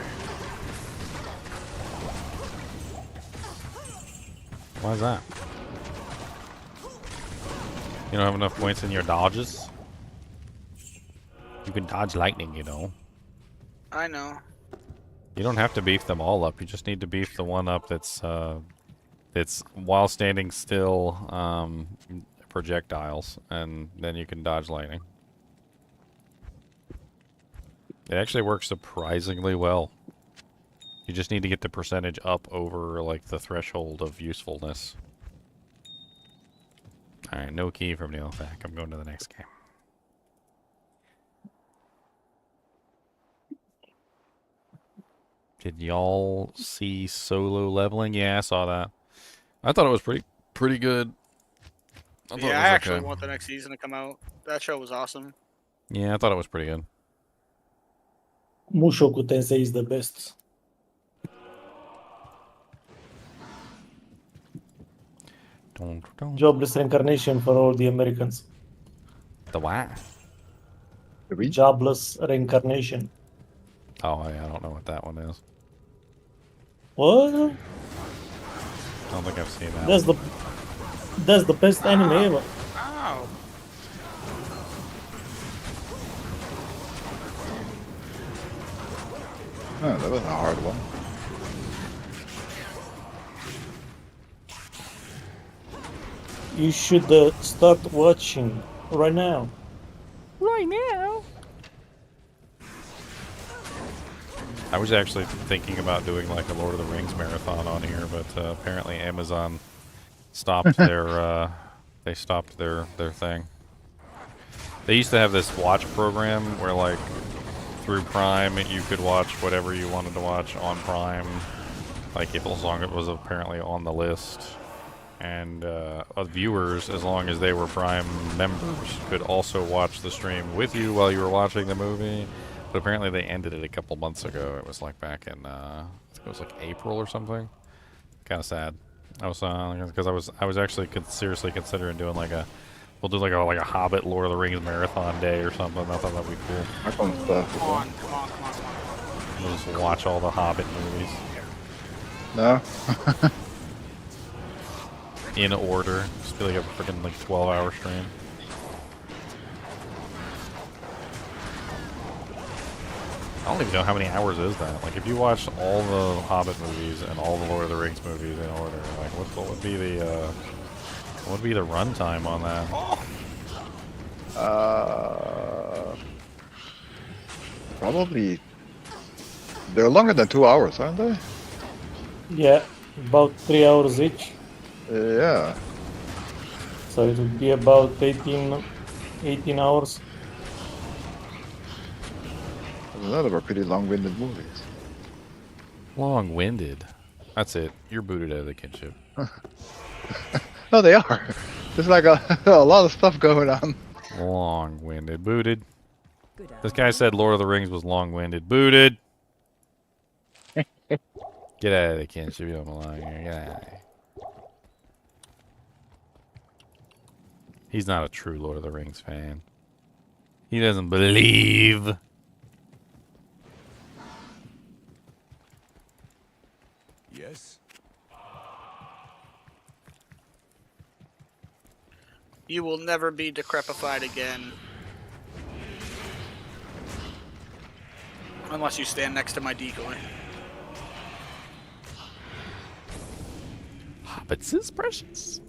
Why is that? You don't have enough points in your dodges? You can dodge lightning, you know. I know. You don't have to beef them all up. You just need to beef the one up that's while standing still, projectiles, and then you can dodge lightning. It actually works surprisingly well. You just need to get the percentage up over, like, the threshold of usefulness. Alright, no key from Neil Fack. I'm going to the next game. Did y'all see solo leveling? Yeah, I saw that. I thought it was pretty good. I thought Yeah, it I was actually okay. want the next season to come out. That show was awesome. Yeah, I thought it was pretty good. Mushoku Tensei is the best. Jobless reincarnation for all the Americans. The what? Jobless reincarnation. Oh, yeah, I don't know what that one is. What? I don't think I've seen that. That's the best anime ever. Ow. Oh, that was a hard one. You should start watching right now. I was actually thinking about doing like a Lord of the Rings marathon on here, but apparently Amazon stopped their they stopped their thing. They used to have this watch program where like through Prime you could watch whatever you wanted to watch on Prime, like if as long as it was apparently on the list. And viewers, as long as they were Prime members, could also watch the stream with you while you were watching the movie. But apparently they ended it a couple months ago. It was like back in, I think it was like April or something. Kind of sad. I was because I was actually seriously considering doing like we'll do like a Hobbit Lord of the Rings marathon day or something. I thought that'd be cool. Come on. We'll just watch all the Hobbit movies. No? In order. Just be like a freaking like 12-hour stream. I don't even know how many hours is that. Like, if you watched all the Hobbit movies and all the Lord of the Rings movies in order, like, what would be the runtime on that? Probably. They're longer than 2 hours, aren't they? Yeah, about 3 hours each. Yeah. So it would be about 18 hours. None of them are pretty long-winded movies. Long-winded. That's it. You're booted out of the kinship. No, they are. There's like a lot of stuff going on. Long-winded. Booted. This guy said Lord of the Rings was long-winded. Booted. Get out of the kinship. You don't belong here. Get out of here. He's not a true Lord of the Rings fan. He doesn't believe. Yes. You will never be decrepified again. Unless you stand next to my decoy. Hobbits is precious.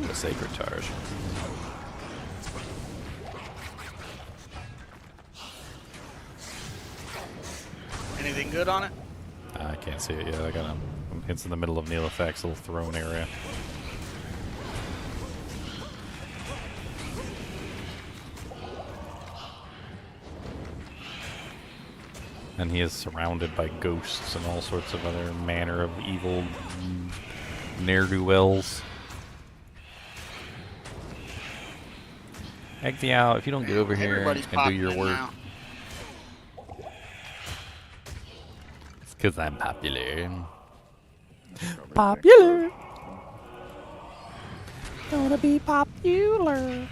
Ooh, a sacred charge. Anything good on it? I can't see it yet. It's in the middle of Neil Effect's little throne area. And he is surrounded by ghosts and all sorts of other manner of evil ne'er-do-wells. Egg if you don't get over here Everybody's and do your popping in work. now. It's because I'm popular. Popular. Gonna be popular.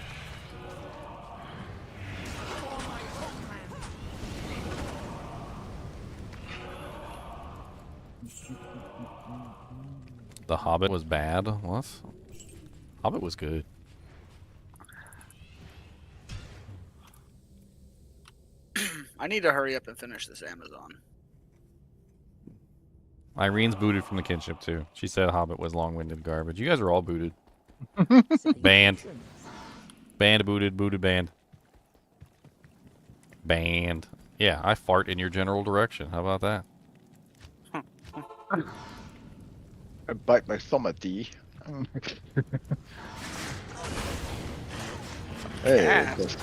The Hobbit was bad? What? Hobbit was good. I need to hurry up and finish this Amazon. Irene's booted from the kinship too. She said Hobbit was long-winded garbage. You guys are all booted. Banned. Banned, booted, banned. Banned. Yeah, I fart in your general direction. How about that? I bite my thumb at D. Hey, Yeah. just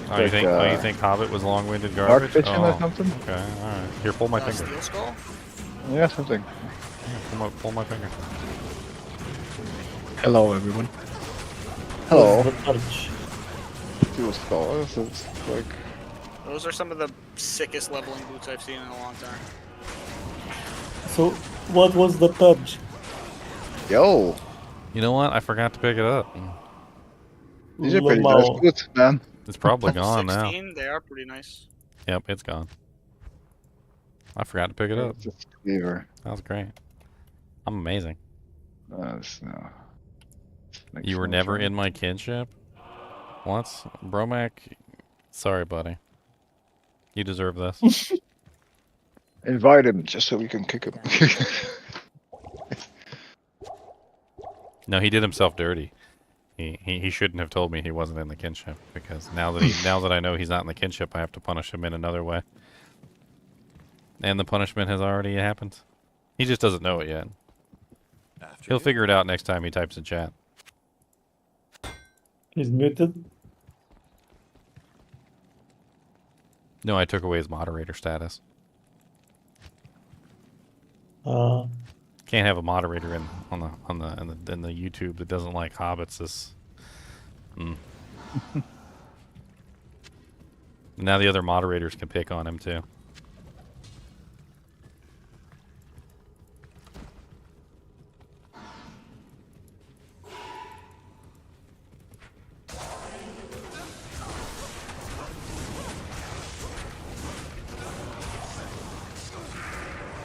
Oh, you think? Oh, you think Hobbit was long-winded garbage? Fishing or Oh, something? okay, all right. Here, pull my finger. Steel Skull? Yeah, something. Yeah, pull my finger. Hello, everyone. Hello. What's the torch? Steel skull. This is like. Those are some of the sickest leveling boots I've seen in a long time. So, what was the torch? Yo, You know what? I forgot to pick it up. these are pretty nice Lamau. boots, man. It's probably Level gone now. 16, they are pretty nice. Yep, it's gone. I forgot to pick it up. Just cleaver. That was great. I'm amazing. No. Makes You were no never sense. in my kinship? What? Bromac, sorry, buddy. You deserve this. Invite him just so we can kick him. No, he did himself dirty. He shouldn't have told me he wasn't in the kinship, because now that I know he's not in the kinship, I have to punish him in another way. And the punishment has already happened. He just doesn't know it yet. After He'll you. figure it out next time he types in chat. He's muted. No, I took away his moderator status. Can't have a moderator in the YouTube that doesn't like hobbits. Now the other moderators can pick on him too.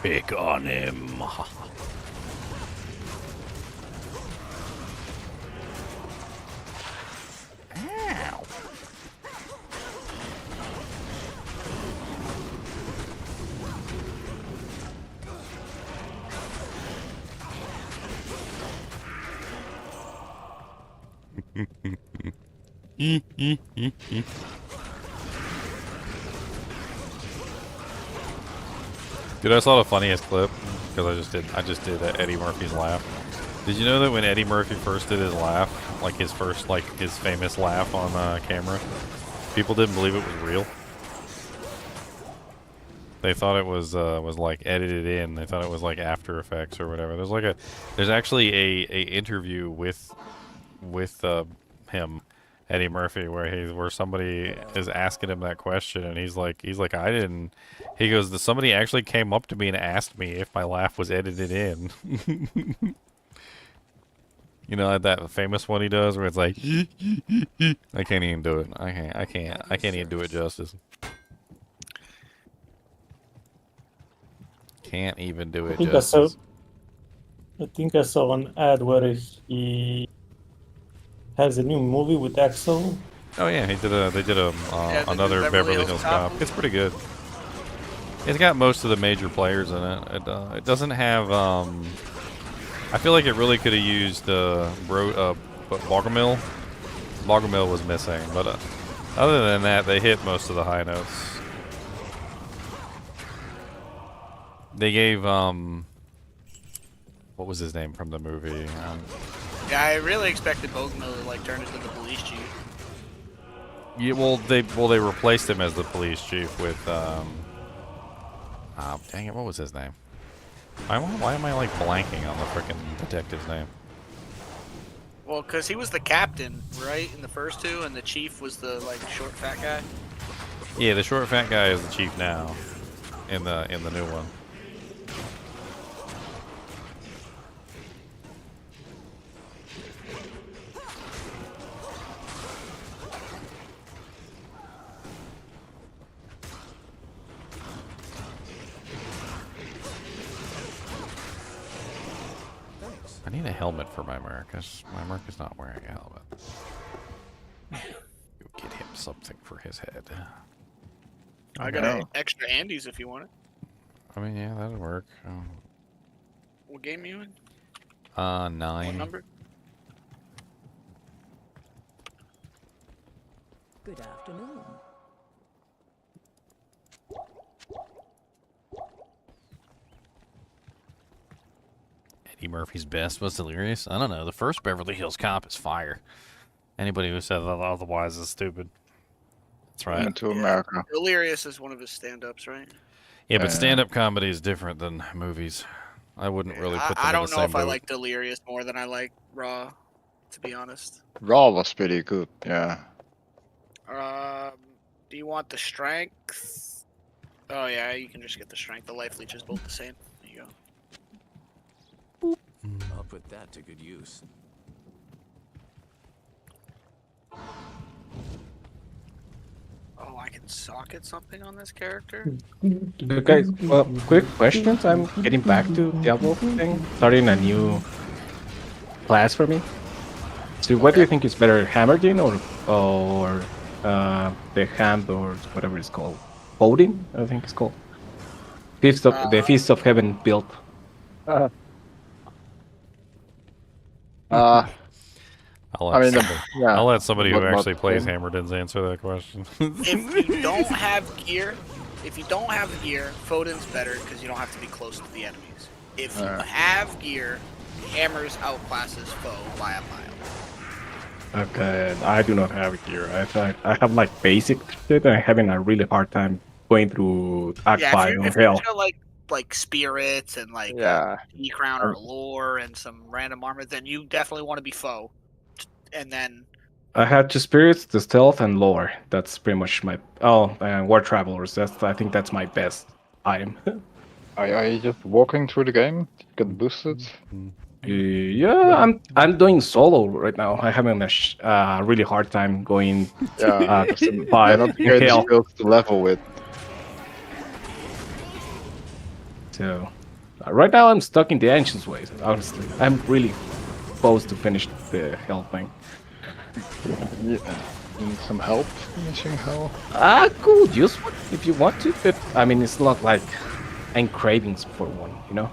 Pick on him. Ow. Dude, I saw the funniest clip because I just did Eddie Murphy's laugh. Did you know that when Eddie Murphy first did his laugh, like his first, like his famous laugh on camera, people didn't believe it was real. They thought it was like edited in. They thought it was like After Effects or whatever. There's actually a interview with him, Eddie Murphy, where somebody is asking him that question, and he's like I didn't. He goes, somebody actually came up to me and asked me if my laugh was edited in. You know that famous one he does where it's like I can't even do it. I can't even do it justice. Can't even do it justice. I think I saw an ad where he has a new movie with Axel. Oh yeah, they did Yeah, another the Beverly Hills Cop. movie. It's pretty good. It's got most of the major players in it. It doesn't have. I feel like it really could have used Bogomil. Bogomil was missing, but other than that, they hit most of the high notes. They gave what was his name from the movie? Yeah, I really expected Bogomil to like turn into the police chief. Yeah, well, they replaced him as the police chief with dang it, what was his name? Why am I like blanking on the frickin' detective's name? Well, because he was the captain, right, in the first two, and the chief was the like short fat guy. Yeah, the short fat guy is the chief now, in the new one. I need a helmet for my merc, because my merc is not wearing a helmet. Go get him something for his head. I got extra Andes if you want it. I mean, yeah, that'd work. What game are you in? 9. What number? Good afternoon. Eddie Murphy's best was Delirious. I don't know. The first Beverly Hills Cop is fire. Anybody who says otherwise is stupid. That's right. Coming to America. Delirious is one of his stand-ups, right? Yeah, but stand-up comedy is different than movies. I wouldn't really put them I in the don't know same if I boat. like Delirious more than I like Raw, to be honest. Raw was pretty good, yeah. Do you want the strength? Oh yeah, you can just get the strength. The life leech is both the same. There you go. I'll put that to good use. Oh, I can socket something on this character? Guys, well, quick questions. I'm getting back to Diablo thing, starting a new class for me. So, what do you think is better, Hammerdin or the Hand or whatever it's called, Odin? I think it's called. The Feast of Heaven build. I'll I let, mean, somebody, yeah. I'll let somebody who But- actually plays yeah. Hammerdins answer that question. If you don't have gear, Foden's better because you don't have to be close to the enemies. If you have gear, Hammers outclasses foe by a mile. Okay, I do not have gear. I have like basic shit, and I'm having a really hard time going through Act 5 on if Hell. you've got like spirits and like Yeah. E-crown or lore and some random armor, then you definitely want to be foe. And then I have two spirits, the stealth, and lore. That's pretty much my war travelers. I think that's my best item. Are you just walking through the game? Get boosted? Yeah, I'm doing solo right now. I'm having a really hard time going Yeah. by Not the greatest Hell. skills to level with. So right now I'm stuck in the Ancient's Ways. Honestly, I'm really supposed to finish the Hell thing. Yeah. You need some help finishing Hell? Cool, use one if you want to, but I mean it's not like I'm cravings for one, you know?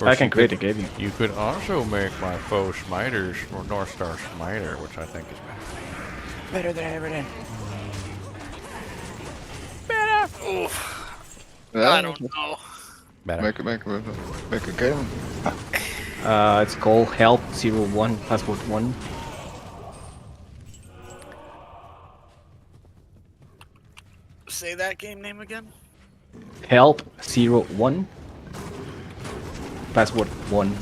I can create a game. You could also make my foe Smiters or North Star Smiter, which I think is better. Better than everything. Yeah. I don't know. Better. Make a game. It's called Help 01 Passport 1. Say that game name again. Help 01 Password 1.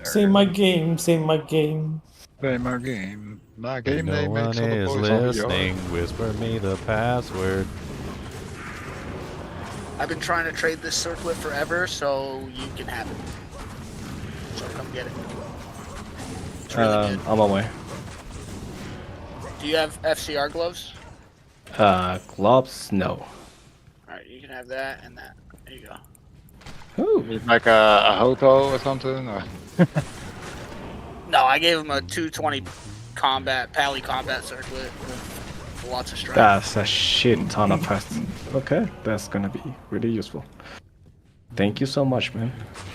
Say my game, say my game. Play my game. My game no name one makes all the is boys on the listening. Whisper me the password. I've been trying to trade this circlet forever, so you can have it. So come get it. It's really good. On my way. Do you have FCR gloves? Gloves? No. Alright, you can have that and that. There you go. Ooh. Need like a hoto or something? Or... No, I gave him a 220 pally combat circlet with lots of strength. That's a shit ton of fast. Okay, that's gonna be really useful. Thank you so much, man.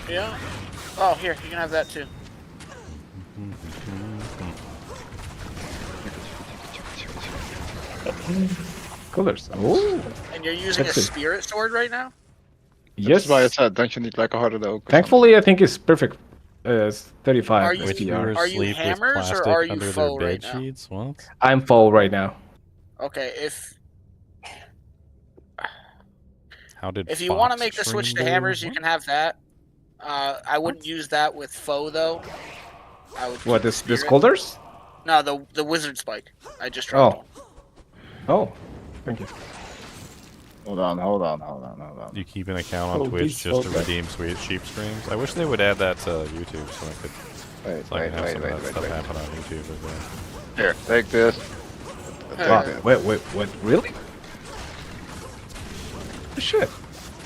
Yeah. Oh, here, you can have that too. Colors. Oh, And you're using a Sexy. spirit sword right now? yes. That's why I said, don't you need like a harder oak? Thankfully, I think it's perfect. It's 35 Are you- ATR. Are you Sleep with hammers or plastic are you under foe their right bed now? sheets? What? I'm full right now. Okay, if How did you want to Fox make the switch to Stream do? hammers, you What? can have that. I wouldn't use that with foe though. I would What keep is the this spirit. colors? No, the wizard spike. I just dropped. Oh. Oh, thank you. Hold on. You keep an account on Oh, Twitch these just to folks. redeem sweet sheep streams? I wish they would add that to YouTube so I could, Wait, so I can have some of that stuff happen on YouTube as well. Here, take this. Wow, wait, what? Really? Shit.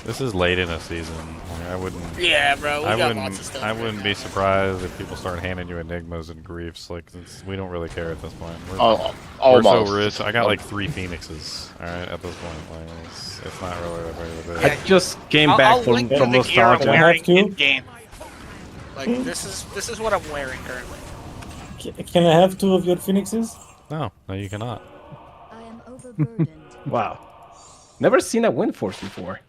This is late in a season. Like, I wouldn't. Yeah, bro. We I got wouldn't. lots of stuff. I right wouldn't now. be surprised if people start handing you enigmas and griefs. Like we don't really care at this point. We're, Oh, we're so almost. rich. I got like 3 phoenixes. All right, at this point, like it's not really that big of a I deal. just came I'll back link from you the gear I'm nostalgia. I have wearing to. in game. Like this is what I'm wearing currently. Can I have 2 of your phoenixes? No, you cannot. I am Wow. Never seen a wind force before.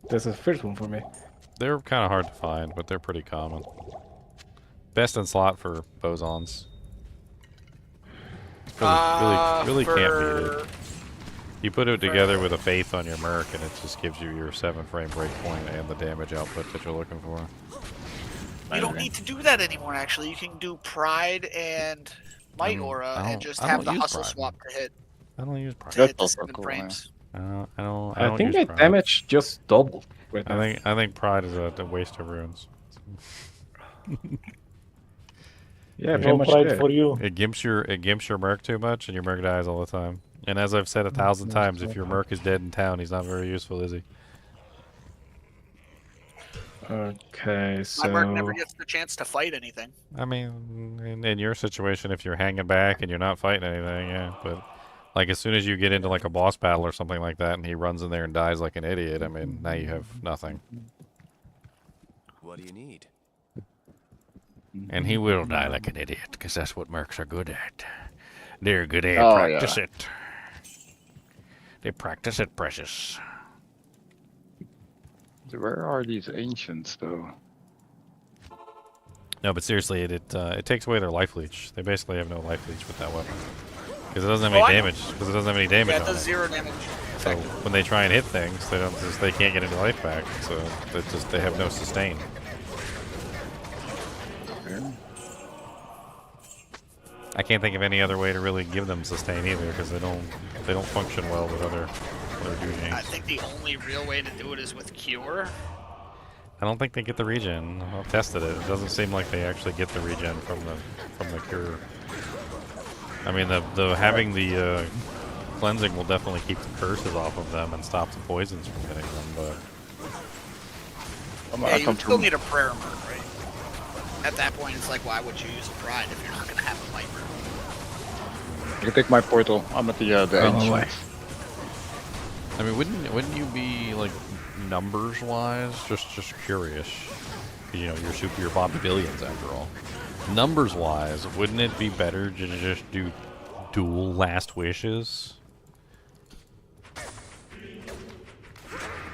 This is the first one for me. They're kind of hard to find, but they're pretty common. Best in slot for bosons. Really can't beat it. You put it together with a faith on your merc, and it just gives you your 7-frame breakpoint and the damage output that you're looking for. You don't need to do that anymore, actually. You can do Pride and Might Aura and just have the hustle swap to hit. I don't use Pride. To hit the That's 7 cool, frames. I think use my Pride. damage just doubled. With I think Pride is a waste of runes. Yeah, No pretty much pride did. for you. It gimps your merc too much, and your merc dies all the time. And as I've said 1,000 times, if your merc is dead in town, he's not very useful, is he? Okay, so... My merc never gets the chance to fight anything. I mean, in your situation, if you're hanging back and you're not fighting anything, yeah. But like as soon as you get into like a boss battle or something like that, and he runs in there and dies like an idiot, I mean, now you have nothing. What do you need? And he will die like an idiot, because that's what mercs are good at. They're good at Oh, practice yeah. it. They practice it, precious. Where are these ancients, though? No, but seriously, it takes away their life leech. They basically have no life leech with that weapon. Because it doesn't have any damage. Because it doesn't have any damage Yeah, it on does it. 0 damage. So when they try and hit things, they can't get any life back. So they have no sustain. I can't think of any other way to really give them sustain either, because they don't function well with other dueling. I think the only real way to do it is with Cure. I don't think they get the regen. I've tested it. It doesn't seem like they actually get the regen from the cure. I mean, having the cleansing will definitely keep the curses off of them and stop the poisons from hitting them, but Yeah, you would still need a prayer merc, right? At that point, it's like, why would you use a Pride if you're not going to have a Might merc? You can take my portal. I'm at the ancients. I mean, wouldn't you be like numbers wise just curious? You know, you're Bobby Billions after all. Numbers wise, wouldn't it be better to just do dual last wishes?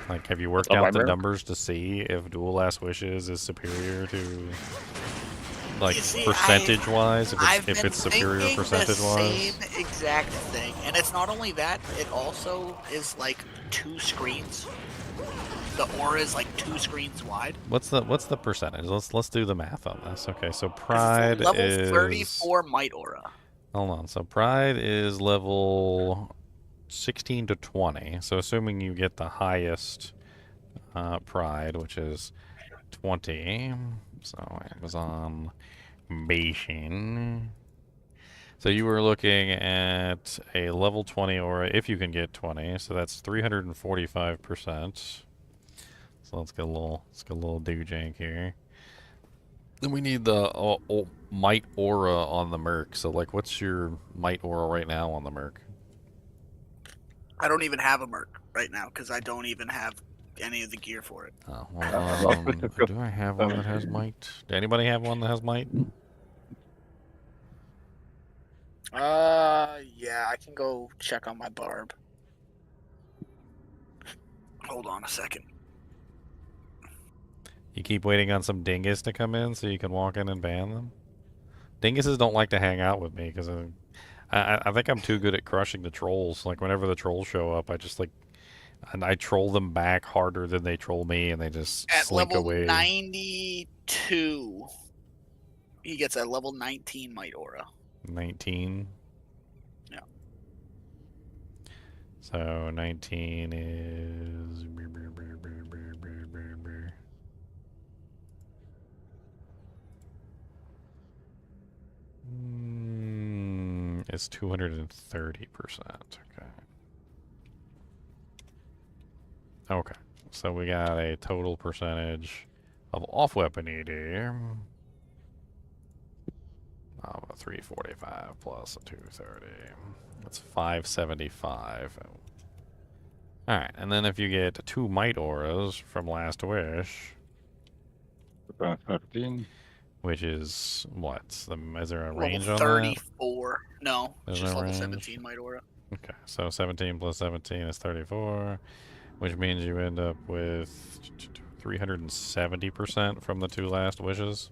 Like, have you worked out the numbers to see if dual last wishes is superior to, like, percentage-wise? If it's superior percentage-wise? Same exact thing, and it's not only that; it also is like 2 screens. The aura is like 2 screens wide. What's the percentage? Let's do the math on this. Okay, so Pride level is 34 Might aura. Hold on. So Pride is level 16 to 20. So assuming you get the highest Pride, which is 20. So Amazon Basing. So you were looking at a level 20 aura if you can get 20. So that's 345%. So let's get a little do jank here. Then we need the Might aura on the merc. So like, what's your Might aura right now on the merc? I don't even have a merc right now because I don't even have any of the gear for it. Oh, well, do I have one that has Might? Does anybody have one that has Might? Yeah, I can go check on my barb. Hold on a second. You keep waiting on some dingus to come in so you can walk in and ban them? Dinguses don't like to hang out with me because I think I'm too good at crushing the trolls. Like, whenever the trolls show up, I troll them back harder than they troll me, and they just slink away. At level 92, he gets a level 19 Might aura. 19? Yeah. So 19 is... It's 230%. Okay. Okay. So we got a total percentage of off-weapon ED of a 345 plus a 230. That's 575. Alright, and then if you get 2 Might auras from Last Wish... About 15. which is what? Is there a Level range on that? 34. No, There's it's just no level range? 17 Might Aura. Okay, so 17 plus 17 is 34, which means you end up with 370% from the 2 last wishes.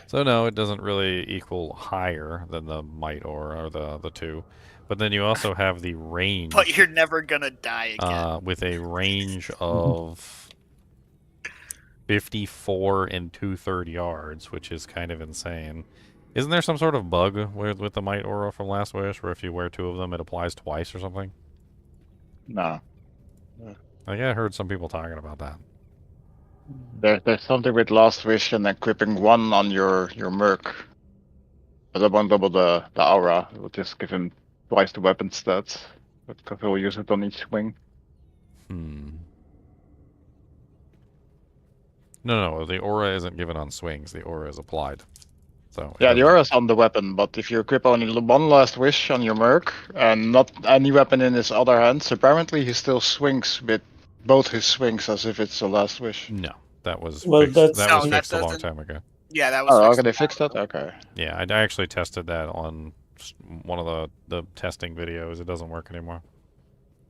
So no, it doesn't really equal higher than the Might Aura or the 2. But then you also have the range. But you're never gonna die again. With a range of 54 and 2/3 yards, which is kind of insane. Isn't there some sort of bug with the Might Aura from Last Wish, where if you wear 2 of them, it applies twice or something? No. I think I heard some people talking about that. There's something with Last Wish and equipping 1 on your merc. But it won't double the aura. It will just give him twice the weapon stats. Because he'll use it on each swing. No, the aura isn't given on swings. The aura is applied. So Yeah, the aura's on the weapon, but if you equip only 1 Last Wish on your merc, and not any weapon in his other hands, apparently he still swings with both his swings as if it's a Last Wish. No, that was Well, fixed. that's- That No, was that fixed a long doesn't- time ago. Yeah, that was. Oh, fixed okay, they a fixed while that? Okay. Yeah, I actually tested that on one of the testing videos. It doesn't work anymore.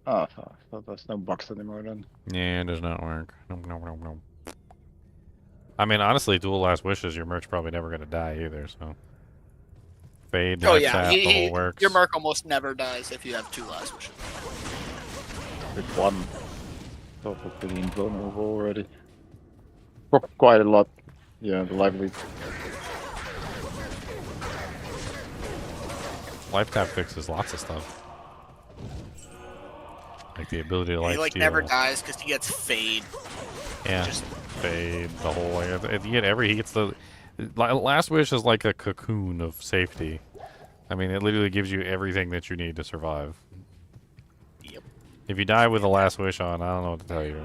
Oh, so there's no bugs anymore then. Yeah, it does not work. No. I mean, honestly, dual Last Wishes, your merc's probably never going to die either, so... Fade, Oh Life yeah, Sap, the whole works. your merc almost never dies if you have 2 Last Wishes. With 1. So it's pretty invulnerable already. Quite a lot. Yeah, the lively. Life Tap fixes lots of stuff. Like the ability to He life steal. never dies because he gets fade. Yeah, Just fade the whole way. He gets the Last Wish is like a cocoon of safety. I mean, it literally gives you everything that you need to survive. Yep. If you die with a Last Wish on, I don't know what to tell you.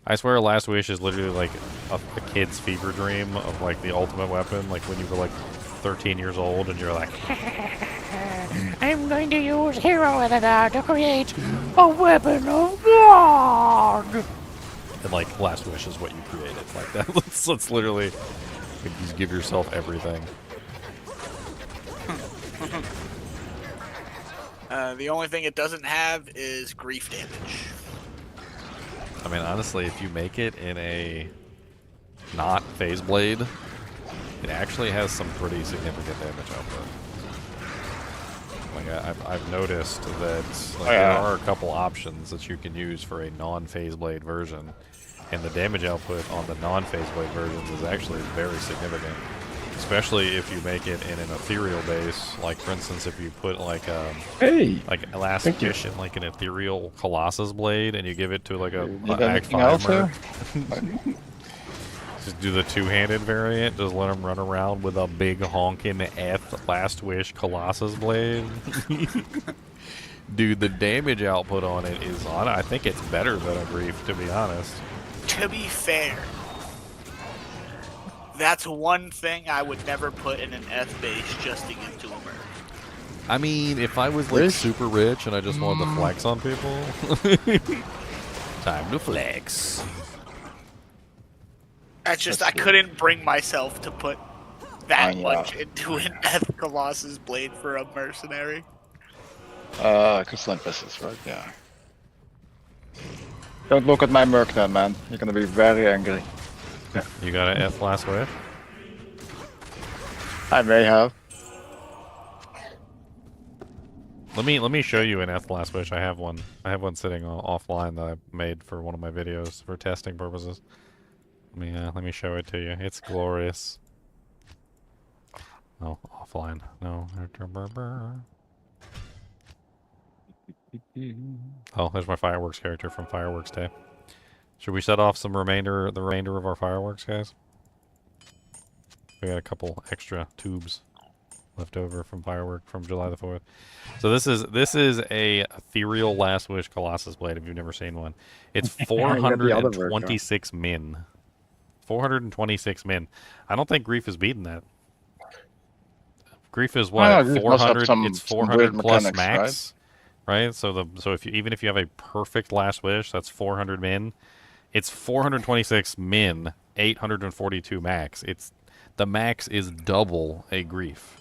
I swear, a Last Wish is literally like a kid's fever dream of like the ultimate weapon. Like when you were like 13 years old and you're like, I'm going to use Hero Editor to create a weapon of God. And like Last Wish is what you created. Like that. Let's literally you just give yourself everything. The only thing it doesn't have is grief damage. I mean, honestly, if you make it in a not phase blade, it actually has some pretty significant damage output. Like I've noticed that there are a couple options that you can use for a non-phase blade version, and the damage output on the non-phase blade versions is actually very significant. Especially if you make it in an ethereal base, like for instance, if you put like like Last Wish in like an ethereal Colossus blade, and you give it to like a Act 5 merc. Just do the 2-handed variant. Just let him run around with a big honking Last Wish Colossus blade. Dude, the damage output on it is on. I think it's better than a grief, to be honest. To be fair, that's one thing I would never put in an F base just to give to a merc. I mean, if I was like super rich and I just wanted to flex on people, time to flex. That's just I couldn't bring myself to put that much into an F Colossus blade for a mercenary. Because Olympus is right, yeah. Don't look at my merc then, man. You're gonna be very angry. You got an F Last Wish? I may have. Let me show you an F Last Wish. I have one. I have one sitting offline that I made for one of my videos for testing purposes. Let me show it to you. It's glorious. Oh, offline. No. Oh, there's my fireworks character from Fireworks Day. Should we set off the remainder of our fireworks, guys? We got a couple extra tubes left over from firework from July the 4th. So this is a ethereal Last Wish Colossus blade. If you've never seen one, it's 426 min. 426 min. I don't think Grief is beating that. Grief is what? 400. It's 400 plus max, right? So if you have a perfect Last Wish, that's 400 min. It's 426 min 842 max. The max is double a grief.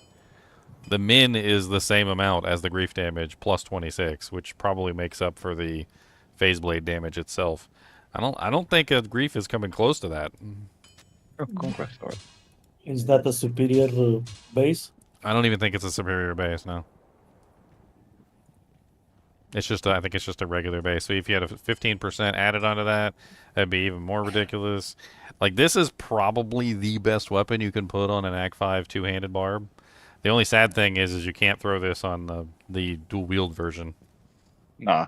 The min is the same amount as the grief damage plus 26, which probably makes up for the phase blade damage itself. I don't think a grief is coming close to that. Oh, conquest sword. Is that a superior base? I don't even think it's a superior base, no. It's just, I think it's just a regular base. So if you had a 15% added onto that, that'd be even more ridiculous. Like, this is probably the best weapon you can put on an Act 5 two-handed barb. The only sad thing is you can't throw this on the dual-wield version. Nah.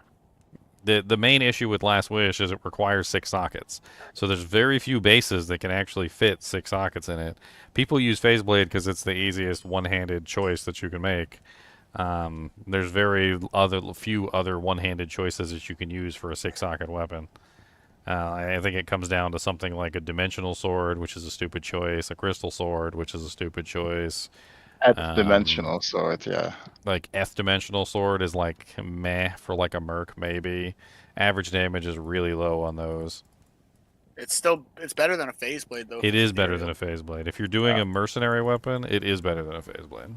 The main issue with Last Wish is it requires 6 sockets. So there's very few bases that can actually fit 6 sockets in it. People use Phase Blade because it's the easiest one-handed choice that you can make. There's few other one-handed choices that you can use for a 6-socket weapon. I think it comes down to something like a dimensional sword, which is a stupid choice, a crystal sword, which is a stupid choice. Dimensional sword, yeah. Like dimensional sword is like meh for like a merc maybe. Average damage is really low on those. It's better than a phase blade though. It is better than a phase blade. If you're doing a mercenary weapon, it is better than a phase blade.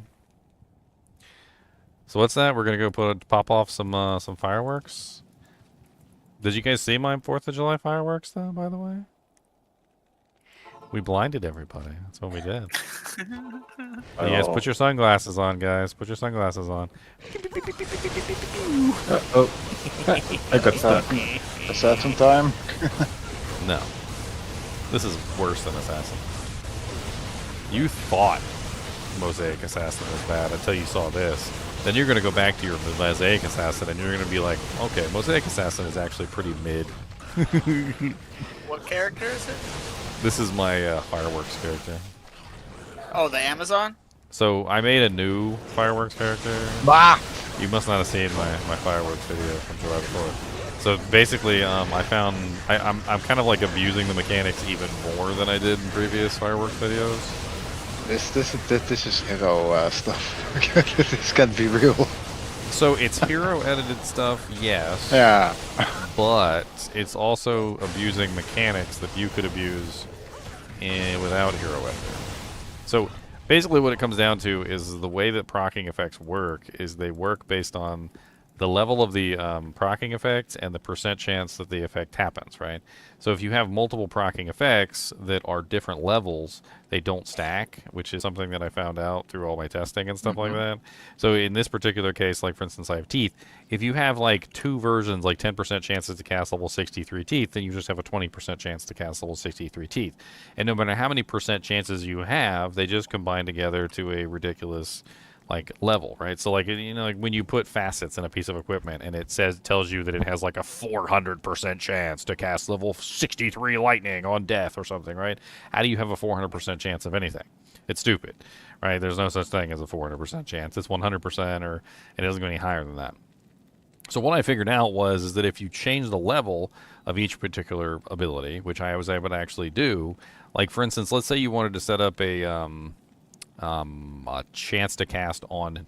So what's that? We're gonna go pop off some fireworks. Did you guys see my 4th of July fireworks though? By the way, we blinded everybody. That's what we did. Yes, put your sunglasses on, guys. Put your sunglasses on. I got stuck. Assassin time. No, this is worse than Assassin. You thought Mosaic Assassin was bad until you saw this. Then you're going to go back to your Mosaic Assassin and you're going to be like, okay, Mosaic Assassin is actually pretty mid. What character is it? This is my fireworks character. Oh, the Amazon? So I made a new fireworks character. Bah! You must not have seen my fireworks video from July 4th. So basically, I found I'm kind of like abusing the mechanics even more than I did in previous fireworks videos. This is hero stuff. This can't be real. So it's hero edited stuff, yes. Yeah. But it's also abusing mechanics that you could abuse without hero editing. So basically what it comes down to is the way that proccing effects work is they work based on the level of the proccing effects and the percent chance that the effect happens, right? So if you have multiple proccing effects that are different levels, they don't stack, which is something that I found out through all my testing and stuff like that. So in this particular case, like for instance, I have teeth. If you have like 2 versions, like 10% chances to cast level 63 teeth, then you just have a 20% chance to cast level 63 teeth. And no matter how many percent chances you have, they just combine together to a ridiculous like level, right? So like, you know, like when you put facets in a piece of equipment and it tells you that it has like a 400% chance to cast level 63 lightning on death or something, right? How do you have a 400% chance of anything? It's stupid, right? There's no such thing as a 400% chance. It's 100% or it doesn't go any higher than that. So what I figured out is that if you change the level of each particular ability, which I was able to actually do, like for instance, let's say you wanted to set up a chance to cast on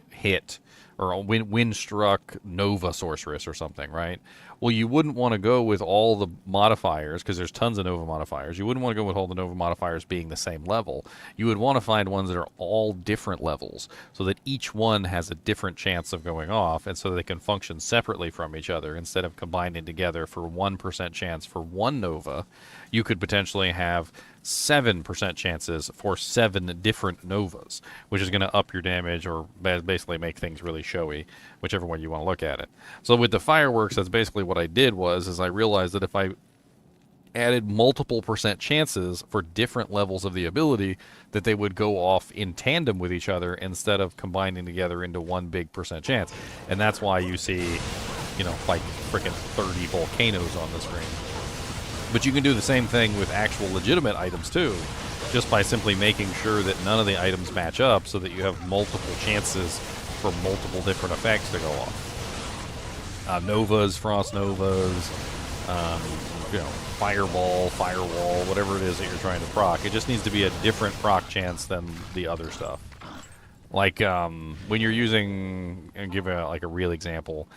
hit or a wind struck Nova Sorceress or something, right? Well, you wouldn't want to go with all the modifiers because there's tons of Nova modifiers. You wouldn't want to go with all the Nova modifiers being the same level. You would want to find ones that are all different levels so that each one has a different chance of going off and so they can function separately from each other instead of combining together for 1% chance for one Nova. You could potentially have 7% chances for 7 different Novas, which is going to up your damage or basically make things really showy, whichever way you want to look at it. So with the fireworks, that's basically what I did is I realized that if I added multiple percent chances for different levels of the ability, that they would go off in tandem with each other instead of combining together into one big percent chance. And that's why you see, you know, like freaking 30 volcanoes on the screen. But you can do the same thing with actual legitimate items too, just by simply making sure that none of the items match up so that you have multiple chances for multiple different effects to go off. Novas, Frost Novas, you know, Fireball, Firewall, whatever it is that you're trying to proc. It just needs to be a different proc chance than the other stuff. Like when you're using, and give like a real example,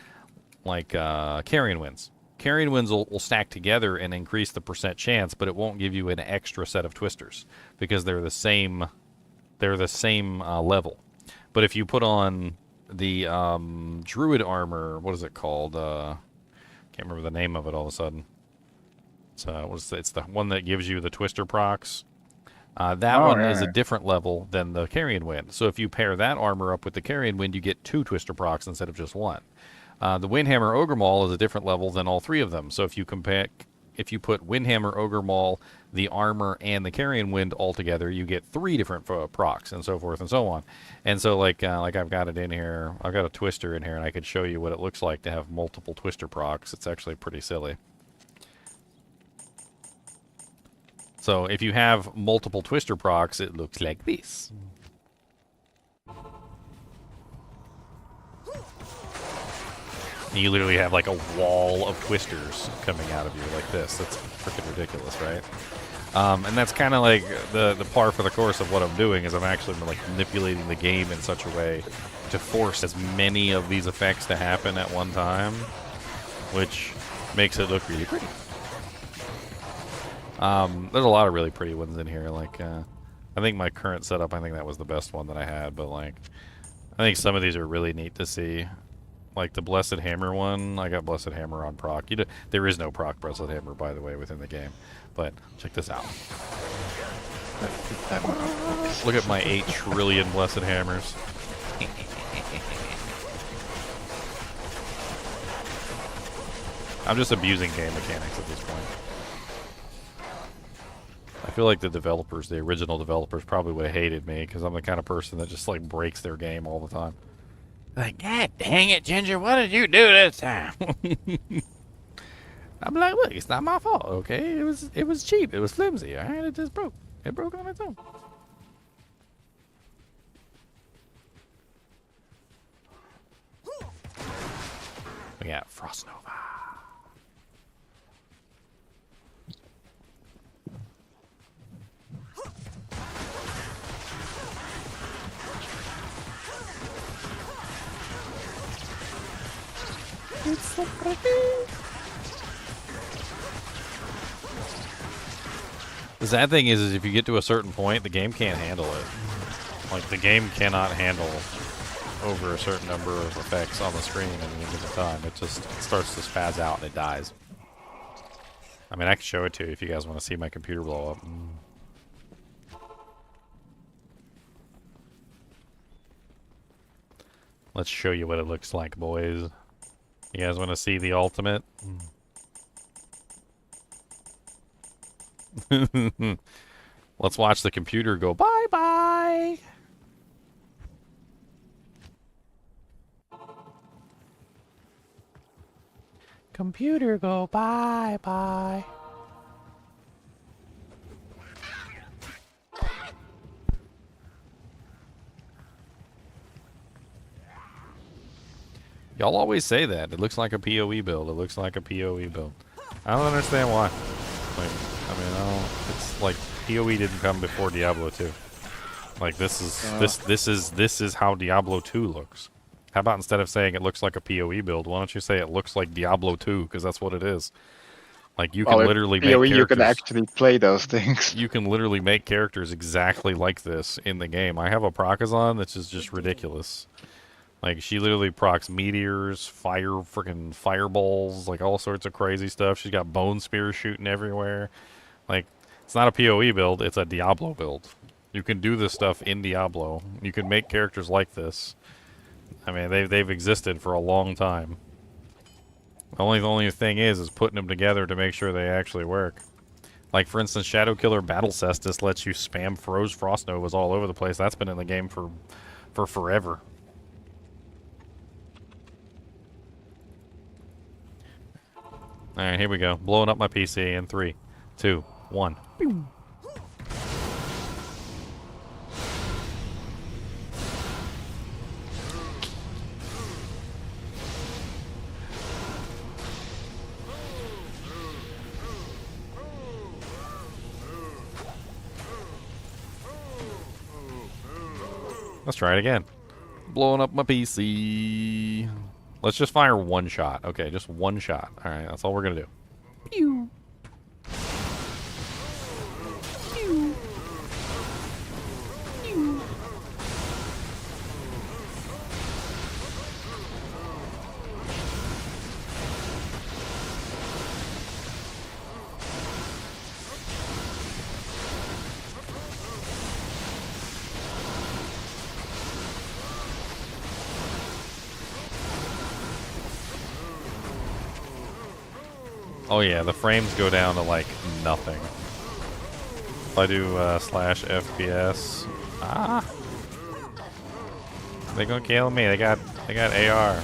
like Carrion Winds. carrying winds will stack together and increase the percent chance, but it won't give you an extra set of twisters because they're the same. They're the same level. But if you put on the druid armor, what is it called? Can't remember the name of it all of a sudden. It's the one that gives you the twister procs. That one is a different level than the carrion wind. So if you pair that armor up with the carrion wind, you get 2 twister procs instead of just 1. The Windhammer Ogre Maul is a different level than all 3 of them. So if you put Windhammer Ogre Maul, the armor, and the carrion wind all together, you get 3 different procs, and so forth and so on. And so like I've got it in here, I've got a twister in here, and I could show you what it looks like to have multiple twister procs. It's actually pretty silly. So if you have multiple twister procs, it looks like this. You literally have like a wall of twisters coming out of you like this. That's freaking ridiculous, right? And that's kind of like the par for the course of what I'm doing is I'm actually like manipulating the game in such a way to force as many of these effects to happen at one time, which makes it look really pretty. There's a lot of really pretty ones in here. Like, I think my current setup, I think that was the best one that I had. But like, I think some of these are really neat to see. Like the Blessed Hammer one, I got Blessed Hammer on proc. There is no proc Blessed Hammer, by the way, within the game. But check this out. Look at my 8 trillion Blessed Hammers. I'm just abusing game mechanics at this point. I feel like the developers, the original developers, probably would have hated me because I'm the kind of person that just like breaks their game all the time. Like, God dang it, Ginger, what did you do this time? I'm like, look, it's not my fault, okay? It was cheap, it was flimsy, alright? It just broke. It broke on its own. We got Frost Nova. It's so pretty. The sad thing is if you get to a certain point, the game can't handle it. Like, the game cannot handle over a certain number of effects on the screen at any given time. It starts to spaz out and it dies. I mean, I can show it to you if you guys want to see my computer blow up. Let's show you what it looks like, boys. You guys want to see the ultimate? Let's watch the computer go bye-bye. Computer go bye-bye. Y'all always say that. It looks like a PoE build. It looks like a PoE build. I don't understand why. Like, I mean, it's like PoE didn't come before Diablo 2. Like, this is how Diablo 2 looks. How about instead of saying it looks like a PoE build, why don't you say it looks like Diablo 2? Because that's what it is. Like, you can literally make characters. You can actually play those things. You can literally make characters exactly like this in the game. I have a Procazon that's just ridiculous. Like, she literally procs meteors, freaking fireballs, like all sorts of crazy stuff. She's got bone spears shooting everywhere. Like, it's not a PoE build, it's a Diablo build. You can do this stuff in Diablo. You can make characters like this. I mean, they've existed for a long time. The only thing is putting them together to make sure they actually work. Like, for instance, Shadowkiller Battle Cestus lets you spam Frost Novas all over the place. That's been in the game for forever. Alright, here we go. Blowing up my PC in 3, 2, 1. Pew. Let's try it again. Blowing up my PC. Let's just fire one shot. Okay, just one shot. All right, that's all we're gonna do. Pew. Pew. Pew. Oh yeah, the frames go down to like nothing. If I do slash FPS, they gonna kill me. They got AR.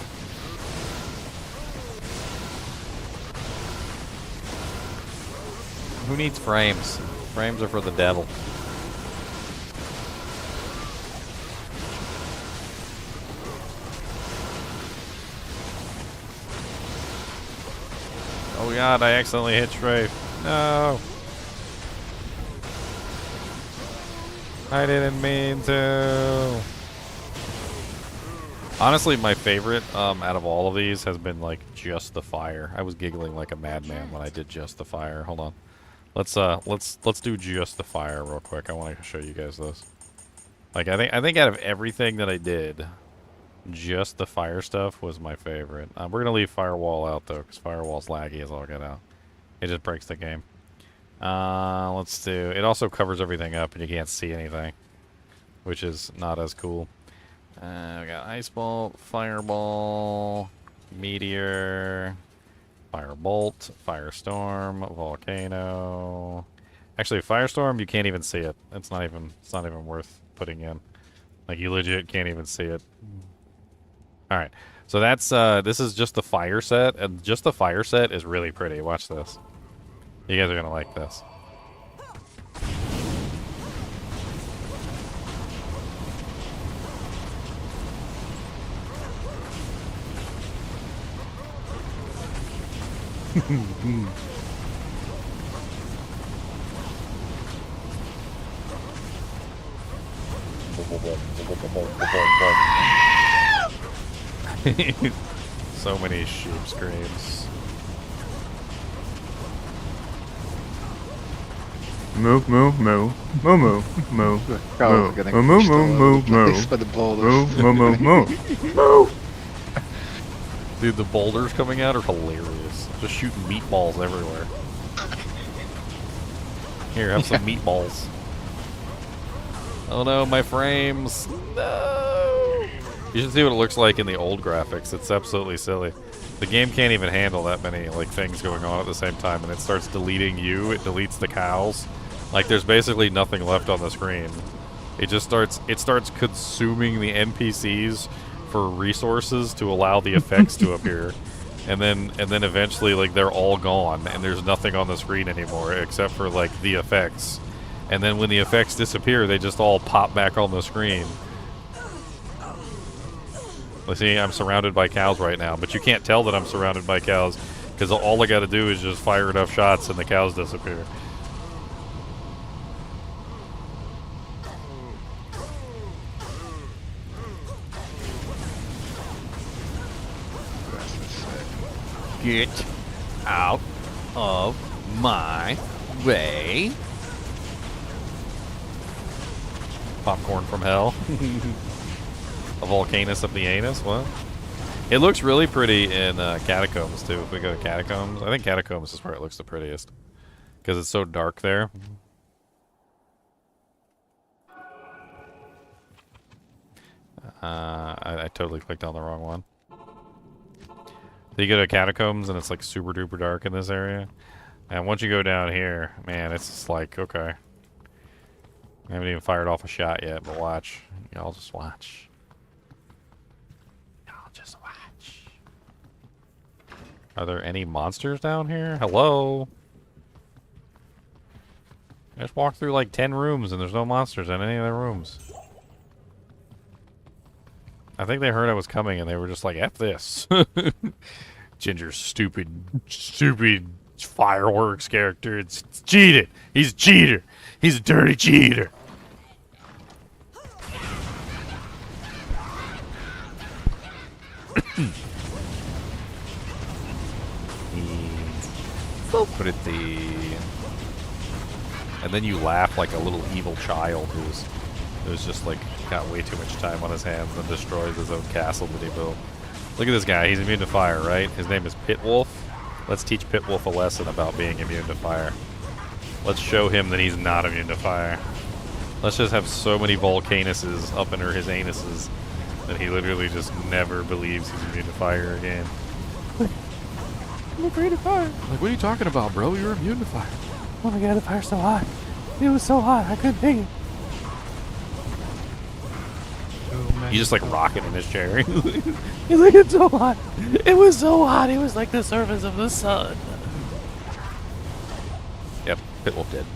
Who needs frames? Frames are for the devil. Oh god, I accidentally hit Strafe. No. I didn't mean to. Honestly, my favorite out of all of these has been like just the fire. I was giggling like a madman when I did just the fire. Hold on. Let's do just the fire real quick. I want to show you guys this. Like I think out of everything that I did, just the fire stuff was my favorite. We're gonna leave firewall out though, because firewall's laggy as all get out. It just breaks the game. Let's do. It also covers everything up, and you can't see anything, which is not as cool. We got ice bolt, fireball, meteor, firebolt, firestorm, volcano. Actually, firestorm you can't even see it. It's not even worth putting in. Like you legit can't even see it. All right, so that's this is just the fire set, and just the fire set is really pretty. Watch this. You guys are gonna like this. So many sheep screams. Move, move, move, move, move, move, Cows getting move, move, pushed all move, over move, the place move, by the boulders. move, move, move, move. Dude, the boulders coming out are hilarious. Just shooting meatballs everywhere. Here, have some meatballs. Oh no, my frames. No! You should see what it looks like in the old graphics. It's absolutely silly. The game can't even handle that many like things going on at the same time, and it starts deleting you. It deletes the cows. Like there's basically nothing left on the screen. It just starts consuming the NPCs for resources to allow the effects to appear. And then eventually like they're all gone and there's nothing on the screen anymore except for like the effects. And then when the effects disappear, they just all pop back on the screen. Let's see, I'm surrounded by cows right now, but you can't tell that I'm surrounded by cows because all I gotta do is just fire enough shots and the cows disappear. Get out of my way. Popcorn from hell. A volcanus of the anus? What? It looks really pretty in Catacombs, too. If we go to Catacombs. I think Catacombs is where it looks the prettiest. Because it's so dark there. I totally clicked on the wrong one. So you go to Catacombs and it's like super duper dark in this area. And once you go down here, man, it's just like, okay. I haven't even fired off a shot yet, but watch. Y'all just watch. Y'all just watch. Are there any monsters down here? Hello? I just walked through like 10 rooms and there's no monsters in any of the rooms. I think they heard I was coming and they were just like, F this. Ginger's stupid fireworks character. It's cheated. He's a cheater. He's a dirty cheater. So pretty. And then you laugh like a little evil child who's just like got way too much time on his hands and destroys his own castle that he built. Look at this guy. He's immune to fire, right? His name is Pitwolf. Let's teach Pitwolf a lesson about being immune to fire. Let's show him that he's not immune to fire. Let's just have so many volcanuses up under his anuses that he literally just never believes he's immune to fire again. I'm afraid of fire. Like, what are you talking about, bro? You're immune to fire. Oh my god, the fire's so hot. It was so hot, I couldn't take it. You just like rocking in his chair. He's like, it's so hot. It was so hot. It was like the surface of the sun. Yep, Pitwolf did.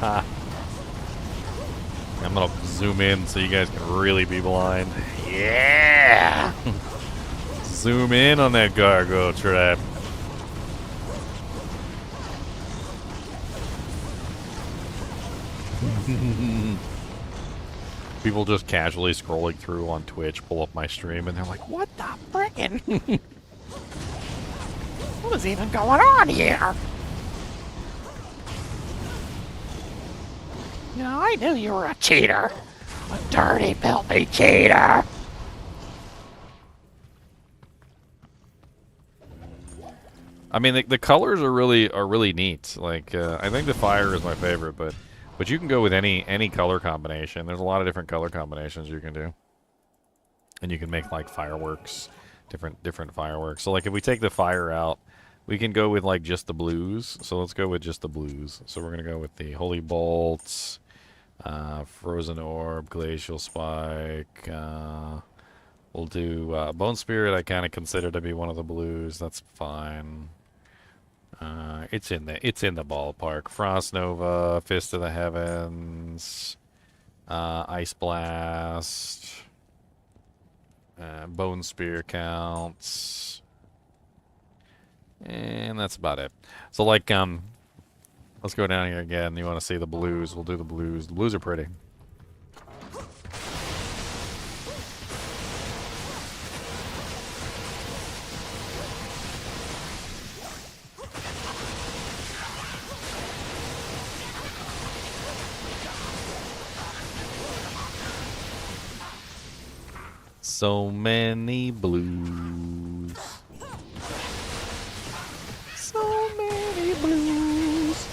Ha. I'm gonna zoom in so you guys can really be blind. Yeah! Zoom in on that gargoyle trap. People just casually scrolling through on Twitch pull up my stream and they're like, what the frickin'? What is even going on here? You know, I knew you were a cheater. A dirty, filthy cheater. I mean, the colors are really neat. Like, I think the fire is my favorite, but you can go with any color combination. There's a lot of different color combinations you can do, and you can make like fireworks, different fireworks. So like, if we take the fire out, we can go with like just the blues. So let's go with just the blues. So we're gonna go with the holy bolts, frozen orb, glacial spike. We'll do bone spirit. I kind of consider to be one of the blues. That's fine. It's in the ballpark. Frost Nova, Fist of the Heavens, Ice Blast, Bone Spear counts, and that's about it. So like, let's go down here again. You want to see the blues? We'll do the blues. The blues are pretty. So many blues. So many blues.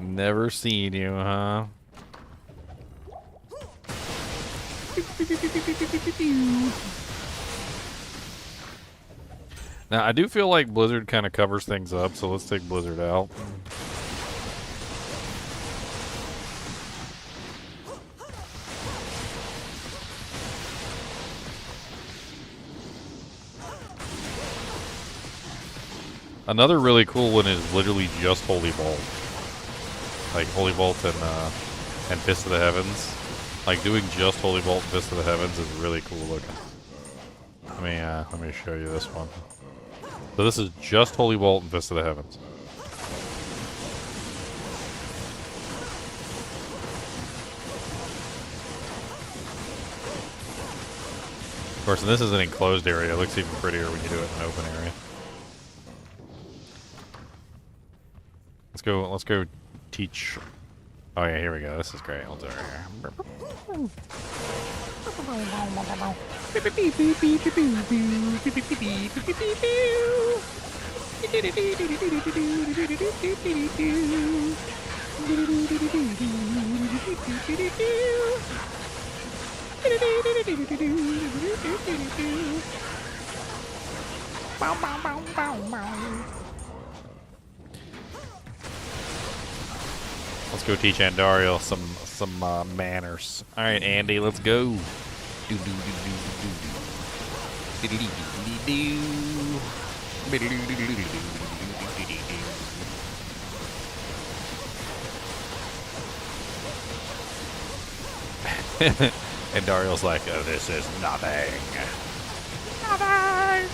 Never seen you, huh? Now, I do feel like Blizzard kind of covers things up, so let's take Blizzard out. Another really cool one is literally just Holy Bolt. Like Holy Bolt and Fist of the Heavens. Like doing just Holy Bolt and Fist of the Heavens is really cool looking. Let me show you this one. So this is just Holy Bolt and Fist of the Heavens. Of course, and this is an enclosed area. It looks even prettier when you do it in an open area. Let's go teach. Oh yeah, here we go. This is great. I'll do it right here. Let's go teach Andariel some manners. All right, Andy, let's go. And Dariel's like, oh, this is nothing. Nothing!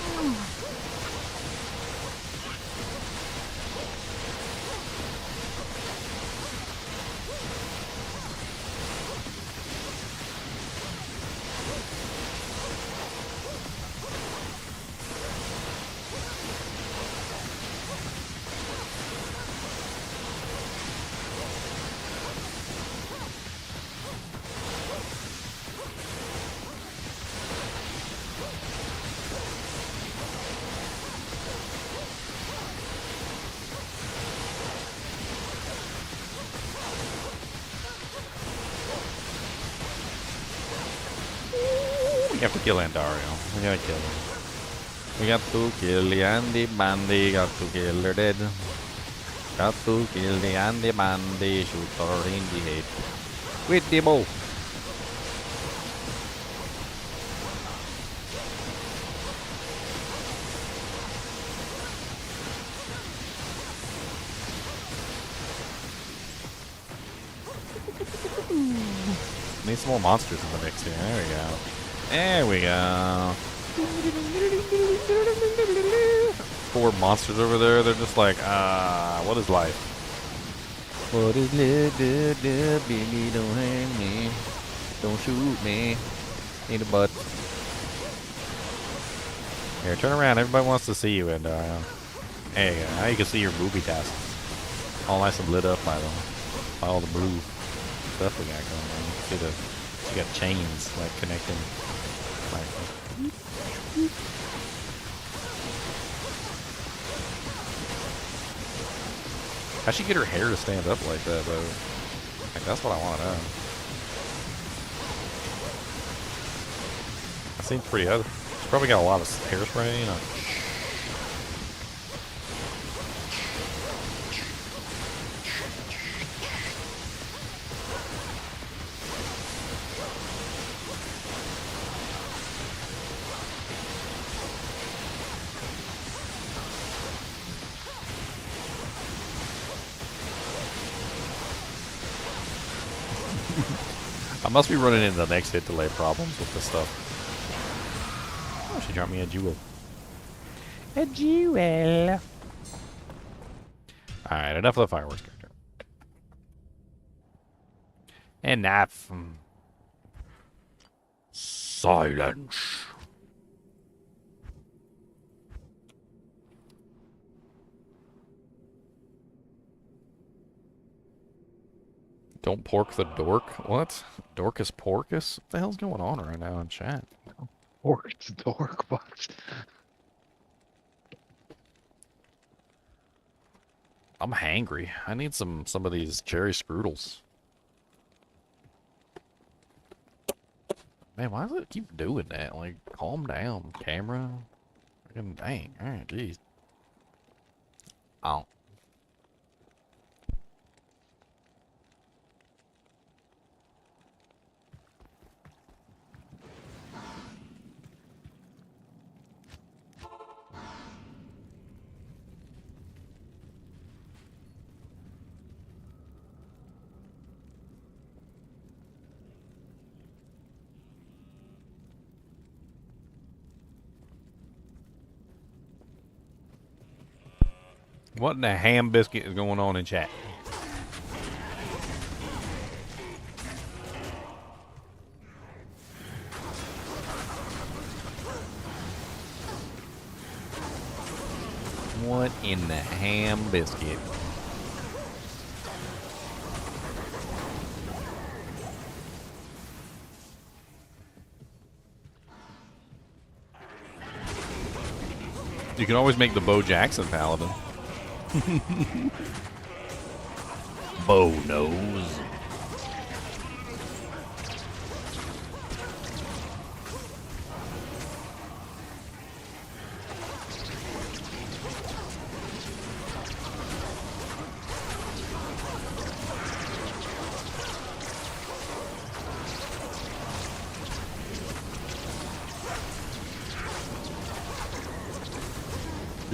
We have to kill Andario. We gotta kill him. We got to kill the Andy Bandy. Got to kill her dead. Got to kill the Andy Bandy. Shoot her in the head with the bow. Need some more monsters in the mix here. There we go. There we go. 4 monsters over there. They're just like, what is life? What is life? Baby, don't hang me. Don't shoot me in the butt. Here, turn around. Everybody wants to see you. And there you go. Now you can see your booby tassels. All nice and lit up by all the blue stuff we got going on. See you got chains like connecting. Like, how'd she get her hair to stand up like that, though? Like, that's what I want to know. That seems pretty other. She's probably got a lot of hairspray, you know. I must be running into the next hit delay problems with this stuff. Oh, she dropped me a jewel. A jewel. Alright, enough of the fireworks character. Enough. Silence. Don't pork the dork? What? Dorcas Porcus? What the hell's going on right now in chat? Pork dork, what? I'm hangry. I need some of these cherry strudels. Man, why does it keep doing that? Like, calm down, camera. Freaking dang. Alright, jeez. Oh. What in the ham biscuit is going on in chat? What in the ham biscuit? You can always make the Bo Jackson paladin. Bo nose.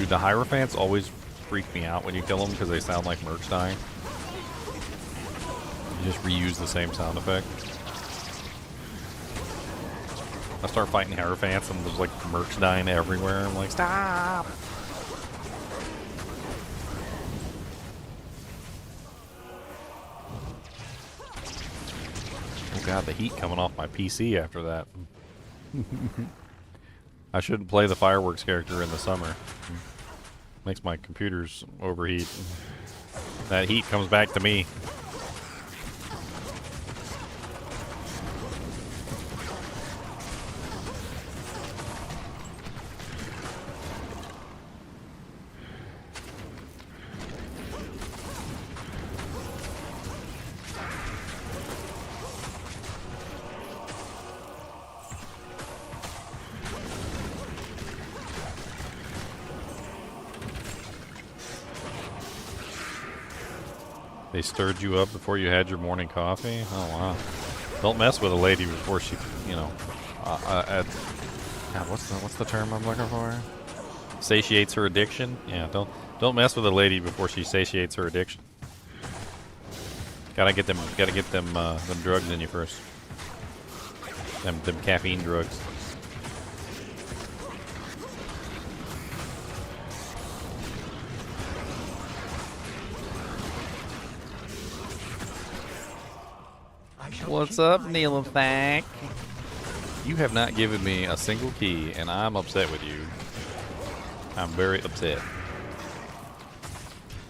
Dude, the Hierophants always freak me out when you kill them because they sound like mercs dying. You just reuse the same sound effect. I start fighting Hierophants and there's like mercs dying everywhere. I'm like, stop! Oh god, the heat coming off my PC after that. I shouldn't play the fireworks character in the summer. Makes my computers overheat. That heat comes back to me. They stirred you up before you had your morning coffee? Oh, wow. Don't mess with a lady before she, you know, God, what's the term I'm looking for? Satiates her addiction? Yeah, don't mess with a lady before she satiates her addiction. Gotta get them drugs in you first. Them caffeine drugs. What's up, Neelathak? You have not given me a single key, and I'm upset with you. I'm very upset.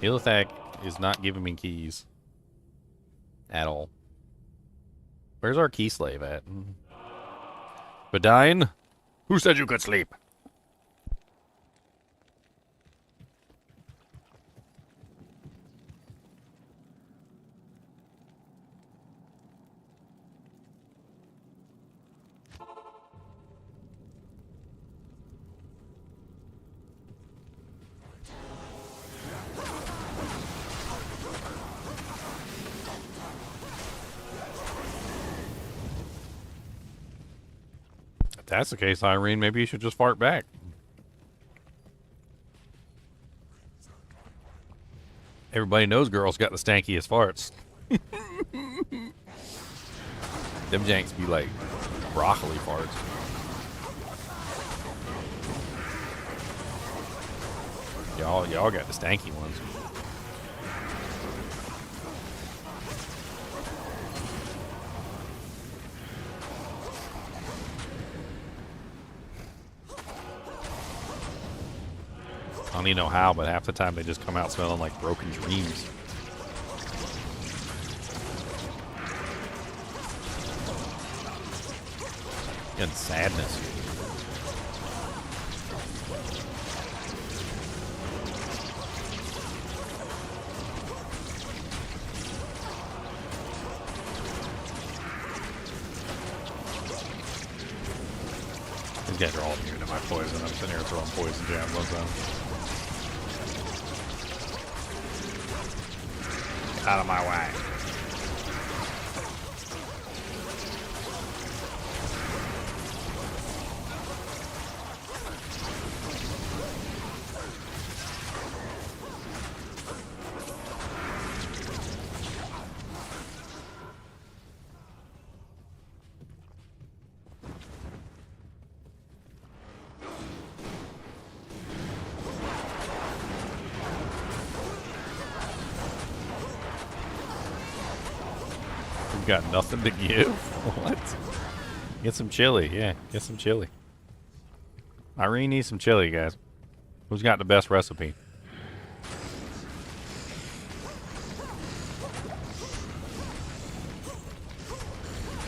Neelathak is not giving me keys. At all. Where's our key slave at? Badine? Who said you could sleep? If that's the case, Irene, maybe you should just fart back. Everybody knows girls got the stankiest farts. Them janks be like broccoli farts. Y'all got the stanky ones. I don't even know how, but half the time they just come out smelling like broken dreams. And sadness. These guys are all immune to my poison. I'm sitting here throwing poison javelins at them. Out of my way. Got nothing to give? What? Get some chili. Yeah, get some chili. Irene needs some chili, guys. Who's got the best recipe?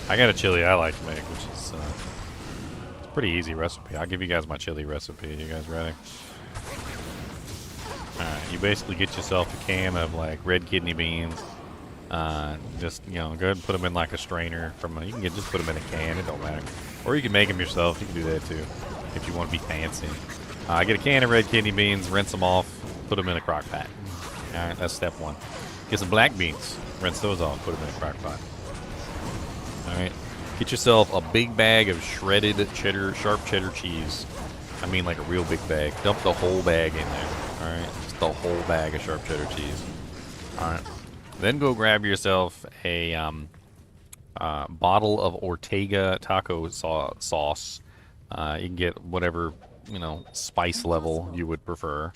I got a chili I like to make, which is it's a pretty easy recipe. I'll give you guys my chili recipe. You guys ready? Alright, you basically get yourself a can of like red kidney beans. Just, you know, go ahead and put them in like a strainer from you can just put them in a can, it don't matter. Or you can make them yourself, you can do that too, if you want to be fancy. Get a can of red kidney beans, rinse them off, put them in a crock pot. Alright, that's step one. Get some black beans, rinse those off, put them in a crock pot. Alright, get yourself a big bag of shredded cheddar, sharp cheddar cheese. I mean like a real big bag. Dump the whole bag in there. Alright? Just the whole bag of sharp cheddar cheese. Alright. Then go grab yourself a bottle of Ortega taco sauce. You can get whatever, you know, spice level you would prefer.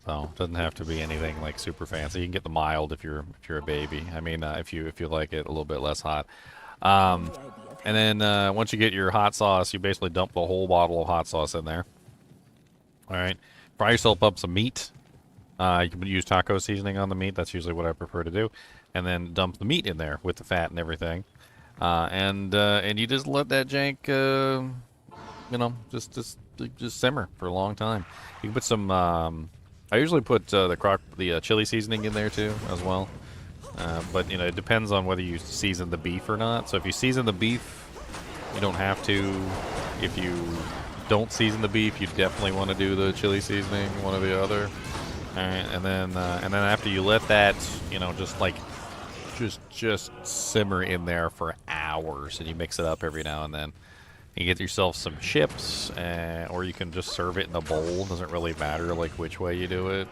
So it doesn't have to be anything like super fancy. You can get the mild if you're a baby. I mean, if you like it a little bit less hot. And then once you get your hot sauce, you basically dump the whole bottle of hot sauce in there. All right. Fry yourself up some meat. You can use taco seasoning on the meat. That's usually what I prefer to do. And then dump the meat in there with the fat and everything. And you just let that jank, you know, just simmer for a long time. You can put some. I usually put the chili seasoning in there too as well. But you know, it depends on whether you season the beef or not. So if you season the beef, you don't have to. If you don't season the beef, you definitely want to do the chili seasoning, one or the other. All right, and then after you let that, you know, just simmer in there for hours, and you mix it up every now and then. You get yourself some chips, or you can just serve it in a bowl. Doesn't really matter like which way you do it.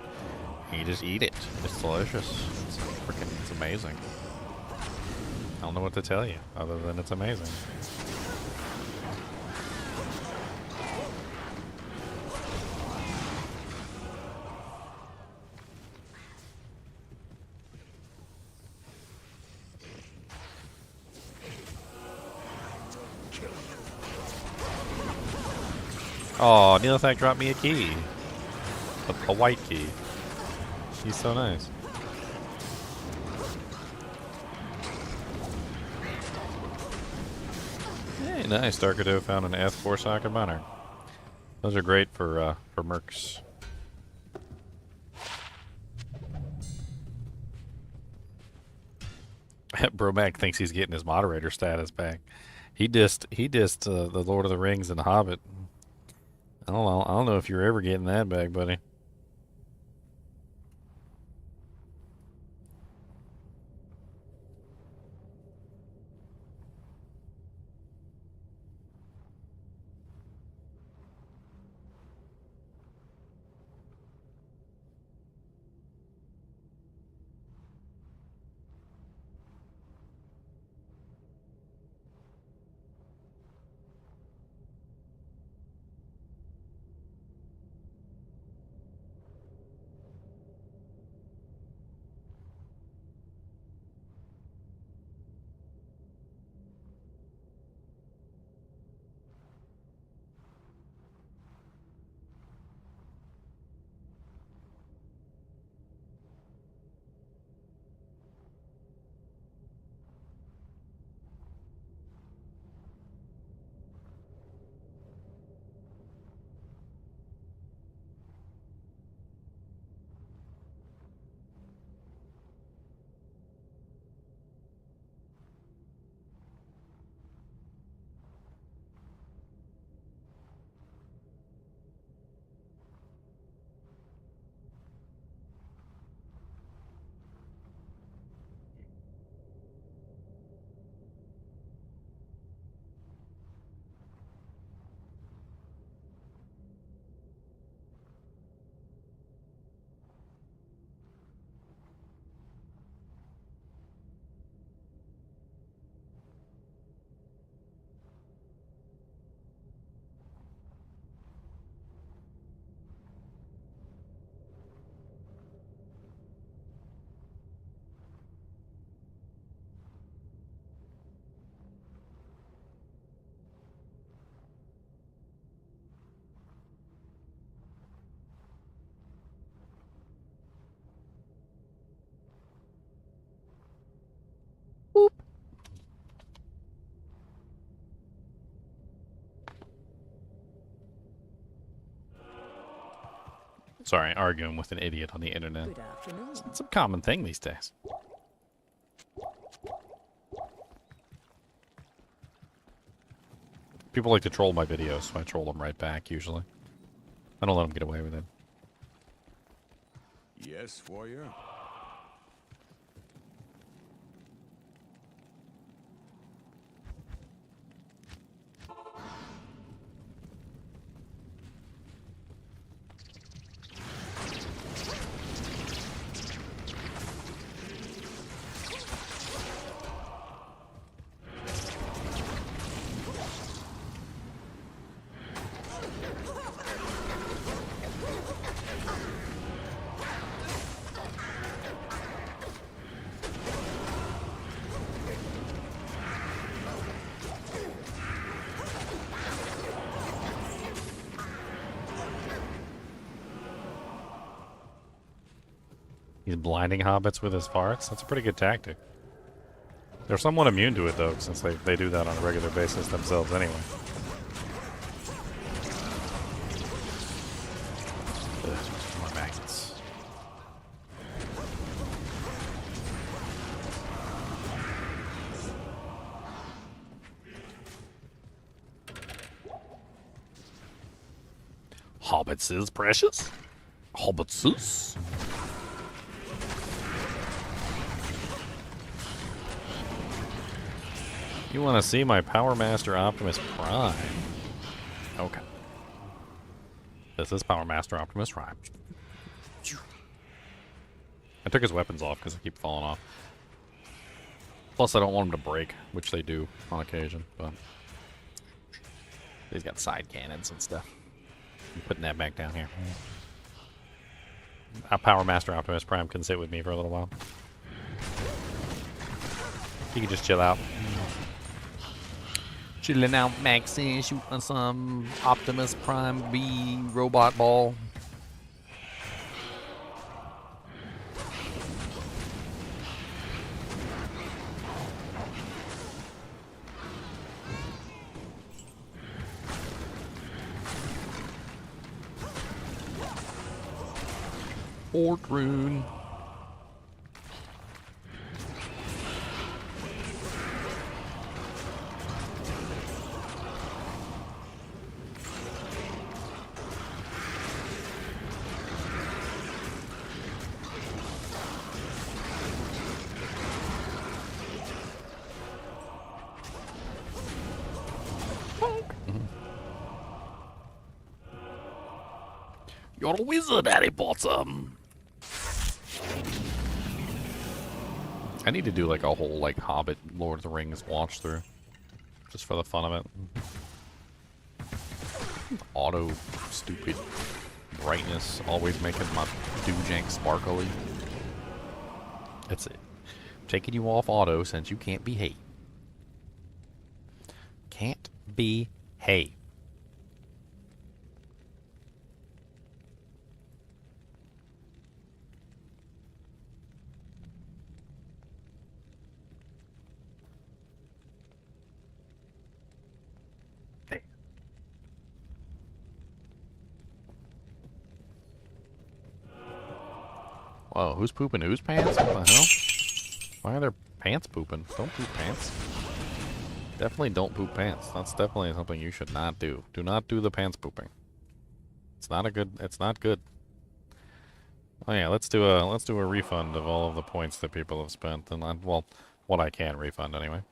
And you just eat it. It's delicious. It's amazing. I don't know what to tell you other than it's amazing. Oh, Neilthak dropped me a key. A white key. He's so nice. Hey, nice. Darkado found an F4 socket banner. Those are great for mercs. Bromac thinks he's getting his moderator status back. He dissed the Lord of the Rings and the Hobbit. I don't know if you're ever getting that back, buddy. Sorry, arguing with an idiot on the internet. It's a common thing these days. People like to troll my videos, so I troll them right back, usually. I don't let them get away with it. Yes, warrior. He's blinding hobbits with his farts. That's a pretty good tactic. They're somewhat immune to it, though, since they do that on a regular basis themselves anyway. Ugh, more maggots. Hobbits is precious. Hobbits is. You want to see my Power Master Optimus Prime? Okay. This is Power Master Optimus Prime. I took his weapons off because they keep falling off. Plus, I don't want them to break, which they do on occasion, but he's got side cannons and stuff. I'm putting that back down here. Our Power Master Optimus Prime can sit with me for a little while. He can just chill out. Chilling out, Maxie, shooting some Optimus Prime B robot ball. Orc rune. You're a wizard, Harry Potter. I need to do like a whole like Hobbit Lord of the Rings watch through, just for the fun of it. Auto stupid brightness, always making my doojank sparkly. That's it. Taking you off auto since you can't behave. Can't behave. Whoa, who's pooping whose pants? What the hell? Why are their pants pooping? Don't poop pants. Definitely don't poop pants. That's definitely something you should not do. Do not do the pants pooping. It's not a good, it's not good. Oh yeah, let's do a refund of all of the points that people have spent, and well, what I can refund anyway.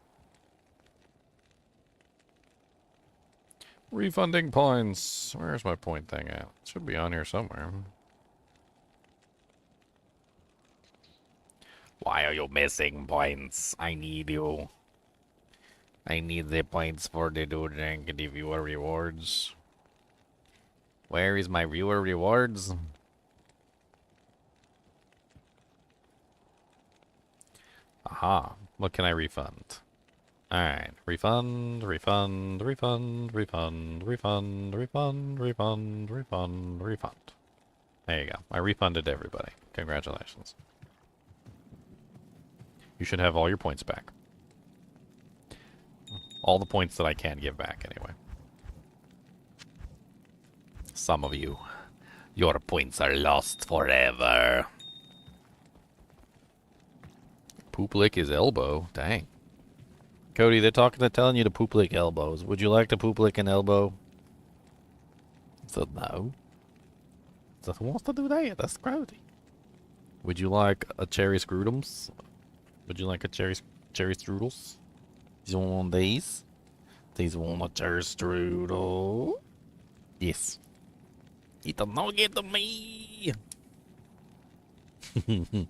Refunding points. Where's my point thing at? It should be on here somewhere. Why are you missing points? I need you. I need the points for the Dueling and the viewer rewards. Where is my viewer rewards? Aha. What can I refund? Alright. Refund, refund, refund, refund, refund, refund, refund, refund, refund. There you go. I refunded everybody. Congratulations. You should have all your points back. All the points that I can give back, anyway. Some of you. Your points are lost forever. Poop lick his elbow. Dang. Cody, they're telling you to poop lick elbows. Would you like to poop lick an elbow? So no. So who wants to do that? That's Cody. Would you like a cherry scrutums? Would you like a cherry strudels? You want these? These want a cherry strudel? Yes. Eat the nugget to me! He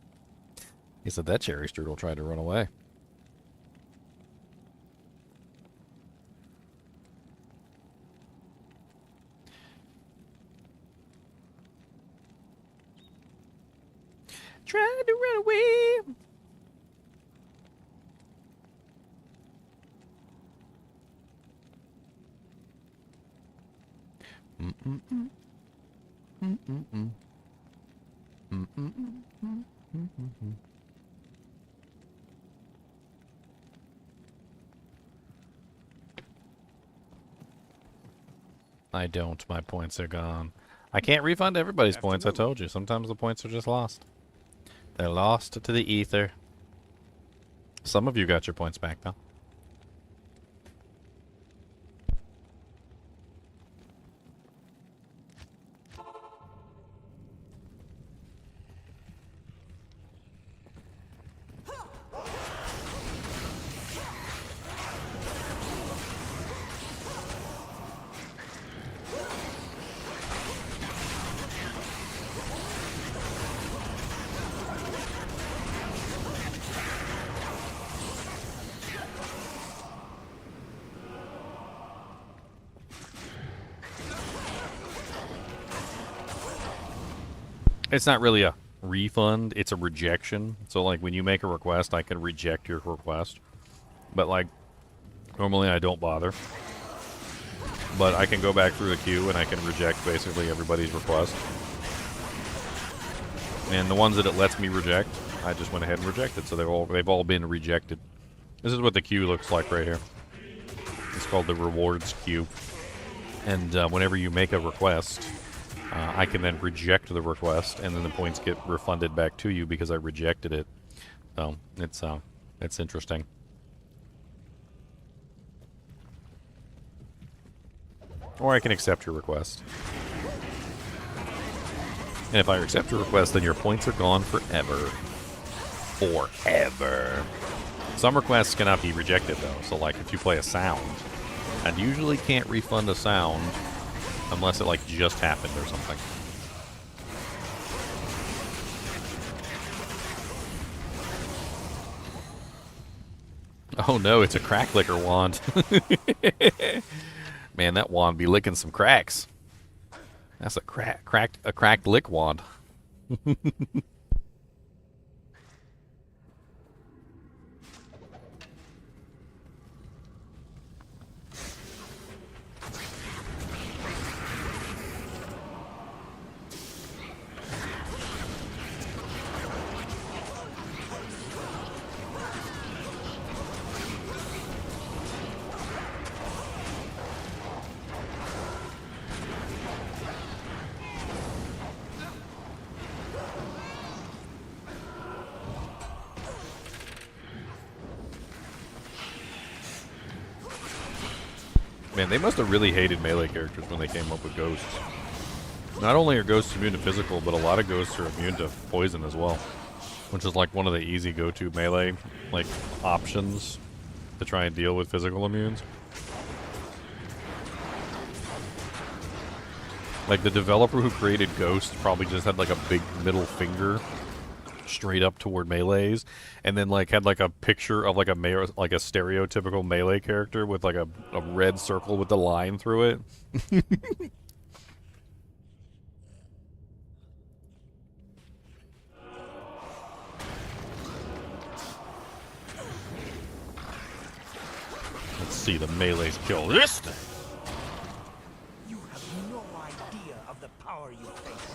said that cherry strudel tried to run away. Tried to run away! I don't. My points are gone. I can't refund everybody's points, I told you. Sometimes the points are just lost. They're lost to the ether. Some of you got your points back, though. It's not really a refund, it's a rejection. So, like, when you make a request, I can reject your request. But, like, normally I don't bother. But I can go back through the queue and I can reject basically everybody's request. And the ones that it lets me reject, I just went ahead and rejected. So they've all been rejected. This is what the queue looks like right here. It's called the rewards queue. And whenever you make a request, I can then reject the request, and then the points get refunded back to you because I rejected it. So it's interesting. Or I can accept your request. And if I accept your request, then your points are gone forever. Forever. Some requests cannot be rejected, though. So, like, if you play a sound, I usually can't refund a sound unless it, like, just happened or something. Oh no, it's a crack licker wand. Man, that wand be licking some cracks. That's a cracked lick wand. Man, they must have really hated melee characters when they came up with ghosts. Not only are ghosts immune to physical, but a lot of ghosts are immune to poison as well. Which is like one of the easy go-to melee like options to try and deal with physical immunes. Like the developer who created Ghost probably just had like a big middle finger straight up toward melees, and then like had like a picture of like a stereotypical melee character with like a red circle with the line through it. Let's see the melees kill this thing. You have no idea of the power you face.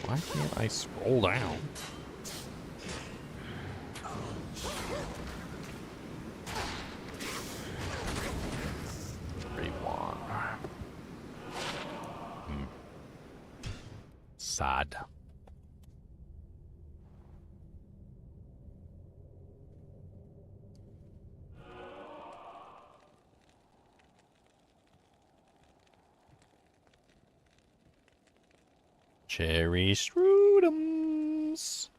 Why can't I scroll down? Rewan. Sad. Cherry strudels.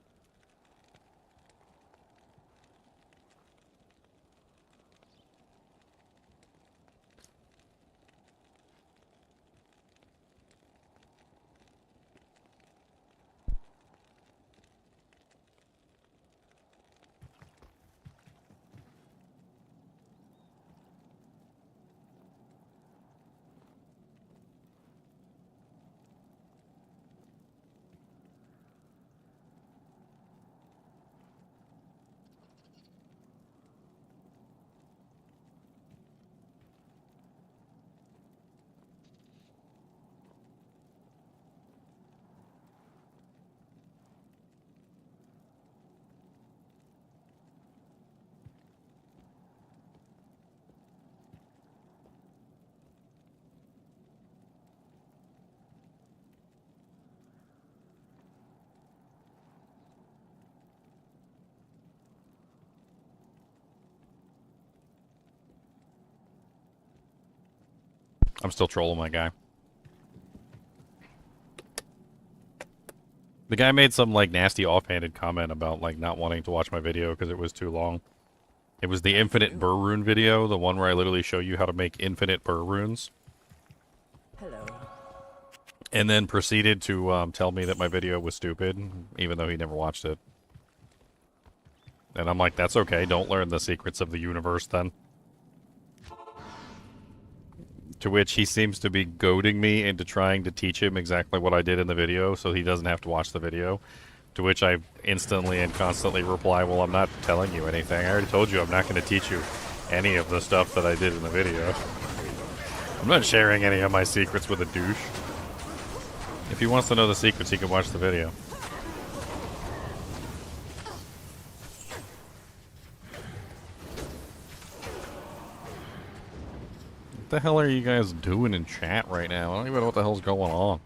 I'm still trolling my guy. The guy made some, like, nasty offhanded comment about, like, not wanting to watch my video because it was too long. It was the infinite burr rune video, the one where I literally show you how to make infinite burr runes. Hello. And then proceeded to tell me that my video was stupid, even though he never watched it. And I'm like, that's okay, don't learn the secrets of the universe then. To which he seems to be goading me into trying to teach him exactly what I did in the video so he doesn't have to watch the video. To which I instantly and constantly reply, well, I'm not telling you anything. I already told you I'm not going to teach you any of the stuff that I did in the video. I'm not sharing any of my secrets with a douche. If he wants to know the secrets, he can watch the video. What the hell are you guys doing in chat right now? I don't even know what the hell's going on.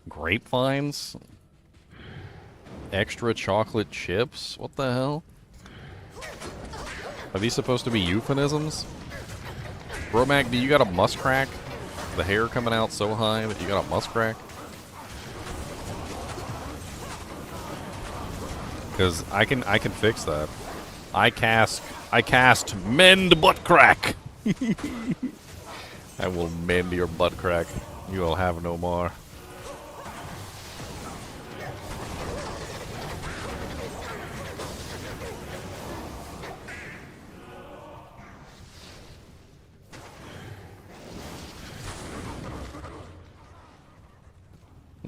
Grapevines? Extra chocolate chips? What the hell? Are these supposed to be euphemisms? Bromac, do you got a muscrack? The hair coming out so high that you got a muscrack? Because I can fix that. I cast mend butt crack. I will mend your butt crack. You will have no more.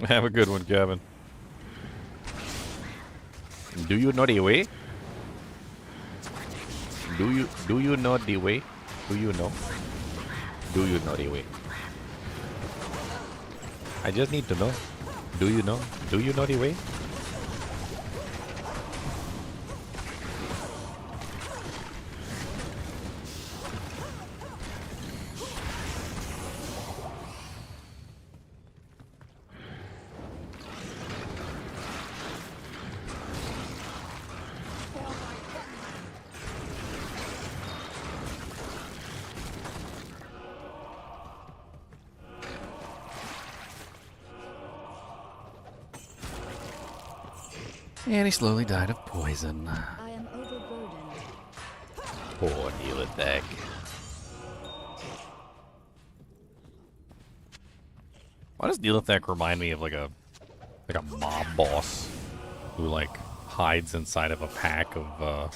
Have a good one, Kevin. Do you know the way? Do you know the way? Do you know? Do you know the way? I just need to know. Do you know? Do you know the way? And he slowly died of poison. I am overburdened. Poor Neelathek. Why does Neelathek remind me of like a mob boss who like hides inside of a pack of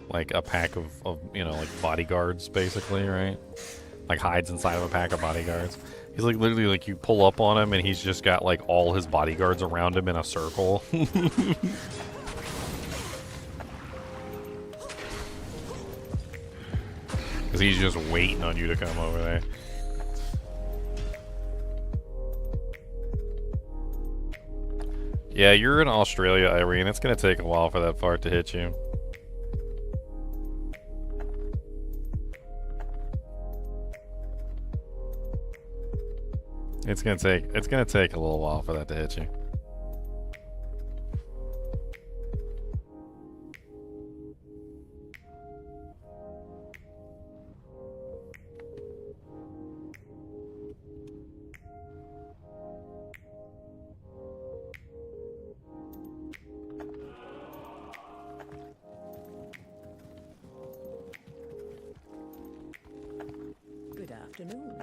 like a pack of you know, like bodyguards basically, right? Like hides inside of a pack of bodyguards. He's like literally like you pull up on him and he's just got like all his bodyguards around him in a circle. Because he's just waiting on you to come over there. Yeah, you're in Australia, Irene. It's going to take a while for that fart to hit you. It's gonna take a little while for that to hit you. Good afternoon.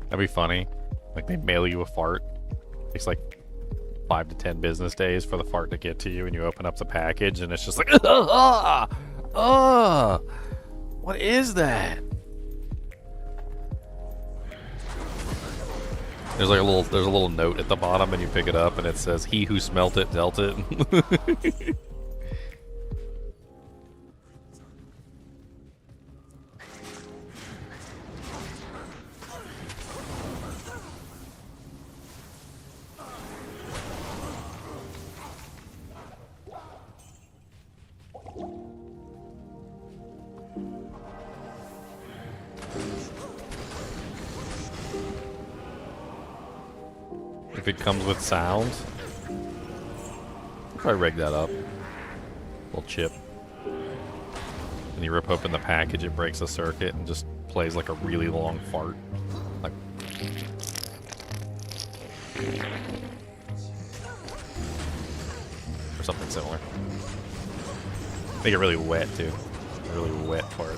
That'd be funny. Like they mail you a fart. It takes like 5 to 10 business days for the fart to get to you, and you open up the package, and it's just like, what is that? There's like a little note at the bottom, and you pick it up, and it says, "He who smelt it dealt it." If it comes with sound. Try rig that up. Little chip. And you rip open the package, it breaks a circuit and just plays like a really long fart. Like. Or something similar. Make it really wet too. A really wet fart.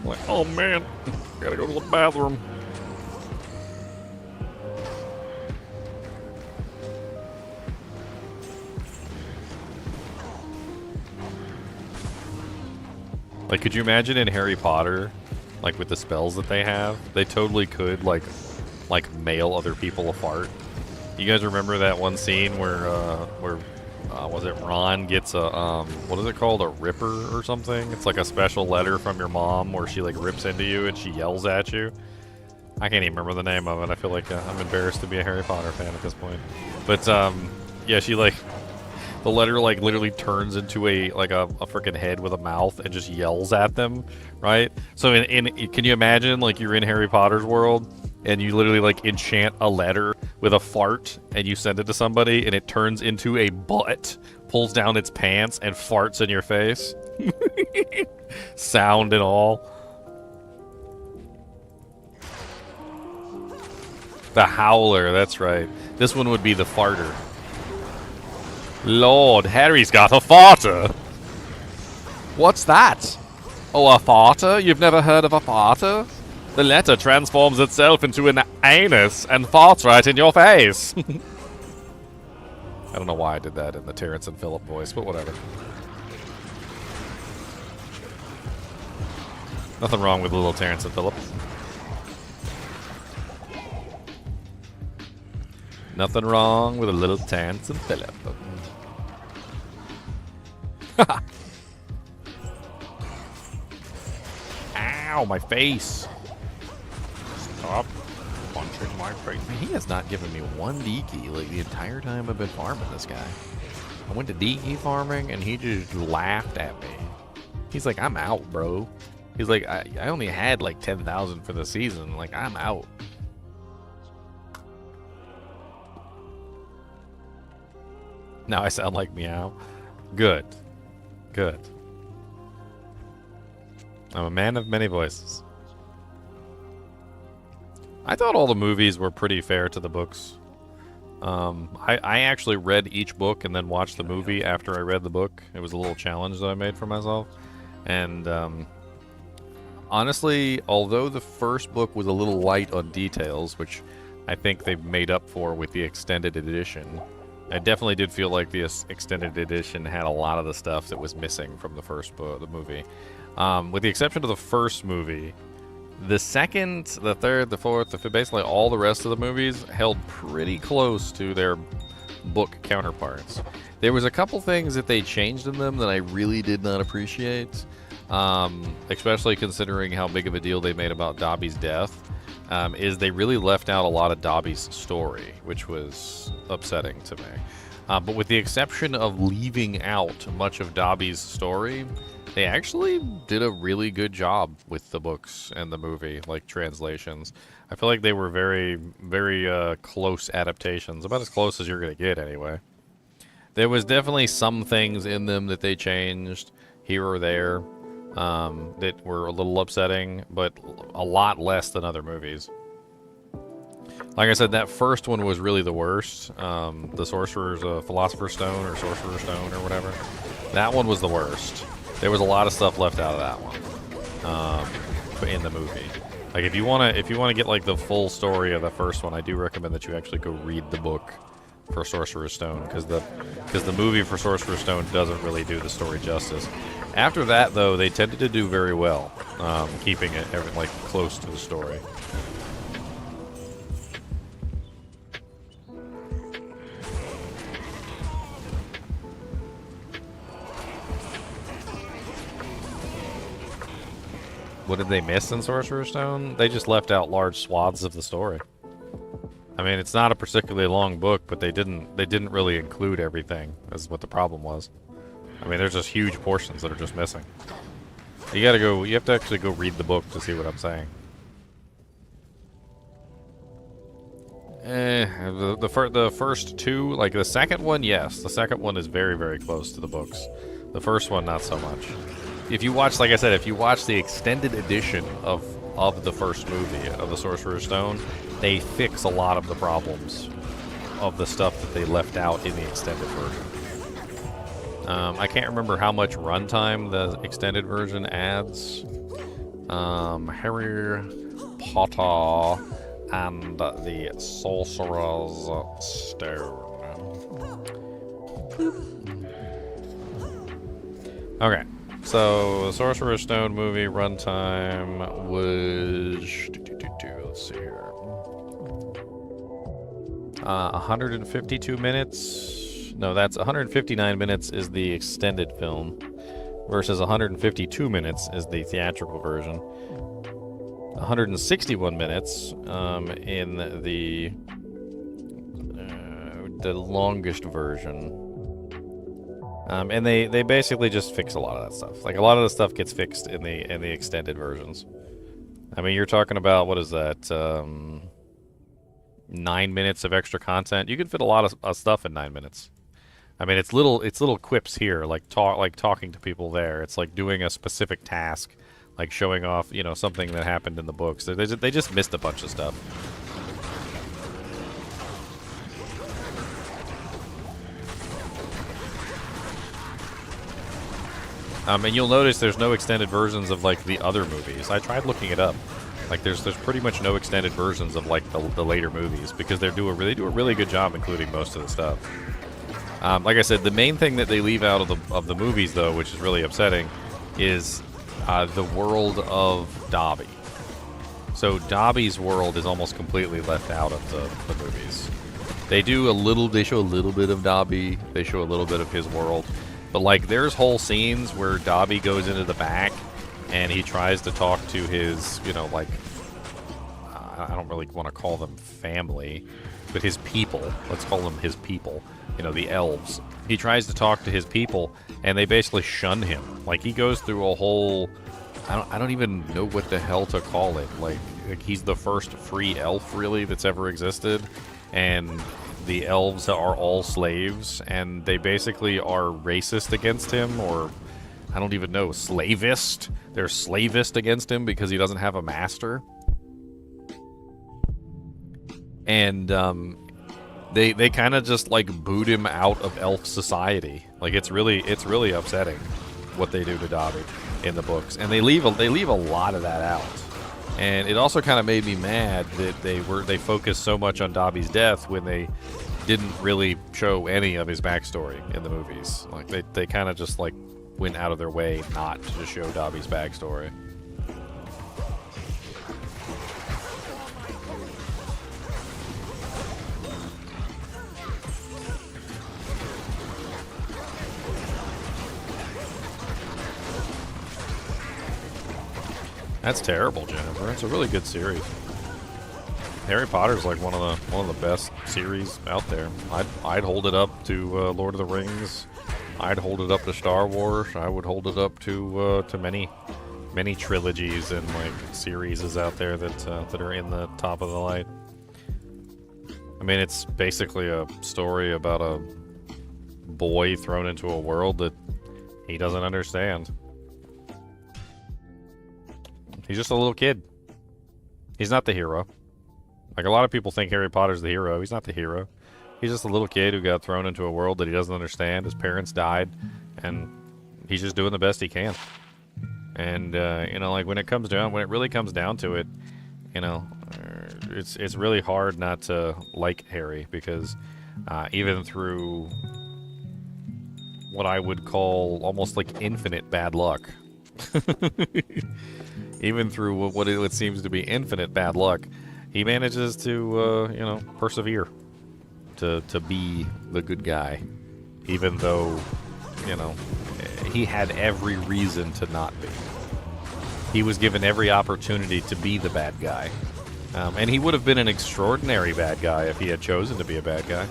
Like, oh man, gotta go to the bathroom. Like, could you imagine in Harry Potter, like with the spells that they have, they totally could like mail other people a fart. You guys remember that one scene where was it Ron gets a what is it called, a ripper or something? It's like a special letter from your mom where she like rips into you and she yells at you. I can't even remember the name of it. I feel like I'm embarrassed to be a Harry Potter fan at this point. But yeah, she like the letter like literally turns into a freaking head with a mouth and just yells at them, right? So can you imagine like you're in Harry Potter's world and you literally like enchant a letter with a fart and you send it to somebody and it turns into a butt, pulls down its pants and farts in your face. Sound and all. The Howler, that's right. This one would be the farter. Lord, Harry's got a farter. What's that? Oh, a farter? You've never heard of a farter? The letter transforms itself into an anus and farts right in your face. I don't know why I did that in the Terrence and Phillip voice, but whatever. Nothing wrong with little Terrence and Phillip. Nothing wrong with a little Terrence and Phillip. Ow, my face. Stop punching my face. Man, he has not given me one D-key like the entire time I've been farming this guy. I went to D-key farming and he just laughed at me. He's like, I'm out, bro. He's like, I only had like 10,000 for the season. Like, I'm out. Now I sound like meow. Good. Good. I'm a man of many voices. I thought all the movies were pretty fair to the books. I actually read each book and then watched the movie after I read the book. It was a little challenge that I made for myself. And honestly, although the first book was a little light on details, which I think they've made up for with the extended edition, I definitely did feel like the extended edition had a lot of the stuff that was missing from the first book, the movie. With the exception of the first movie, the second, the third, the fourth, the fifth, basically all the rest of the movies held pretty close to their book counterparts. There was a couple things that they changed in them that I really did not appreciate, especially considering how big of a deal they made about Dobby's death. Is they really left out a lot of Dobby's story, which was upsetting to me. But with the exception of leaving out much of Dobby's story, they actually did a really good job with the books and the movie, like translations. I feel like they were very, very close adaptations, about as close as you're going to get anyway. There was definitely some things in them that they changed here or there that were a little upsetting, but a lot less than other movies. Like I said, that first one was really the worst. The Sorcerer's Philosopher's Stone or Sorcerer's Stone or whatever. That one was the worst. There was a lot of stuff left out of that one in the movie. Like if you wanna get like the full story of the first one, I do recommend that you actually go read the book for Sorcerer's Stone, because the movie for Sorcerer's Stone doesn't really do the story justice. After that, though, they tended to do very well, keeping it like close to the story. What did they miss in Sorcerer's Stone? They just left out large swaths of the story. I mean, it's not a particularly long book, but they didn't really include everything, is what the problem was. I mean, there's just huge portions that are just missing. You have to actually go read the book to see what I'm saying. The first two, like the second one, yes. The second one is very, very close to the books. The first one, not so much. If you watch, like I said, if you watch the extended edition of the first movie, of the Sorcerer's Stone, they fix a lot of the problems of the stuff that they left out in the extended version. I can't remember how much runtime the extended version adds. Harry Potter and the Sorcerer's Stone. Okay, so the Sorcerer's Stone movie runtime was... let's see here. 152 minutes. No, that's 159 minutes is the extended film versus 152 minutes is the theatrical version. 161 minutes in the longest version. And they basically just fix a lot of that stuff. Like a lot of the stuff gets fixed in the extended versions. I mean, you're talking about, what is that? 9 minutes of extra content. You can fit a lot of stuff in 9 minutes. I mean, it's little quips here, like talking to people there. It's like doing a specific task, like showing off, you know, something that happened in the books. They just missed a bunch of stuff. And you'll notice there's no extended versions of like the other movies. I tried looking it up. Like there's pretty much no extended versions of like the later movies because they do a really good job including most of the stuff. Like I said, the main thing that they leave out of the movies though, which is really upsetting, is the world of Dobby. So Dobby's world is almost completely left out of the movies. They show a little bit of Dobby. They show a little bit of his world. But like there's whole scenes where Dobby goes into the back and he tries to talk to his, you know, like, I don't really want to call them family, but his people. Let's call them his people. You know, the elves. He tries to talk to his people, and they basically shun him. Like, he goes through a whole... I don't even know what the hell to call it. Like, he's the first free elf, really, that's ever existed. And the elves are all slaves, and they basically are racist against him, or... I don't even know, slavist? They're slavist against him because he doesn't have a master. And, They kind of just like boot him out of elf society. Like it's really upsetting what they do to Dobby in the books, and they leave a lot of that out. And it also kind of made me mad that they focused so much on Dobby's death when they didn't really show any of his backstory in the movies. Like they kind of just like went out of their way not to show Dobby's backstory. That's terrible, Jennifer. It's a really good series. Harry Potter's like one of the best series out there. I'd hold it up to Lord of the Rings. I'd hold it up to Star Wars. I would hold it up to many trilogies and like series out there that are in the top of the light. I mean, it's basically a story about a boy thrown into a world that he doesn't understand. He's just a little kid. He's not the hero. Like, a lot of people think Harry Potter's the hero. He's not the hero. He's just a little kid who got thrown into a world that he doesn't understand. His parents died, and he's just doing the best he can. And, you know, like, when it really comes down to it, you know, it's really hard not to like Harry, because even through what I would call almost like infinite bad luck, even through what seems to be infinite bad luck, he manages to, you know, persevere to be the good guy, even though, you know, he had every reason to not be. He was given every opportunity to be the bad guy. And he would have been an extraordinary bad guy if he had chosen to be a bad guy.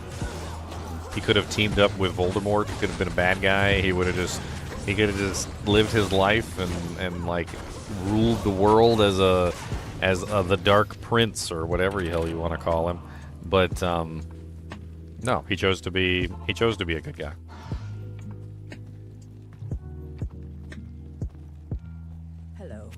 He could have teamed up with Voldemort. He could have been a bad guy. He could have just lived his life and like ruled the world as the Dark Prince or whatever the hell you want to call him. But no, he chose to be a good guy. Hello.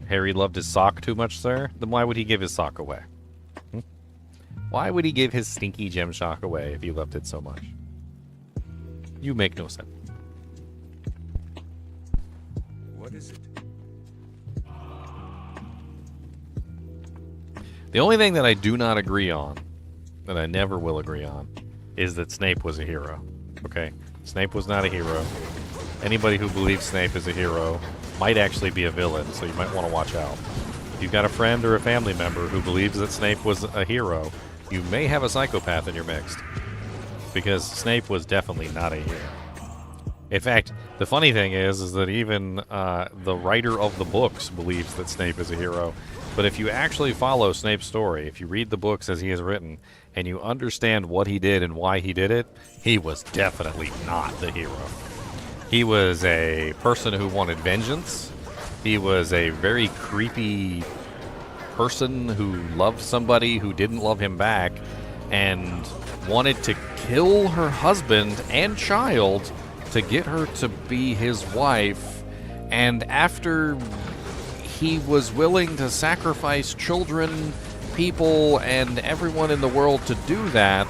Harry loved his sock too much, sir? Then why would he give his sock away? Hmm? Why would he give his stinky gem sock away if he loved it so much? You make no sense. What is it? The only thing that I do not agree on, that I never will agree on, is that Snape was a hero. Okay? Snape was not a hero. Anybody who believes Snape is a hero might actually be a villain, so you might want to watch out. If you've got a friend or a family member who believes that Snape was a hero, you may have a psychopath in your midst. Because Snape was definitely not a hero. In fact, the funny thing is that even the writer of the books believes that Snape is a hero. But if you actually follow Snape's story, if you read the books as he is written, and you understand what he did and why he did it, he was definitely not the hero. He was a person who wanted vengeance. He was a very creepy person who loved somebody who didn't love him back and wanted to kill her husband and child to get her to be his wife. And after he was willing to sacrifice children, people, and everyone in the world to do that,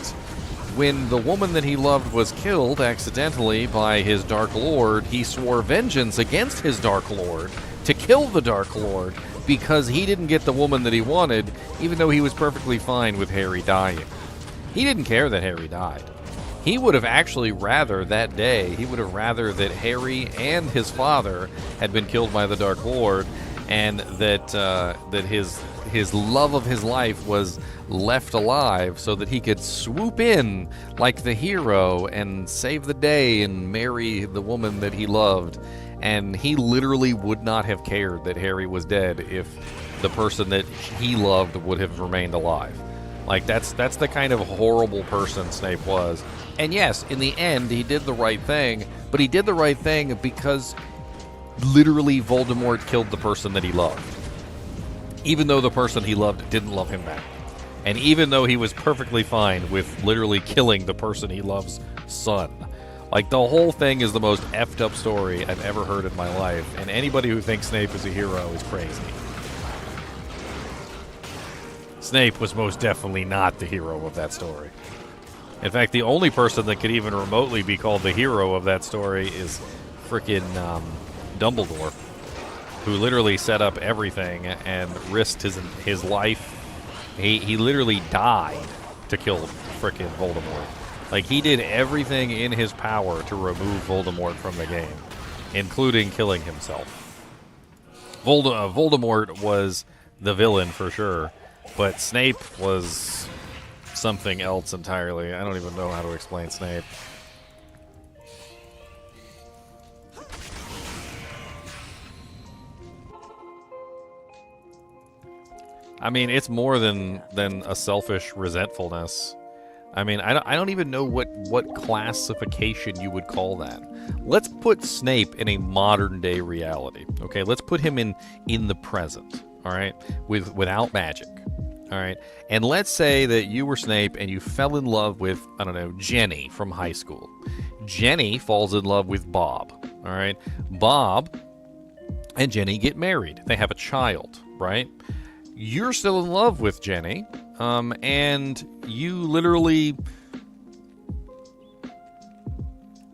when the woman that he loved was killed accidentally by his Dark Lord, he swore vengeance against his Dark Lord to kill the Dark Lord because he didn't get the woman that he wanted, even though he was perfectly fine with Harry dying. He didn't care that Harry died. He would have actually rather that day, he would have rather that Harry and his father had been killed by the Dark Lord, and that his love of his life was left alive so that he could swoop in like the hero and save the day and marry the woman that he loved. And he literally would not have cared that Harry was dead if the person that he loved would have remained alive. Like, that's the kind of horrible person Snape was. And yes, in the end, he did the right thing, but he did the right thing because literally Voldemort killed the person that he loved. Even though the person he loved didn't love him back. And even though he was perfectly fine with literally killing the person he loves' son. Like, the whole thing is the most effed up story I've ever heard in my life, and anybody who thinks Snape is a hero is crazy. Snape was most definitely not the hero of that story. In fact, the only person that could even remotely be called the hero of that story is frickin' Dumbledore, who literally set up everything and risked his life. He literally died to kill frickin' Voldemort. Like, he did everything in his power to remove Voldemort from the game, including killing himself. Voldemort was the villain for sure, but Snape was something else entirely. I don't even know how to explain Snape. I mean, it's more than a selfish resentfulness. I mean, I don't even know what classification you would call that. Let's put Snape in a modern day reality. Okay, let's put him in the present. All right, without magic. All right, and let's say that you were Snape and you fell in love with, I don't know, Jenny from high school. Jenny falls in love with Bob. All right, Bob and Jenny get married. They have a child. Right. You're still in love with Jenny, and you literally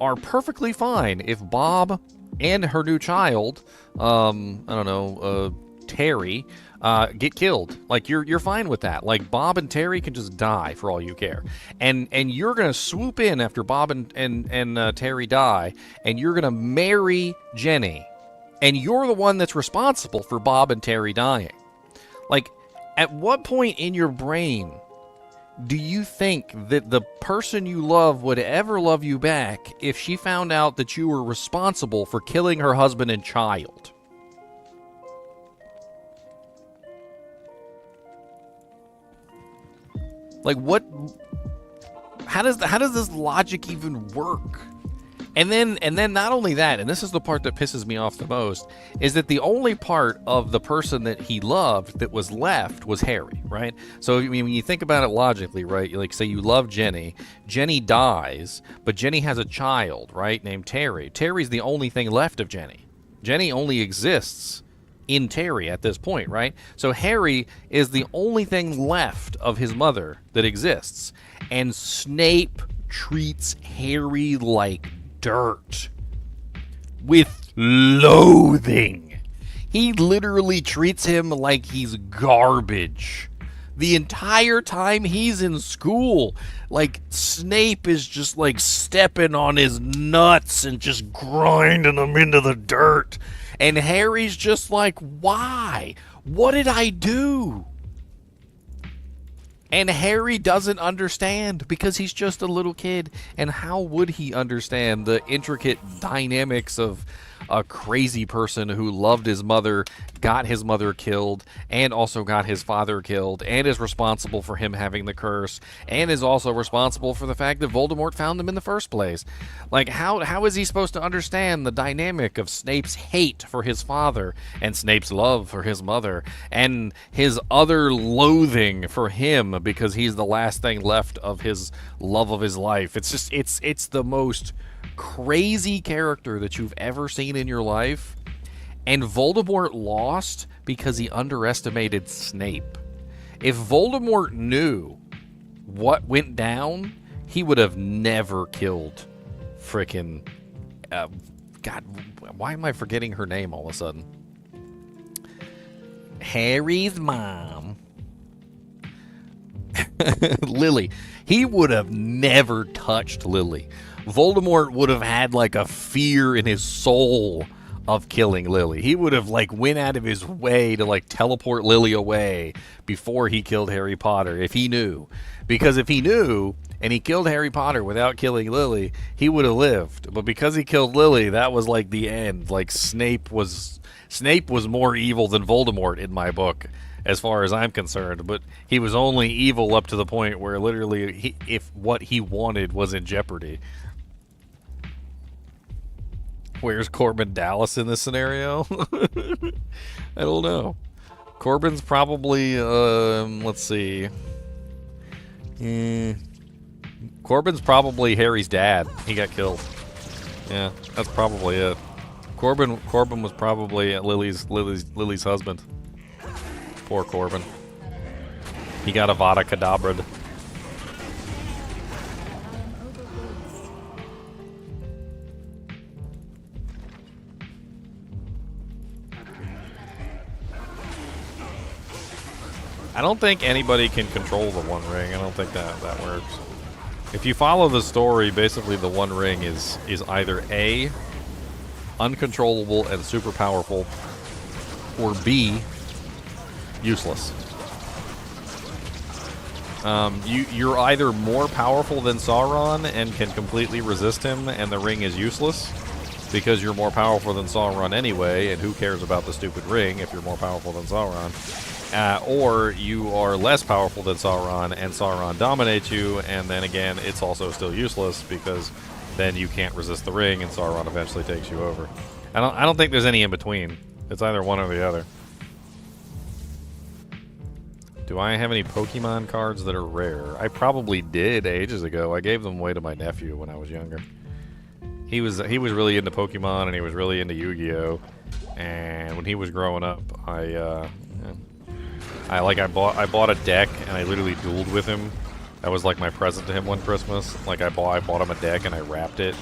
are perfectly fine if Bob and her new child, Terry, get killed. Like, you're fine with that. Like, Bob and Terry can just die for all you care, and you're gonna swoop in after Bob and Terry die, and you're gonna marry Jenny, and you're the one that's responsible for Bob and Terry dying. Like, at what point in your brain do you think that the person you love would ever love you back if she found out that you were responsible for killing her husband and child? Like, what? How does this logic even work? And then not only that, and this is the part that pisses me off the most, is that the only part of the person that he loved that was left was Harry, right? So I mean, when you think about it logically, right? Like, say you love Jenny, Jenny dies, but Jenny has a child, right, named Terry. Terry's the only thing left of Jenny. Jenny only exists in Terry at this point, right? So Harry is the only thing left of his mother that exists, and Snape treats Harry like dirt with loathing. He literally treats him like he's garbage the entire time he's in school. Like, Snape is just like stepping on his nuts and just grinding them into the dirt, and Harry's just like, why? What did I do? And Harry doesn't understand because he's just a little kid. And how would he understand the intricate dynamics of a crazy person who loved his mother, got his mother killed, and also got his father killed, and is responsible for him having the curse, and is also responsible for the fact that Voldemort found him in the first place? Like, how is he supposed to understand the dynamic of Snape's hate for his father, and Snape's love for his mother, and his utter loathing for him because he's the last thing left of his love of his life? It's just, it's the most crazy character that you've ever seen in your life, and Voldemort lost because he underestimated Snape. If Voldemort knew what went down, he would have never killed frickin' God, why am I forgetting her name all of a sudden? Harry's mom. Lily. He would have never touched Lily. Voldemort would have had like a fear in his soul of killing Lily. He would have like went out of his way to like teleport Lily away before he killed Harry Potter if he knew. Because if he knew and he killed Harry Potter without killing Lily, he would have lived. But because he killed Lily, that was like the end. Like, Snape was more evil than Voldemort in my book, as far as I'm concerned. But he was only evil up to the point where literally if what he wanted was in jeopardy. Where's Corbin Dallas in this scenario? I don't know. Corbin's probably, let's see. Corbin's probably Harry's dad. He got killed. Yeah, that's probably it. Corbin was probably Lily's husband. Poor Corbin. He got Avada Kedabra'd. I don't think anybody can control the One Ring. I don't think that works. If you follow the story, basically the One Ring is either A, uncontrollable and super powerful, or B, useless. You're either more powerful than Sauron and can completely resist him, and the ring is useless because you're more powerful than Sauron anyway, and who cares about the stupid ring if you're more powerful than Sauron? Or you are less powerful than Sauron, and Sauron dominates you, and then again, it's also still useless because then you can't resist the ring, and Sauron eventually takes you over. I don't think there's any in between. It's either one or the other. Do I have any Pokemon cards that are rare? I probably did ages ago. I gave them away to my nephew when I was younger. He was really into Pokemon, and he was really into Yu-Gi-Oh! And when he was growing up, I bought a deck, and I literally dueled with him. That was like my present to him one Christmas. Like, I bought him a deck, and I wrapped it,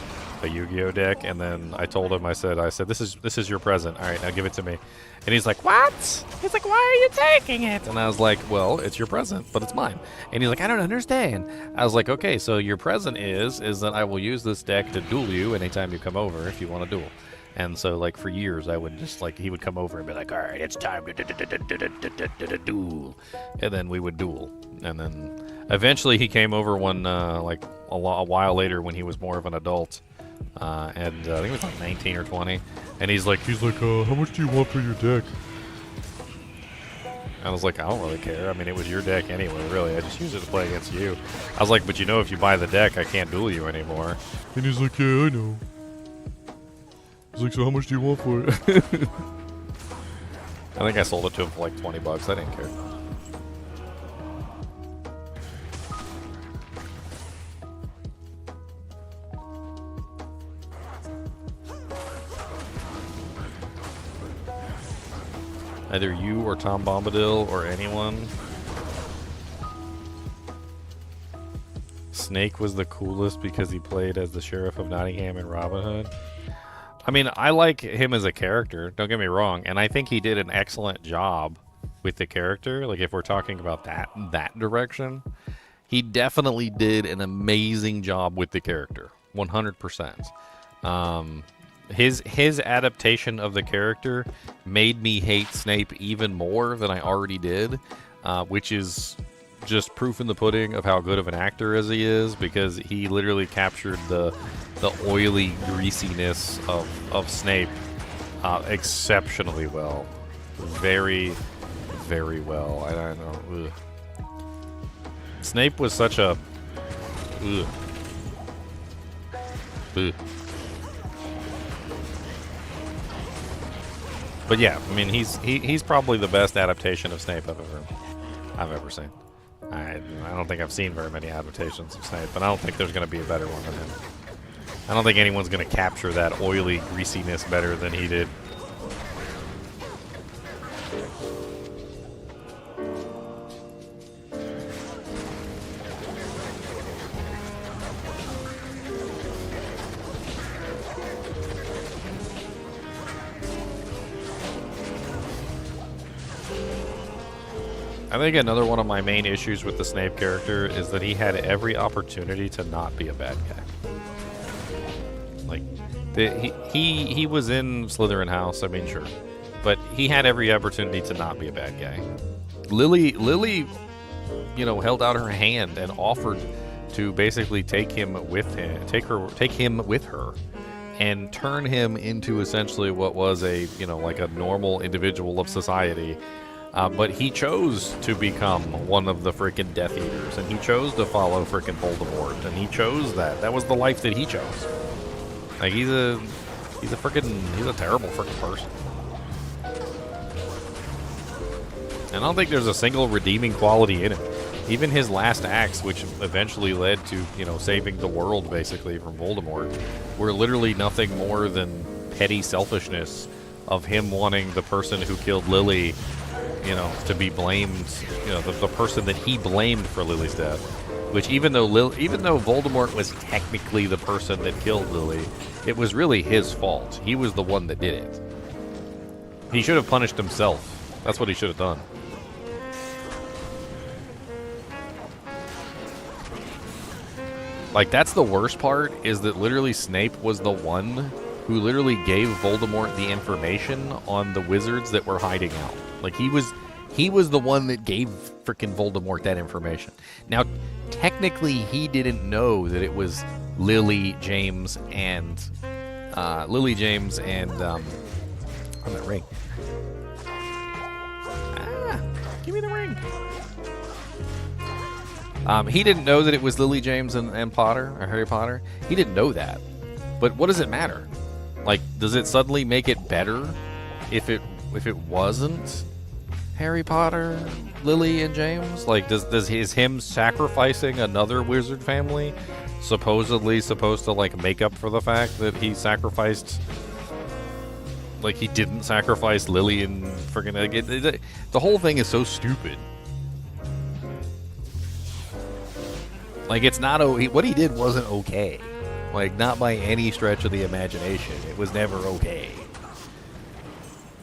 a Yu-Gi-Oh deck, and then I told him, I said, this is your present. All right, now give it to me. And he's like, what? He's like, why are you taking it? And I was like, well, it's your present, but it's mine. And he's like, I don't understand. I was like, okay, so your present is that I will use this deck to duel you anytime you come over if you want to duel. And so, like, for years, I would just, like, he would come over and be like, all right, it's time to duel. And then we would duel. And then eventually he came over one, like, a while later when he was more of an adult. And I think it was like 19 or 20. And he's like, how much do you want for your deck? I was like, I don't really care. I mean, it was your deck anyway, really. I just used it to play against you. I was like, but you know, if you buy the deck, I can't duel you anymore. And he's like, yeah, I know. He's like, so how much do you want for it? I think I sold it to him for like $20. I didn't care. Either you or Tom Bombadil or anyone. Snake was the coolest because he played as the Sheriff of Nottingham in Robin Hood. I mean, I like him as a character, don't get me wrong, and I think he did an excellent job with the character. Like, if we're talking about that direction, he definitely did an amazing job with the character, 100%. His adaptation of the character made me hate Snape even more than I already did, which is just proof in the pudding of how good of an actor as he is, because he literally captured the oily greasiness of Snape exceptionally well. Very, very well. I don't know. Ugh. Snape was such a... Ugh. Ugh. But yeah, I mean, he's probably the best adaptation of Snape I've ever seen. I don't think I've seen very many adaptations of Snape, but I don't think there's going to be a better one than him. I don't think anyone's going to capture that oily greasiness better than he did. I think another one of my main issues with the Snape character is that he had every opportunity to not be a bad guy. Like, he was in Slytherin House, I mean, sure. But he had every opportunity to not be a bad guy. Lily, you know, held out her hand and offered to basically take him with her and turn him into essentially what was a, you know, like a normal individual of society. But he chose to become one of the freaking Death Eaters, and he chose to follow freaking Voldemort, and he chose that. That was the life that he chose. Like, he's a terrible freaking person. And I don't think there's a single redeeming quality in him. Even his last acts, which eventually led to, you know, saving the world basically from Voldemort, were literally nothing more than petty selfishness of him wanting the person who killed Lily, you know, to be blamed, you know, the person that he blamed for Lily's death. Which even though Voldemort was technically the person that killed Lily, it was really his fault. He was the one that did it. He should have punished himself. That's what he should have done. Like, that's the worst part, is that literally Snape was the one who literally gave Voldemort the information on the wizards that were hiding out. Like, he was the one that gave frickin' Voldemort that information. Now, technically, he didn't know that it was Lily, James, and on that ring. Give me the ring. He didn't know that it was Lily, James, and Potter, or Harry Potter. He didn't know that. But what does it matter? Like, does it suddenly make it better if it wasn't Harry Potter, Lily, and James? Like, is him sacrificing another wizard family supposedly supposed to, like, make up for the fact that he sacrificed, like, he didn't sacrifice Lily and friggin', like, the whole thing is so stupid. Like, it's not, what he did wasn't okay. Like, not by any stretch of the imagination. It was never okay.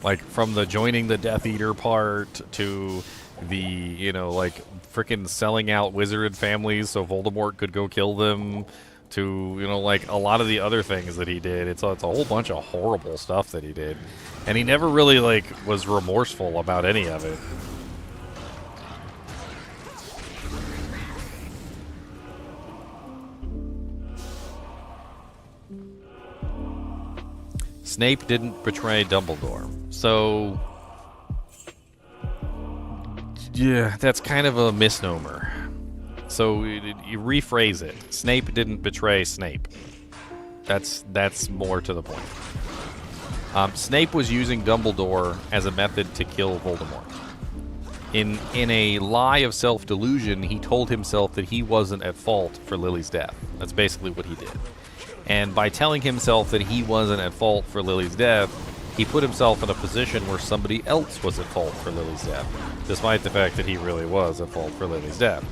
Like, from the joining the Death Eater part to the, you know, like, frickin' selling out wizard families so Voldemort could go kill them, to, you know, like, a lot of the other things that he did. It's a whole bunch of horrible stuff that he did. And he never really, like, was remorseful about any of it. Snape didn't betray Dumbledore. So, yeah, that's kind of a misnomer. So you rephrase it. Snape didn't betray Snape. That's more to the point. Snape was using Dumbledore as a method to kill Voldemort. In a lie of self-delusion, he told himself that he wasn't at fault for Lily's death. That's basically what he did. And by telling himself that he wasn't at fault for Lily's death, he put himself in a position where somebody else was at fault for Lily's death, despite the fact that he really was at fault for Lily's death.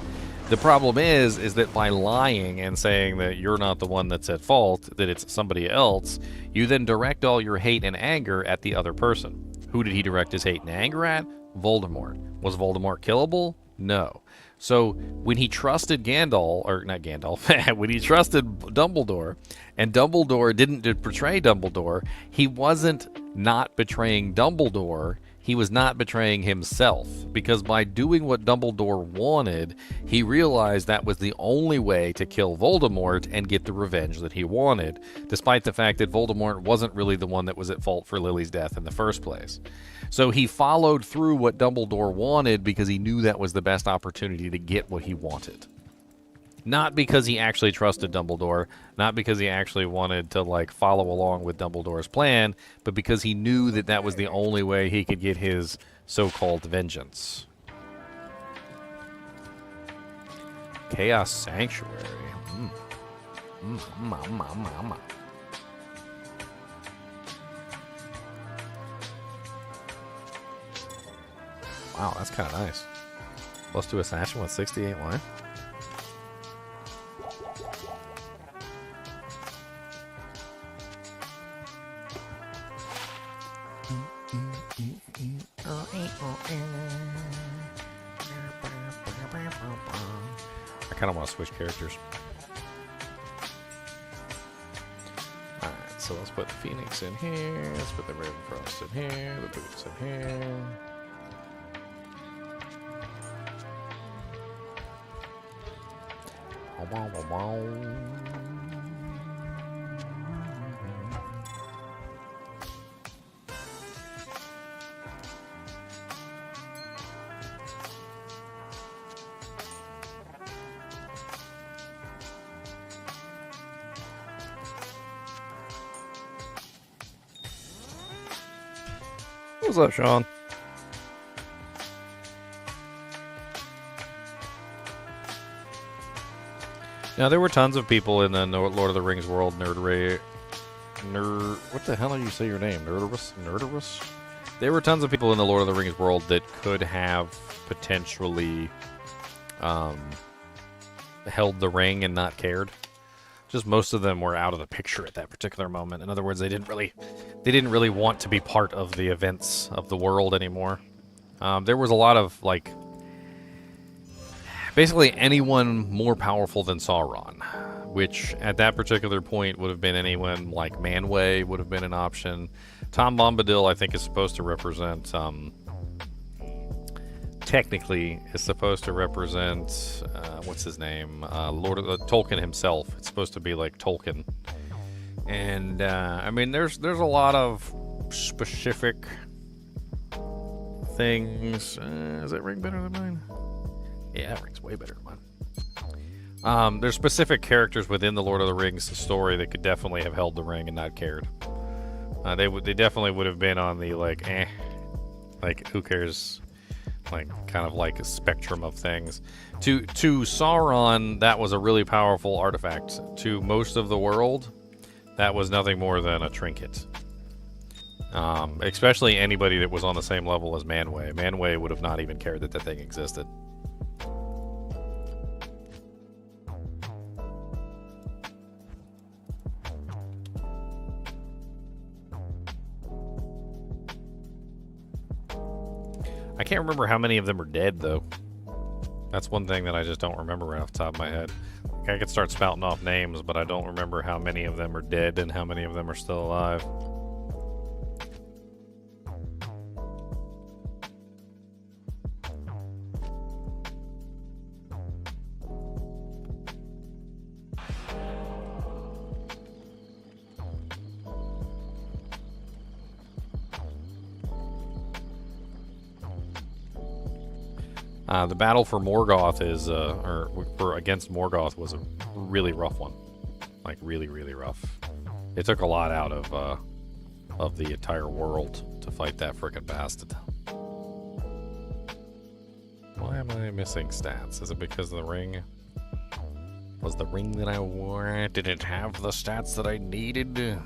The problem is that by lying and saying that you're not the one that's at fault, that it's somebody else, you then direct all your hate and anger at the other person. Who did he direct his hate and anger at? Voldemort. Was Voldemort killable? No. So when he trusted when he trusted Dumbledore, and Dumbledore didn't betray Dumbledore, he wasn't not betraying Dumbledore, he was not betraying himself. Because by doing what Dumbledore wanted, he realized that was the only way to kill Voldemort and get the revenge that he wanted, despite the fact that Voldemort wasn't really the one that was at fault for Lily's death in the first place. So he followed through what Dumbledore wanted because he knew that was the best opportunity to get what he wanted. Not because he actually trusted Dumbledore, not because he actually wanted to, like, follow along with Dumbledore's plan, but because he knew that that was the only way he could get his so-called vengeance. Chaos Sanctuary. Wow, that's kind of nice. +2 Assassin with 68 line. I kind of want to switch characters. Alright, so let's put the Phoenix in here. Let's put the Ravenfrost in here. The Boots in here. Wow, wow, wow. What's up, Sean? Now, there were tons of people in the Lord of the Rings world, what the hell do you say your name? Nerderus? There were tons of people in the Lord of the Rings world that could have potentially held the ring and not cared. Just most of them were out of the picture at that particular moment. In other words, they didn't really want to be part of the events of the world anymore. There was a lot of, like, basically anyone more powerful than Sauron, which at that particular point would have been anyone like Manwë would have been an option. Tom Bombadil, I think, is supposed to represent, technically, is supposed to represent, what's his name? Lord of Tolkien himself. It's supposed to be like Tolkien. And, I mean, there's a lot of specific things. Does that ring better than mine? Yeah, that ring's way better than mine. There's specific characters within the Lord of the Rings story that could definitely have held the ring and not cared. They definitely would have been on the, like, like, who cares, like, kind of like a spectrum of things. To Sauron, that was a really powerful artifact. To most of the world, that was nothing more than a trinket. Especially anybody that was on the same level as Manwë. Manwë would have not even cared that that thing existed. I can't remember how many of them are dead, though. That's one thing that I just don't remember right off the top of my head. Like, I could start spouting off names, but I don't remember how many of them are dead and how many of them are still alive. The battle for Morgoth is, against Morgoth was a really rough one. Like, really, really rough. It took a lot out of of the entire world to fight that frickin' bastard. Why am I missing stats? Is it because of the ring? Was the ring that I wore, did it have the stats that I needed? It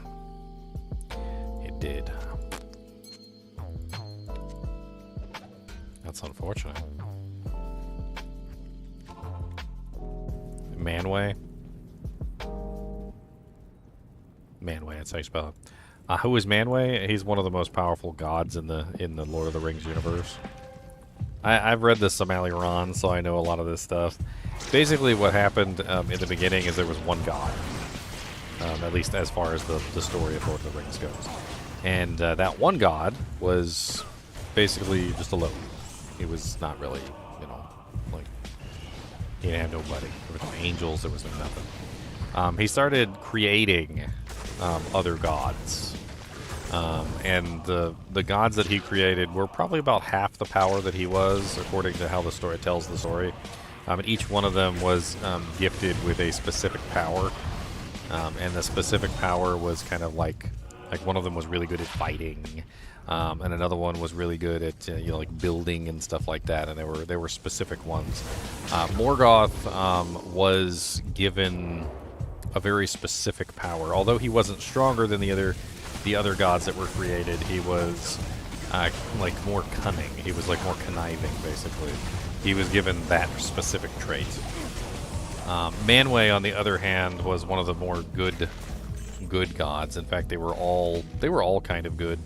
did. That's unfortunate. Manway? Manway, that's how you spell it. Who is Manway? He's one of the most powerful gods in the Lord of the Rings universe. I've read the Silmarillion, so I know a lot of this stuff. Basically, what happened in the beginning is there was one god, at least as far as the story of Lord of the Rings goes. And that one god was basically just alone. He was not really, you know, like, he didn't have nobody. There was no angels, there was no nothing. He started creating other gods. And the gods that he created were probably about half the power that he was, according to how the story tells the story. And each one of them was gifted with a specific power. And the specific power was kind of like one of them was really good at fighting. And another one was really good at you know, like building and stuff like that. And there were specific ones. Morgoth was given a very specific power. Although he wasn't stronger than the other gods that were created, he was like more cunning. He was like more conniving, basically. He was given that specific trait. Manwë, on the other hand, was one of the more good gods. In fact, they were all kind of good.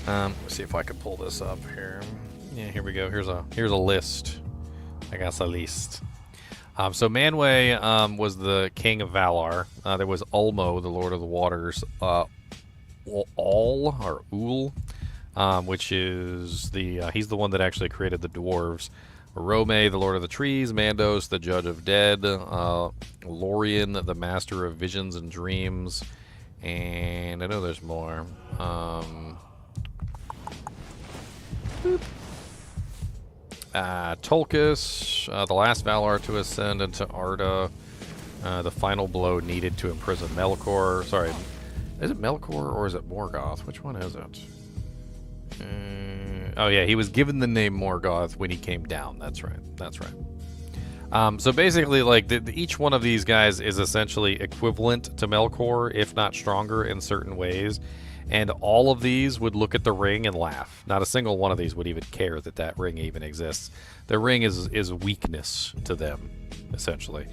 Let's see if I can pull this up here. Yeah, here we go. Here's a list. I guess a list. So Manwë was the king of Valar. There was Ulmo, the Lord of the Waters. Ul, which is he's the one that actually created the dwarves. Rome, the Lord of the Trees. Mandos, the Judge of Dead. Lorien, the Master of Visions and Dreams. And I know there's more. Tolkis, the last Valar to ascend into Arda. The final blow needed to imprison Melkor. Sorry, is it Melkor or is it Morgoth? Which one is it? Oh yeah, he was given the name Morgoth when he came down. That's right. That's right. So basically, like each one of these guys is essentially equivalent to Melkor, if not stronger in certain ways. And all of these would look at the ring and laugh. Not a single one of these would even care that that ring even exists. The ring is weakness to them, essentially.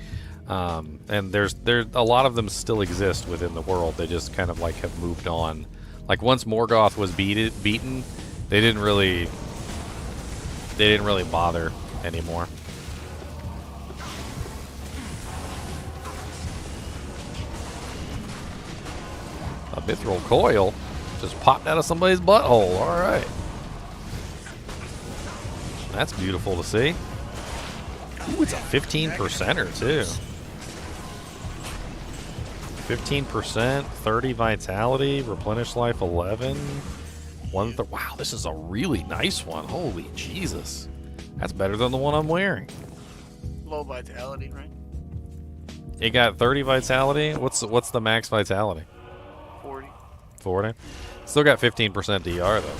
And there's a lot of them still exist within the world. They just kind of like have moved on. Like once Morgoth was beaten, they didn't really bother anymore. A mithril coil just popped out of somebody's butthole. All right. That's beautiful to see. Ooh, it's a 15%er too. 15%, 30 vitality, replenish life 11. Wow, this is a really nice one. Holy Jesus. That's better than the one I'm wearing. Low vitality, right? It got 30 vitality. What's the max vitality? 40. 40. Still got 15% DR though.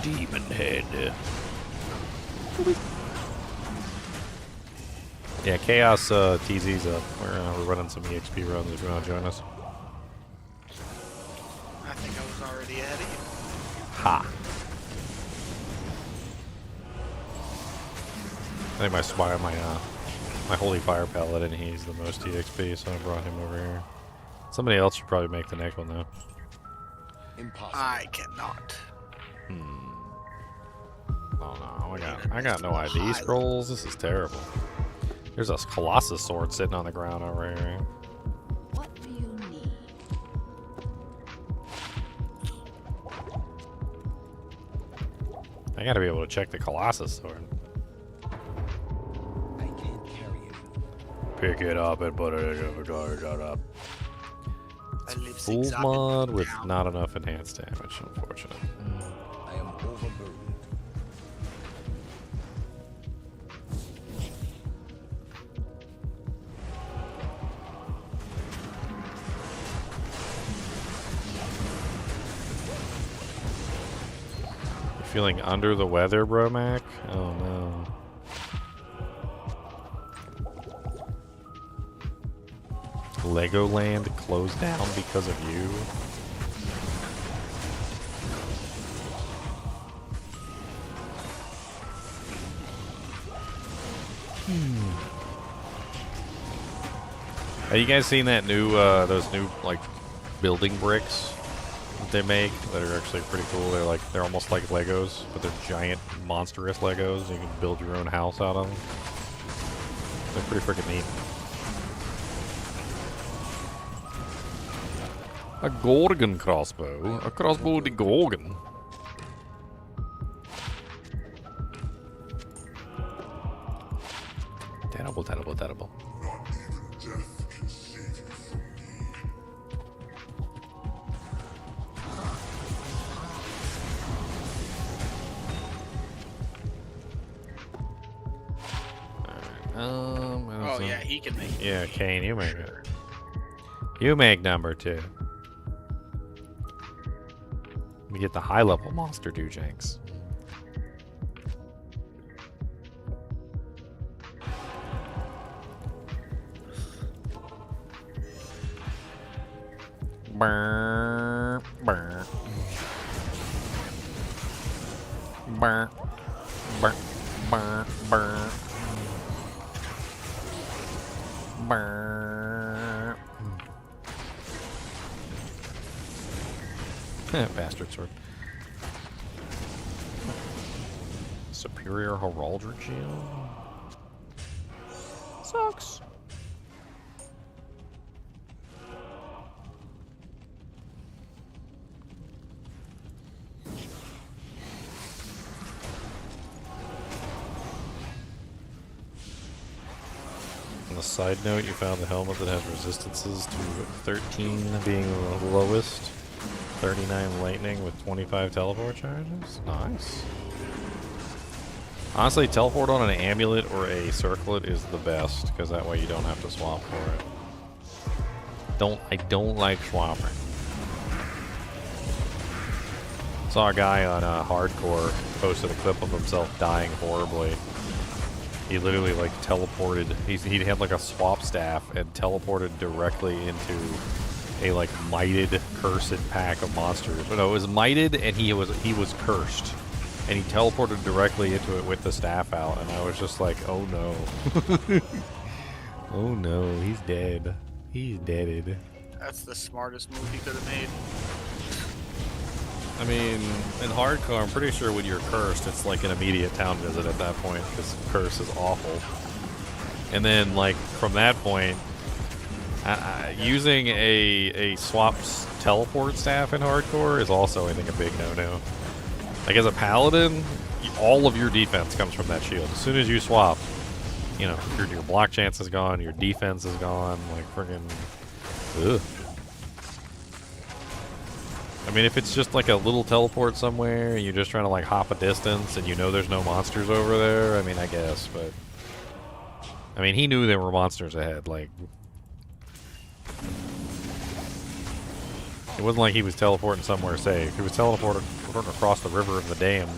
Demon head. Yeah, Chaos TZ's up. We're running some EXP runs if you want to join us. I think I was already ahead of you. Ha. I think my Holy Fire Paladin, he's the most EXP, so I brought him over here. Somebody else should probably make the next one though. Impossible. I cannot. Oh no, I got no ID scrolls. This is terrible. There's a Colossus sword sitting on the ground over here. What do you need? I gotta be able to check the Colossus sword. I can't carry it. Pick it up and put it in the up. I live Full zigzagging mod with down. not enough enhanced damage, unfortunate. I am overburdened. Feeling under the weather, bro, Mac? Oh no. Legoland closed down because of you? Have you guys seen that new, those new, like, building bricks that they make that are actually pretty cool? They're almost like Legos, but they're giant, monstrous Legos. You can build your own house out of them. They're pretty freaking neat. A Gorgon crossbow. A crossbow de Gorgon. Terrible, terrible, terrible. Oh yeah, he can make it. Yeah, Kane, you make it. You make number 2. We get the high level monster Dujanks. Burr, burr. Burr, burr, burr, burr. Burr. Bastard sword. Superior heraldry shield. Sucks. On a side note, you found the helmet that has resistances to 13 being the lowest, 39 lightning with 25 teleport charges. Nice. Honestly, teleport on an amulet or a circlet is the best, because that way you don't have to swap for it. I don't like swapping. Saw a guy on Hardcore posted a clip of himself dying horribly. He literally like teleported. He had like a swap staff and teleported directly into a like mighted, cursed pack of monsters. But no, it was mighted and he was cursed, and he teleported directly into it with the staff out. And I was just like, oh no, oh no, he's dead. He's deaded. That's the smartest move he could have made. I mean, in hardcore, I'm pretty sure when you're cursed, it's like an immediate town visit at that point, because curse is awful. And then, like, from that point, using a swap teleport staff in hardcore is also, I think, a big no-no. Like, as a paladin, all of your defense comes from that shield. As soon as you swap, you know, your block chance is gone, your defense is gone, like, friggin'... Ugh. I mean, if it's just like a little teleport somewhere and you're just trying to like hop a distance and you know there's no monsters over there, I mean, I guess, but... I mean, he knew there were monsters ahead, like... It wasn't like he was teleporting somewhere safe. He was teleporting across the river of the damned.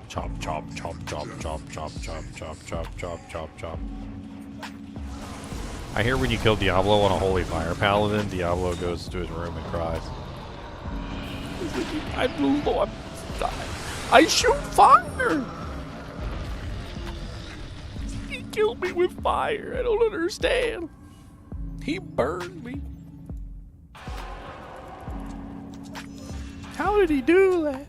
Chop, chop, chop, chop, chop, chop, chop, chop, chop, chop, chop, chop. I hear when you kill Diablo on a Holy Fire Paladin, Diablo goes to his room and cries. I blew up. I shoot fire! He killed me with fire. I don't understand. He burned me. How did he do that?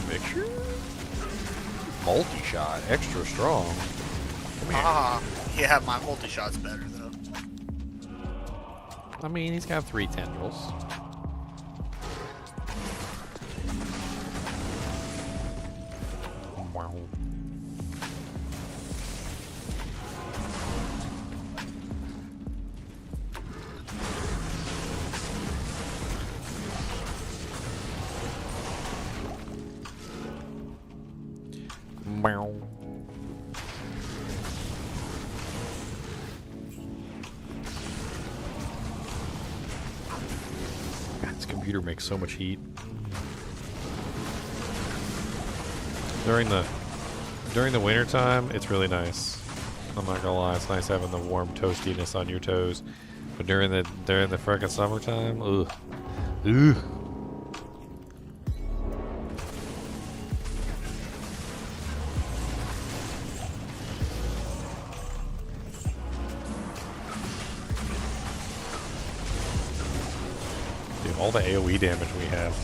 Picture. Multi-shot, extra strong. Come here. Ah, yeah, my multi-shot's better though. I mean, he's got 3 tendrils. Wow. Wow. God, this computer makes so much heat. During the winter time, it's really nice. I'm not gonna lie, it's nice having the warm toastiness on your toes. But during the frickin' summertime, ugh. Ugh. Dude, all the AoE damage we have,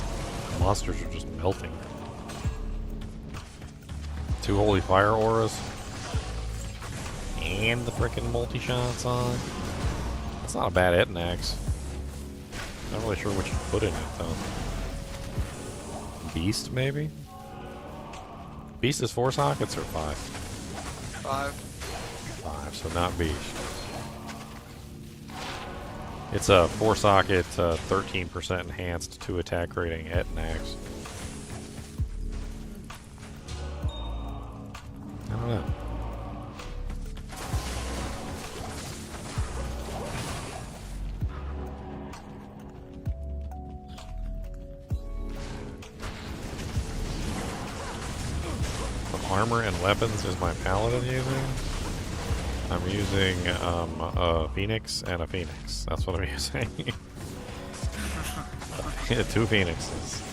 monsters are just melting. 2 holy fire auras. And the frickin' multi-shots on. That's not a bad Etnax. Not really sure what you put in it though. Beast maybe? Beast is 4 sockets or 5? 5. 5, so not Beast. It's a 4 socket, 13% enhanced 2 attack rating Etnax. I don't know. Armor and weapons is my paladin using. I'm using a phoenix and a phoenix. That's what I'm using. 2 phoenixes.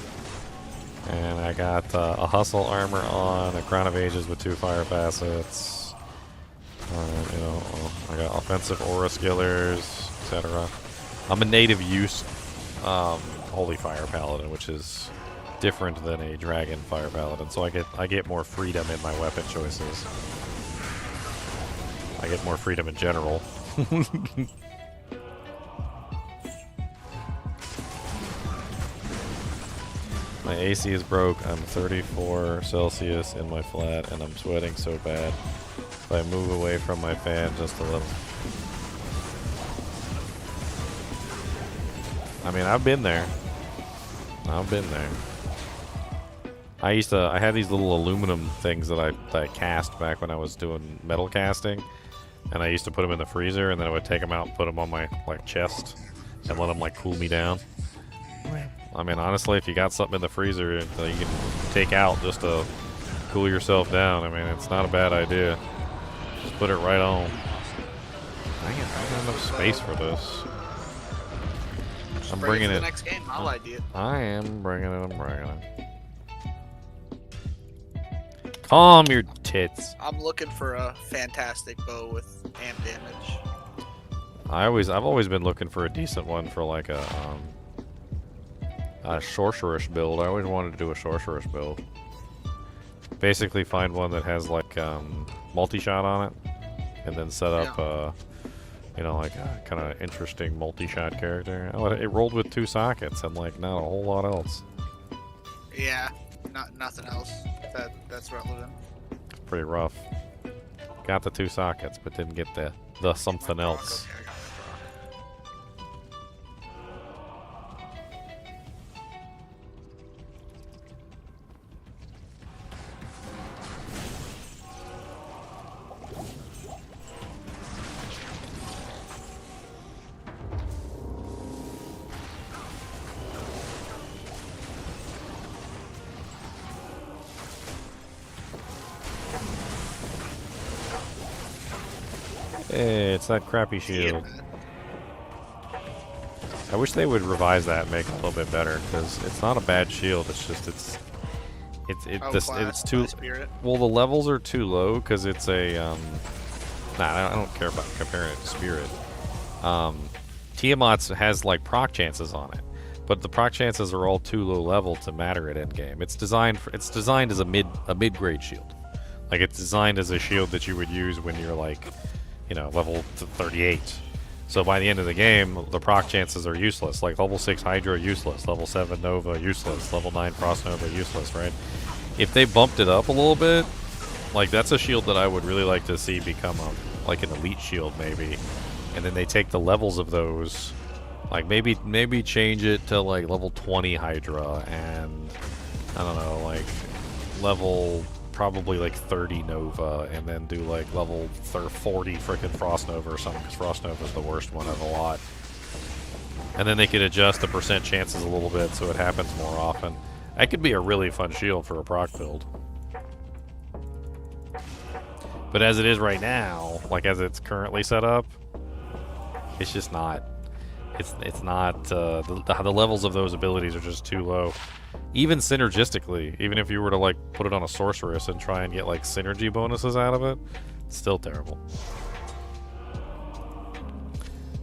And I got a hustle armor on, a crown of ages with 2 fire facets. You know, I got offensive aura skillers, etc. I'm a native use holy fire paladin, which is different than a dragon fire paladin, so I get more freedom in my weapon choices. I get more freedom in general. My AC is broke. I'm 34 Celsius in my flat, and I'm sweating so bad. If I move away from my fan just a little. I mean, I've been there. I've been there. I had these little aluminum things that I cast back when I was doing metal casting, and I used to put them in the freezer, and then I would take them out and put them on my chest and let them cool me down. I mean, honestly, if you got something in the freezer that you can take out just to cool yourself down, I mean, it's not a bad idea. Just put it right on. Dang it, I don't have enough space for this. I'm bringing it. The next game, I'll ID it. I am bringing it. I'm bringing it. Calm your tits. I'm looking for a fantastic bow with amp damage. I've always been looking for a decent one for a sorceress build. I always wanted to do a sorceress build. Basically, find one that has multi-shot on it, and then set up you know, a kind of interesting multi-shot character. It rolled with 2 sockets and not a whole lot else. Yeah, nothing else that's relevant. It's pretty rough. Got the 2 sockets, but didn't get the something else. Okay, I got Hey, it's that crappy shield. I wish they would revise that and make it a little bit better, because it's not a bad shield. It's just it's too. Spirit. Well, the levels are too low because it's a Nah, I don't care about comparing it to Spirit. Tiamat's has like proc chances on it, but the proc chances are all too low level to matter at endgame. It's designed as a mid grade shield. Like it's designed as a shield that you would use when you're like, you know, level 38. So by the end of the game, the proc chances are useless. Like level 6 Hydra useless, level 7 Nova useless, level 9 Frost Nova useless, right? If they bumped it up a little bit, like that's a shield that I would really like to see become like an elite shield maybe. And then they take the levels of those, like maybe change it to like level 20 Hydra and I don't know, like level probably like 30 Nova, and then do like level 40 frickin' Frost Nova or something, because Frost Nova is the worst one of the lot. And then they could adjust the percent chances a little bit so it happens more often. That could be a really fun shield for a proc build. But as it is right now, like as it's currently set up, it's just not. It's not. The levels of those abilities are just too low. Even synergistically, even if you were to like put it on a sorceress and try and get like synergy bonuses out of it, it's still terrible.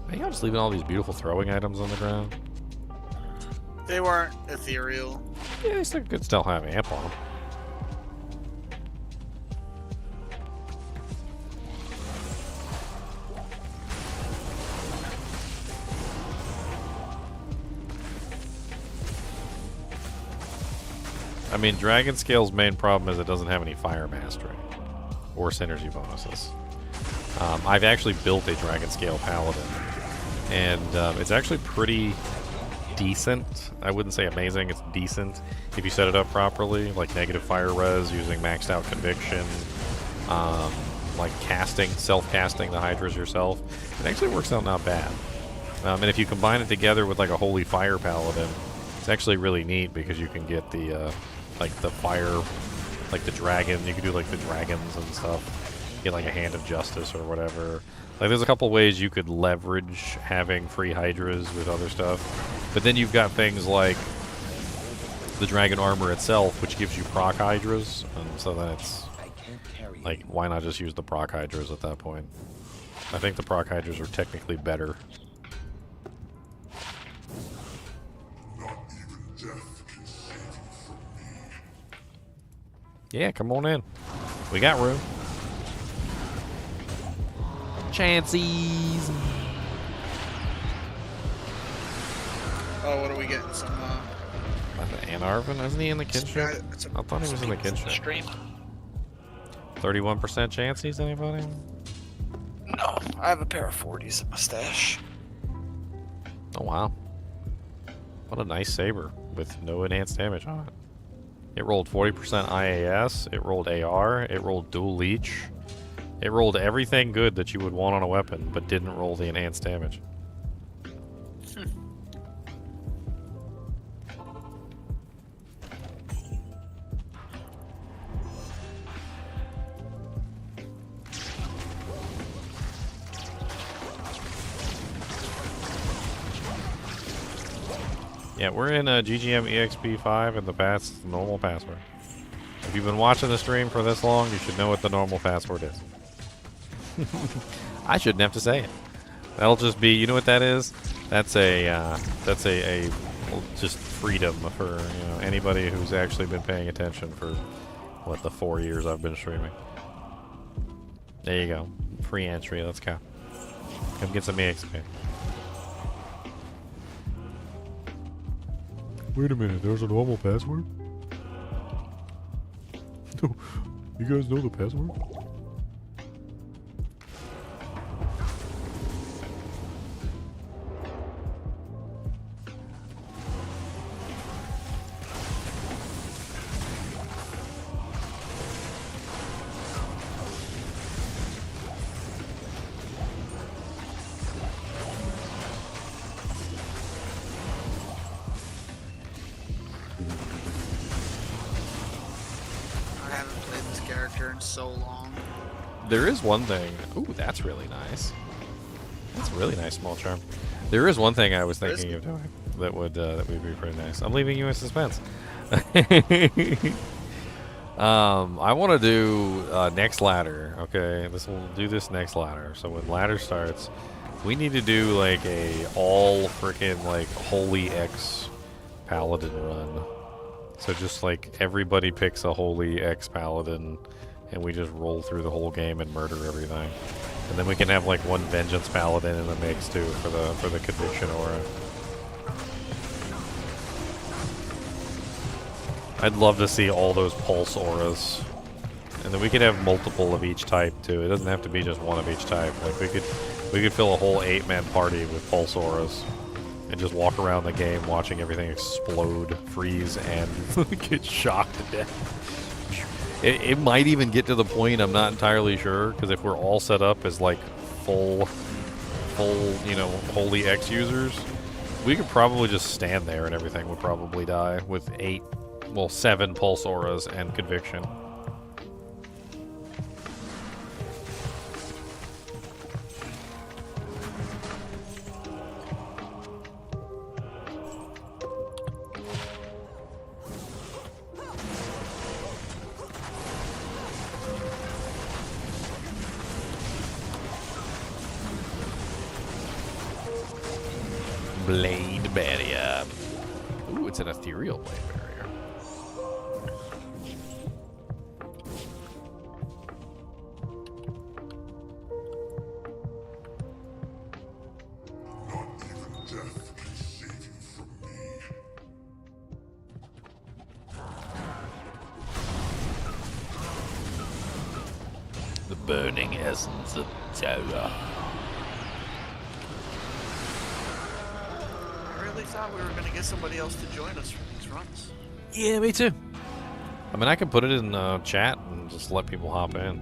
Are you just leaving all these beautiful throwing items on the ground? They weren't ethereal. Yeah, they still could still have amp on them. I mean, Dragon Scale's main problem is it doesn't have any Fire Mastery or synergy bonuses. I've actually built a Dragon Scale Paladin, and it's actually pretty decent. I wouldn't say amazing, it's decent if you set it up properly, like negative fire res, using maxed out conviction, like self-casting the Hydras yourself. It actually works out not bad. And if you combine it together with like a Holy Fire Paladin, it's actually really neat because you can get the like the fire, like the dragon. You can do like the dragons and stuff. Get like a Hand of Justice or whatever. Like there's a couple ways you could leverage having free Hydras with other stuff. But then you've got things like the Dragon Armor itself, which gives you proc Hydras, and so then it's like, why not just use the proc Hydras at that point? I think the proc Hydras are technically better. Yeah, come on in. We got room. Chances. Oh, what are we getting? Some Anarvin? Isn't he in the kinship? I thought he was in the kinship. Stream. 31% chances, anybody? No, I have a pair of 40s in my stash. Oh wow. What a nice saber with no enhanced damage on it. It rolled 40% IAS, it rolled AR, it rolled dual leech. It rolled everything good that you would want on a weapon, but didn't roll the enhanced damage. Yeah, we're in GGM EXP5 and that's the normal password. If you've been watching the stream for this long, you should know what the normal password is. I shouldn't have to say it. That'll just be, you know what that is? That's a just freedom for, you know, anybody who's actually been paying attention for what, the 4 years I've been streaming. There you go. Free entry, let's go. Come get some EXP. Wait a minute, there's a normal password? No, you guys know the password? So long. There is one thing. Ooh, that's really nice. That's a really nice small charm. There is one thing I was thinking of doing that would be pretty nice. I'm leaving you in suspense. I want to do next ladder. Okay, we'll do this next ladder. So when ladder starts, we need to do like a all freaking like holy X paladin run. So just like everybody picks a holy X paladin, and we just roll through the whole game and murder everything. And then we can have like one vengeance paladin in the mix too for the conviction aura. I'd love to see all those pulse auras. And then we could have multiple of each type too. It doesn't have to be just one of each type. Like we could fill a whole 8-man party with pulse auras and just walk around the game watching everything explode, freeze, and get shocked to death. It might even get to the point, I'm not entirely sure, because if we're all set up as like full, you know, holy X users, we could probably just stand there and everything would probably die with 7 pulse auras and conviction. Blade barrier. Ooh, it's an ethereal blade barrier. The burning essence of terror. I really thought we were going to get somebody else to join us for these runs. Yeah, me too. I mean, I can put it in chat and just let people hop in.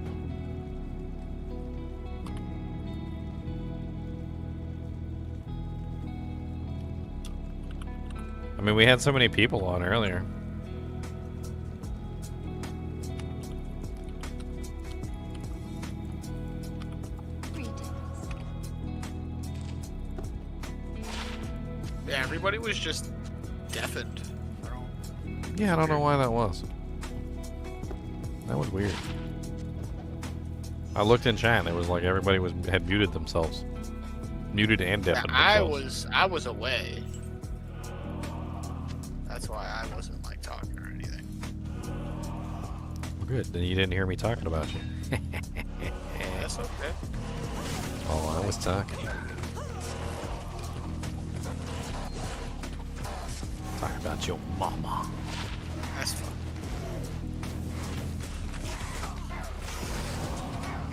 I mean, we had so many people on earlier. Yeah, everybody was just deafened. Yeah, I don't know why that was. That was weird. I looked in chat and it was like everybody had muted themselves. Muted and deafened themselves. I was away. That's why I wasn't like talking or anything. Well, good. Then you didn't hear me talking about you. That's okay. Oh, I was talking. Talking about your mama. That's fun.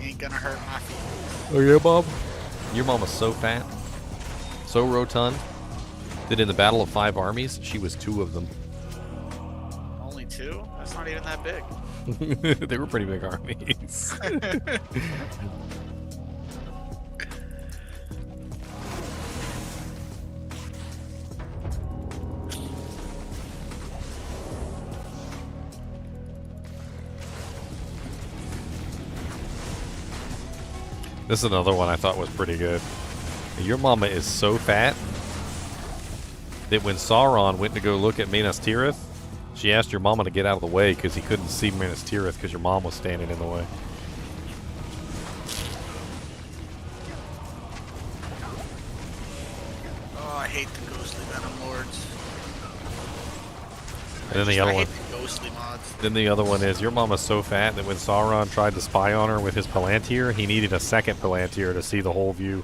Ain't gonna hurt my feet. Oh yeah, Bob? Your mama's so fat, so rotund, that in the Battle of 5 Armies, she was 2 of them. Only 2? That's not even that big. They were pretty big armies. This is another one I thought was pretty good. Your mama is so fat that when Sauron went to go look at Minas Tirith, she asked your mama to get out of the way because he couldn't see Minas Tirith because your mom was standing in the way. Oh, I hate the ghostly venom lords. And then the other I one. hate the ghostly mods. Then the other one is your mama's so fat that when Sauron tried to spy on her with his Palantir, he needed a second Palantir to see the whole view.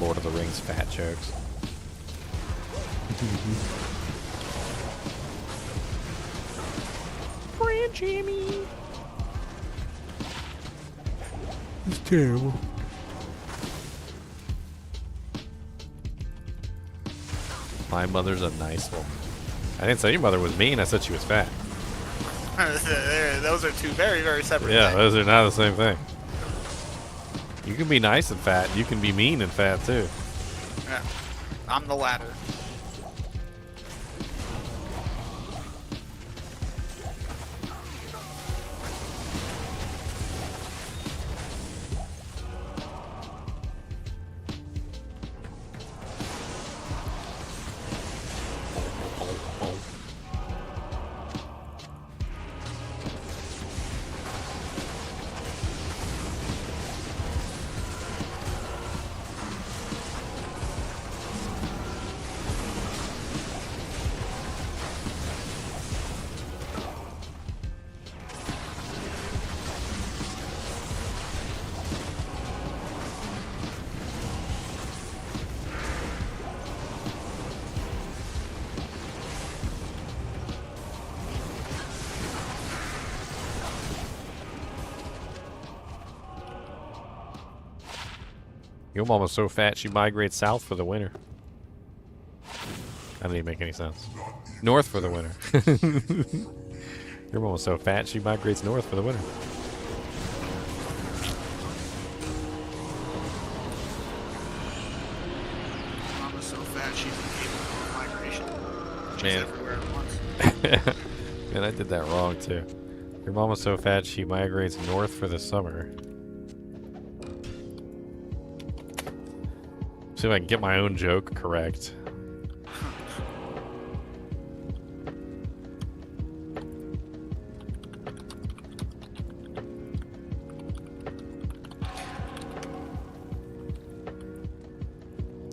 Lord of the Rings fat jokes. Brand Jimmy. It's terrible. My mother's a nice woman. I didn't say your mother was mean, I said she was fat. Those are 2 very, very separate Yeah, things. those are not the same thing. You can be nice and fat, you can be mean and fat too. Yeah. I'm the latter. Your mama's so fat she migrates south for the winter. That didn't even make any sense. North for the winter. Your mama's so fat she migrates north for the winter. Mama's so fat she's incapable of migration. She's Man. everywhere at once. Man, I did that wrong too. Your mama's so fat she migrates north for the summer. See if I can get my own joke correct.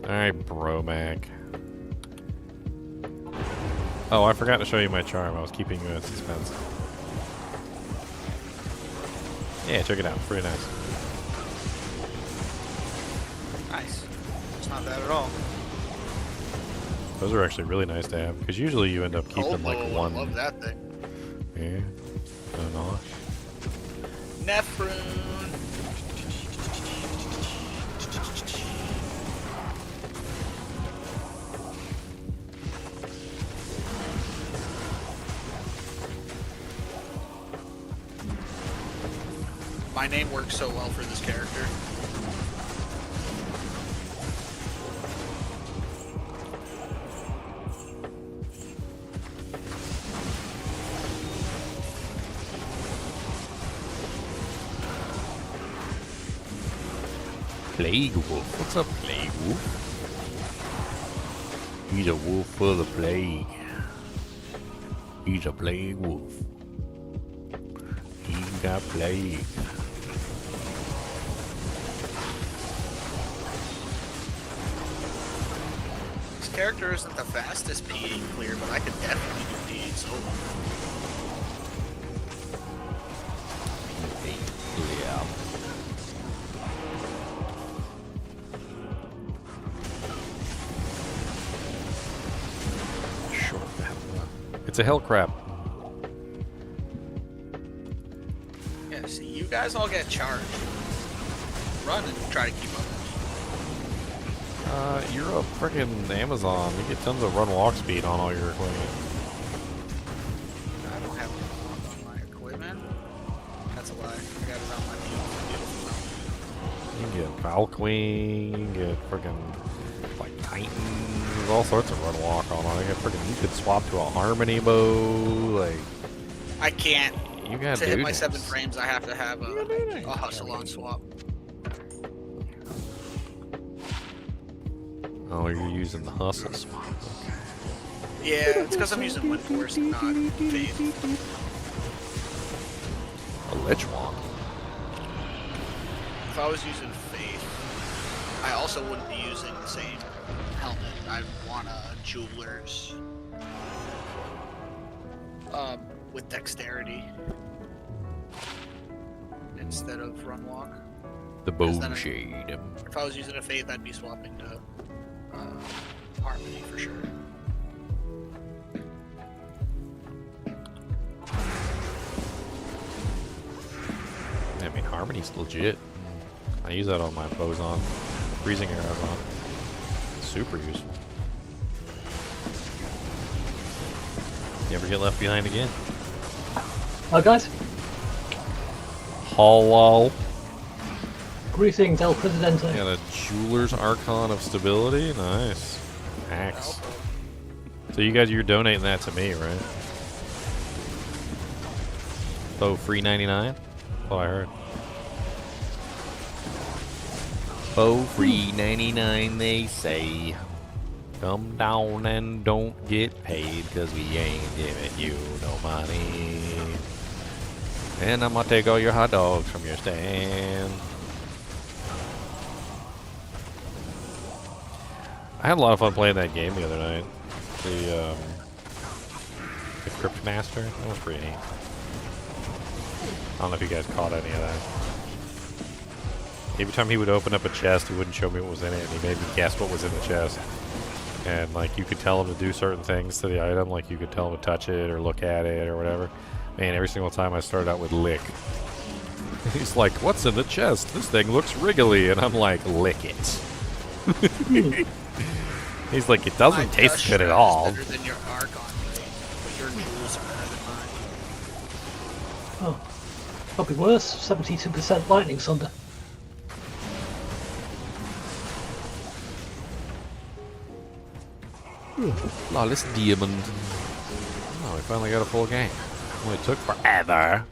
Alright, bro, Mac. Oh, I forgot to show you my charm. I was keeping you in suspense. Yeah, check it out. Pretty nice. Nice. It's not bad at all. Those are actually really nice to have, because usually you end up keeping like Oh, one. I love that thing. Yeah. Nosh. Nephrune. My name works so well for this character. Plague Wolf. What's up, Plague Wolf? He's a wolf full of plague. He's a plague wolf. He's got plague. This character isn't the fastest P8 clear, but I could definitely do D8 solo. Yeah. Sure. It's a hell crap. Yeah, see, you guys all get charged. Run and try to keep up. You're a freaking Amazon. You get tons of run walk speed on all your equipment. I don't have to walk on my equipment. That's a lie. I got it on my beautiful. You can get Valkyrie, you can get freaking like Titan. There's all sorts of run walk on it. You could swap to a Harmony bow. Like I can't. you gotta To do hit my this. 7 frames, I have to have a hustle on swap. Oh, you're using the hustle swap. Yeah, it's because I'm using Wind Force, not Faith. A Lich Wand. If I was using Faith, I also wouldn't be using the same helmet. I'd want a Jeweler's with Dexterity instead of Run Walk. The Because bow then shade. If I was using a Faith, I'd be swapping to Harmony for sure. I mean, Harmony's legit. I use that on my bows on. Freezing arrows on. Super useful. You ever get left behind again? Hi guys, Hello. greetings El Presidente. Got a Jeweler's Archon of Stability. Nice. Axe. So you guys, you're donating that to me, right? Oh, free 99? Oh, I heard. Oh, free 99, they say. Come down and don't get paid, cause we ain't giving you no money. And I'm gonna take all your hot dogs from your stand. I had a lot of fun playing that game the other night. The Crypt Master. That was pretty neat. I don't know if you guys caught any of that. Every time he would open up a chest, he wouldn't show me what was in it, and he made me guess what was in the chest. And like you could tell him to do certain things to the item, like you could tell him to touch it or look at it or whatever. Man, every single time I started out with lick. He's like, what's in the chest? This thing looks wriggly. And I'm like, lick it. He's like, it doesn't taste good at all. Better than your arc on me, but your jewels are better than mine. Oh, probably worse. 72% lightning sunder. Flawless diamond. Oh, we finally got a full game. Well, it took forever.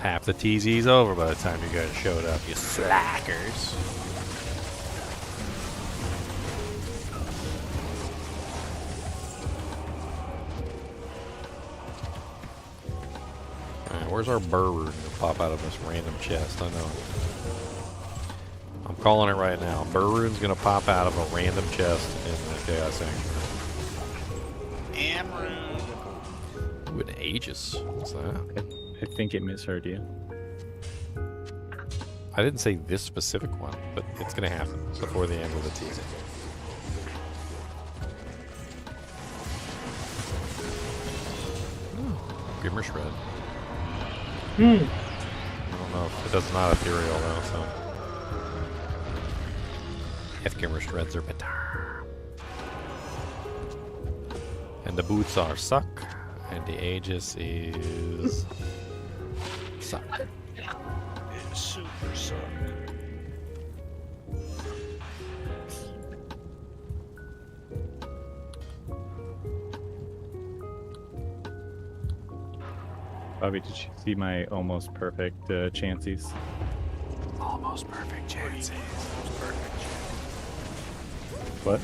Half the TZ's over by the time you guys showed up, you slackers. Alright, where's our burr rune to pop out of this random chest? I know. I'm calling it right now. Burr rune's gonna pop out of a random chest in the Chaos Sanctuary. Amrune. Ooh, an Aegis. What's that? I think it misheard you. I didn't say this specific one, but it's gonna happen before the end of the teasing. Grimmer Shred. I don't know. It does not ethereal though, so. If Grimmer Shreds are better. And the boots are suck. And the Aegis is suck. It's super suck. Bobby, did you see my almost perfect chances? Almost perfect chances. What?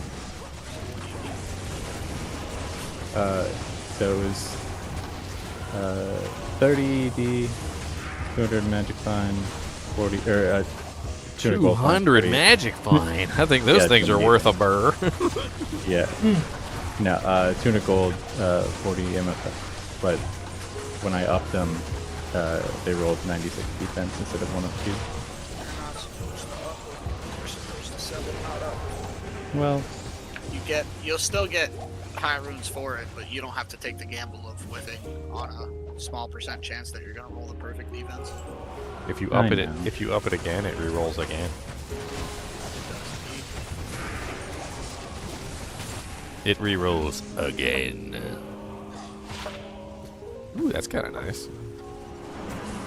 So it was 30 D, 200 magic fine, 40 or 200 magic fine. I think those things are worth a burr. Yeah. No, 200 gold, 40 MFF. But when I upped them, they rolled 96 defense instead of 102. You're not supposed to up them. You're supposed to sell them not up. Well, You'll still get high runes for it, but you don't have to take the gamble of whiffing on a small percent chance that you're gonna roll the perfect defense. If you up it, if you up it again, it rerolls again. It rerolls again. Ooh, that's kind of nice.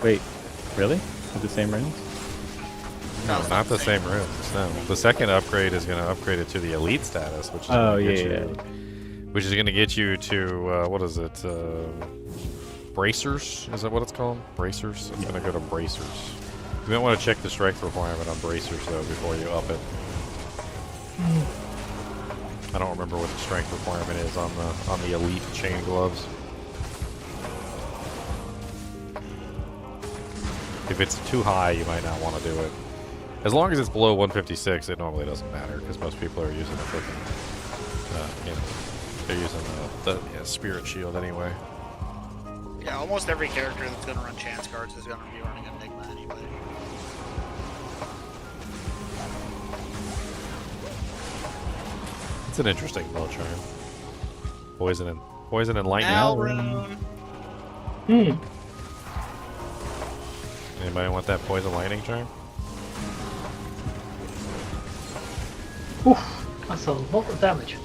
Wait, really? With the same runes? No, not the same runes. No, the second upgrade is going to upgrade it to the elite status, which is which is going to get you to what is it? Bracers? Is that what it's called? Bracers. It's going to go to bracers. You might want to check the strength requirement on bracers though before you up it. I don't remember what the strength requirement is on the elite chain gloves. If it's too high, you might not want to do it. As long as it's below 156, it normally doesn't matter because most people are using the freaking, they're using the spirit shield anyway. Yeah, almost every character that's going to run chance cards is going to be running Enigma anyway. It's an interesting build charm. Poison and lightning. Alrune. Anybody want that poison lightning charm? Oof, that's a lot of damage.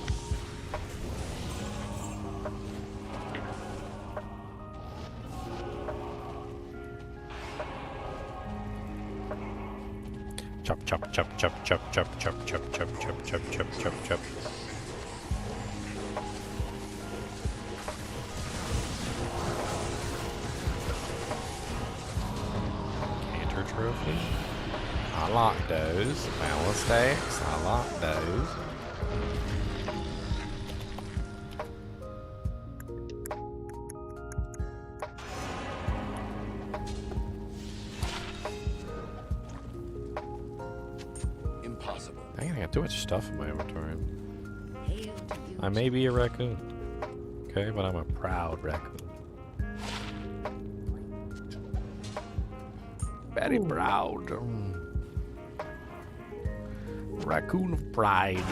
Chop chop chop chop chop chop chop chop chop chop chop chop chop chop. Canter trophy. I like those. Balistics. I like those. Impossible. I got too much stuff in my inventory. I may be a raccoon. Okay, but I'm a proud raccoon. Very proud. Raccoon of pride.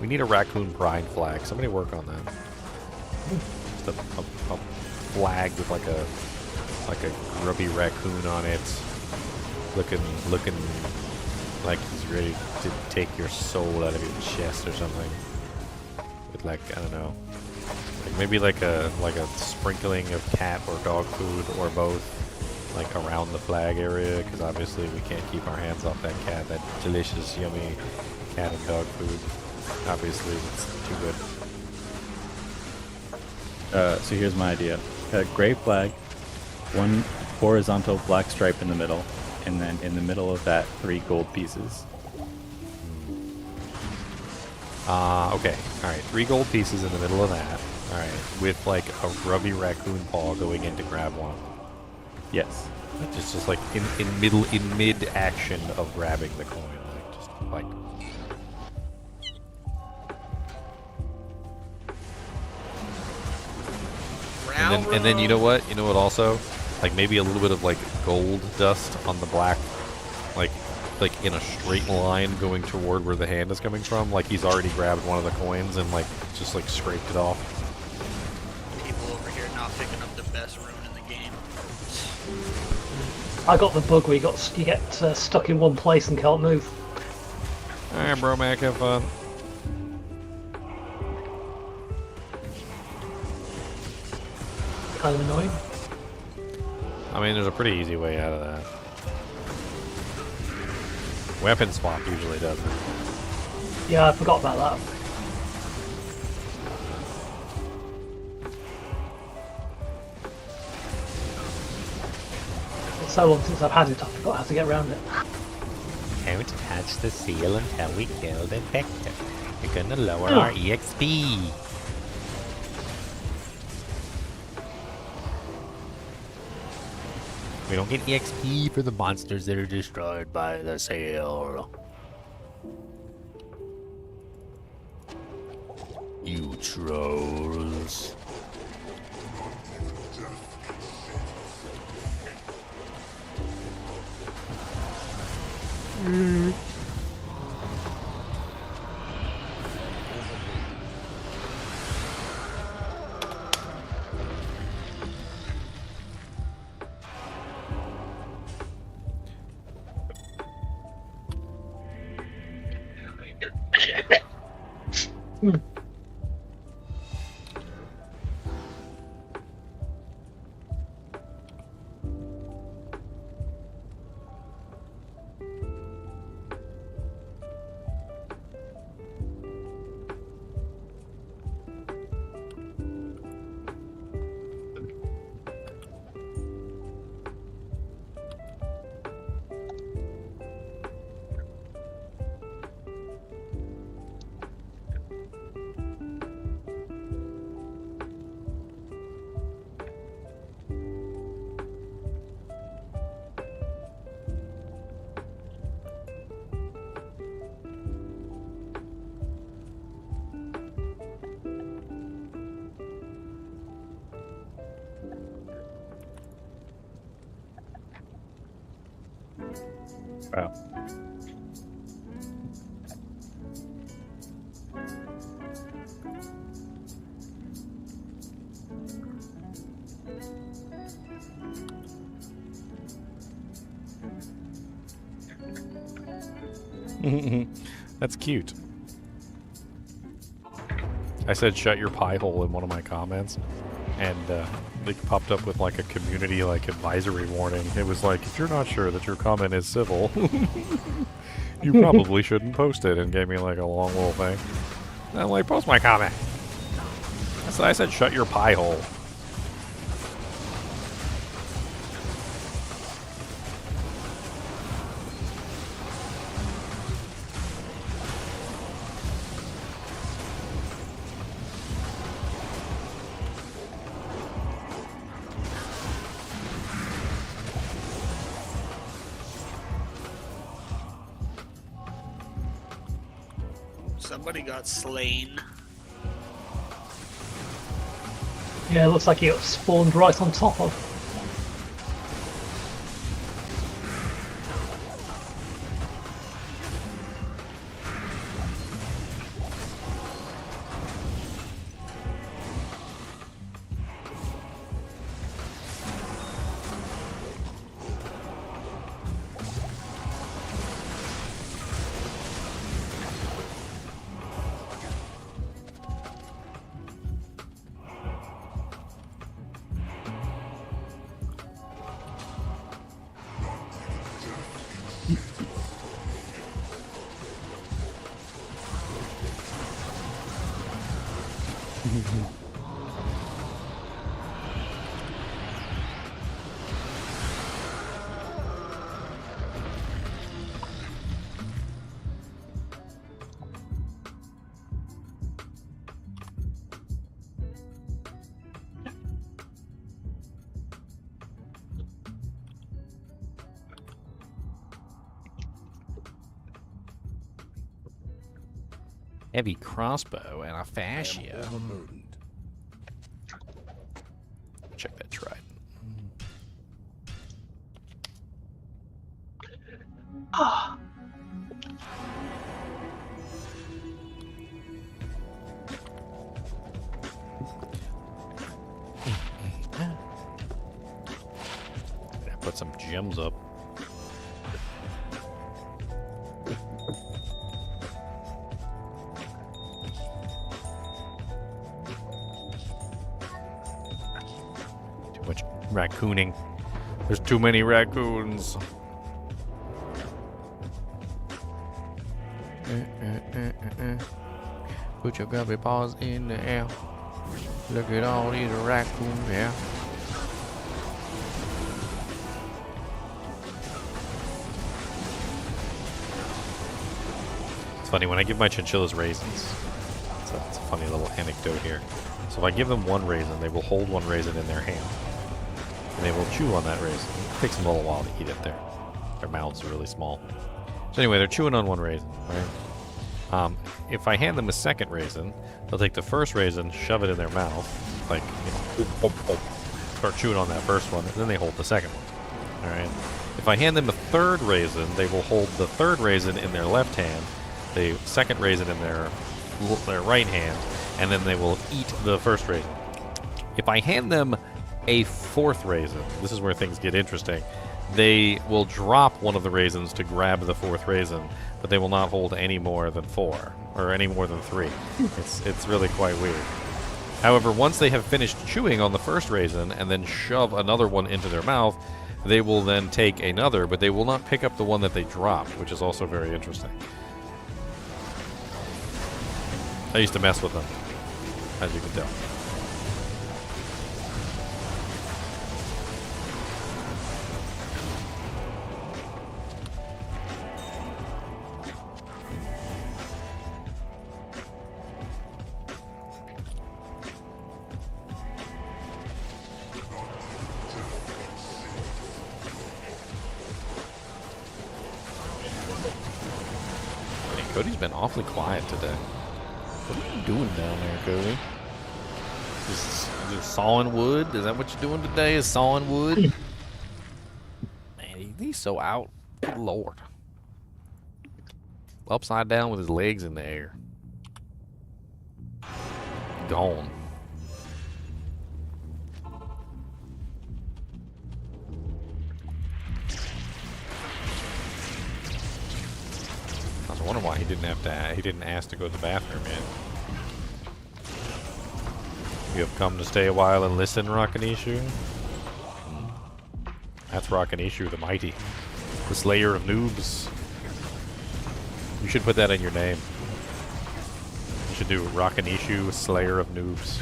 We need a raccoon pride flag. Somebody work on that. Just a flag with like a grubby raccoon on it, looking like he's ready to take your soul out of your chest or something. With like, I don't know, like maybe like a sprinkling of cat or dog food or both, like around the flag area, because obviously we can't keep our hands off that cat, that delicious, yummy cat and dog food. Obviously, it's too good. So here's my idea: a gray flag, one horizontal black stripe in the middle, and then in the middle of that 3 gold pieces. Okay. All right. 3 gold pieces in the middle of that. All right. With like a grubby raccoon paw going in to grab one. Yes. Just like in mid action of grabbing the coin, like just like. And then you know what? You know what also? Like maybe a little bit of like gold dust on the black, like in a straight line going toward where the hand is coming from. Like he's already grabbed one of the coins and like just like scraped it off. People over here not picking up the best rune in the game. I got the bug where you get stuck in one place and can't move. Alright, bro, Mac, have fun. Kind of annoying. I mean, there's a pretty easy way out of that. Weapon swap usually does it. Yeah, I forgot about that. It's so long since I've had it, I forgot how to get around it. Don't touch the seal until we kill the Vector. You're gonna lower our EXP. We don't get EXP for the monsters that are destroyed by the sail. You trolls. Wow. That's cute. I said shut your pie hole in one of my comments, and it popped up with like a community like advisory warning. It was like, if you're not sure that your comment is civil, you probably shouldn't post it, and gave me like a long little thing. And I'm like, post my comment. So I said shut your pie hole. Somebody got slain. Yeah, it looks like it got spawned right on top of. Heavy crossbow and a fascia. Check that trident. Ah. Put some gems up. Too much raccooning. There's too many raccoons. Put your grubby paws in the air. Look at all these raccoons here. It's funny when I give my chinchillas raisins. It's a funny little anecdote here. So if I give them one raisin, they will hold one raisin in their hand. And they will chew on that raisin. It takes them a little while to eat it. Their mouths are really small. So anyway, they're chewing on one raisin, right? If I hand them a second raisin, they'll take the first raisin, shove it in their mouth, like, you know, start chewing on that first one, and then they hold the second one. Alright? If I hand them a third raisin, they will hold the third raisin in their left hand, the second raisin in their right hand, and then they will eat the first raisin. If I hand them a fourth raisin, this is where things get interesting, they will drop one of the raisins to grab the fourth raisin, but they will not hold any more than 4, or any more than 3. It's really quite weird. However, once they have finished chewing on the first raisin and then shove another one into their mouth, they will then take another, but they will not pick up the one that they dropped, which is also very interesting. I used to mess with them, as you can tell. Cody's been awfully quiet today. What are you doing down there, Cody? Just sawing wood? Is that what you're doing today, is sawing wood? Man, he's so out. Good Lord. Upside down with his legs in the air. Gone. I was wondering why he didn't ask to go to the bathroom yet. You have come to stay a while and listen, Rakanishu? That's Rakanishu, the mighty. The slayer of noobs. You should put that in your name. You should do Rakanishu, slayer of noobs.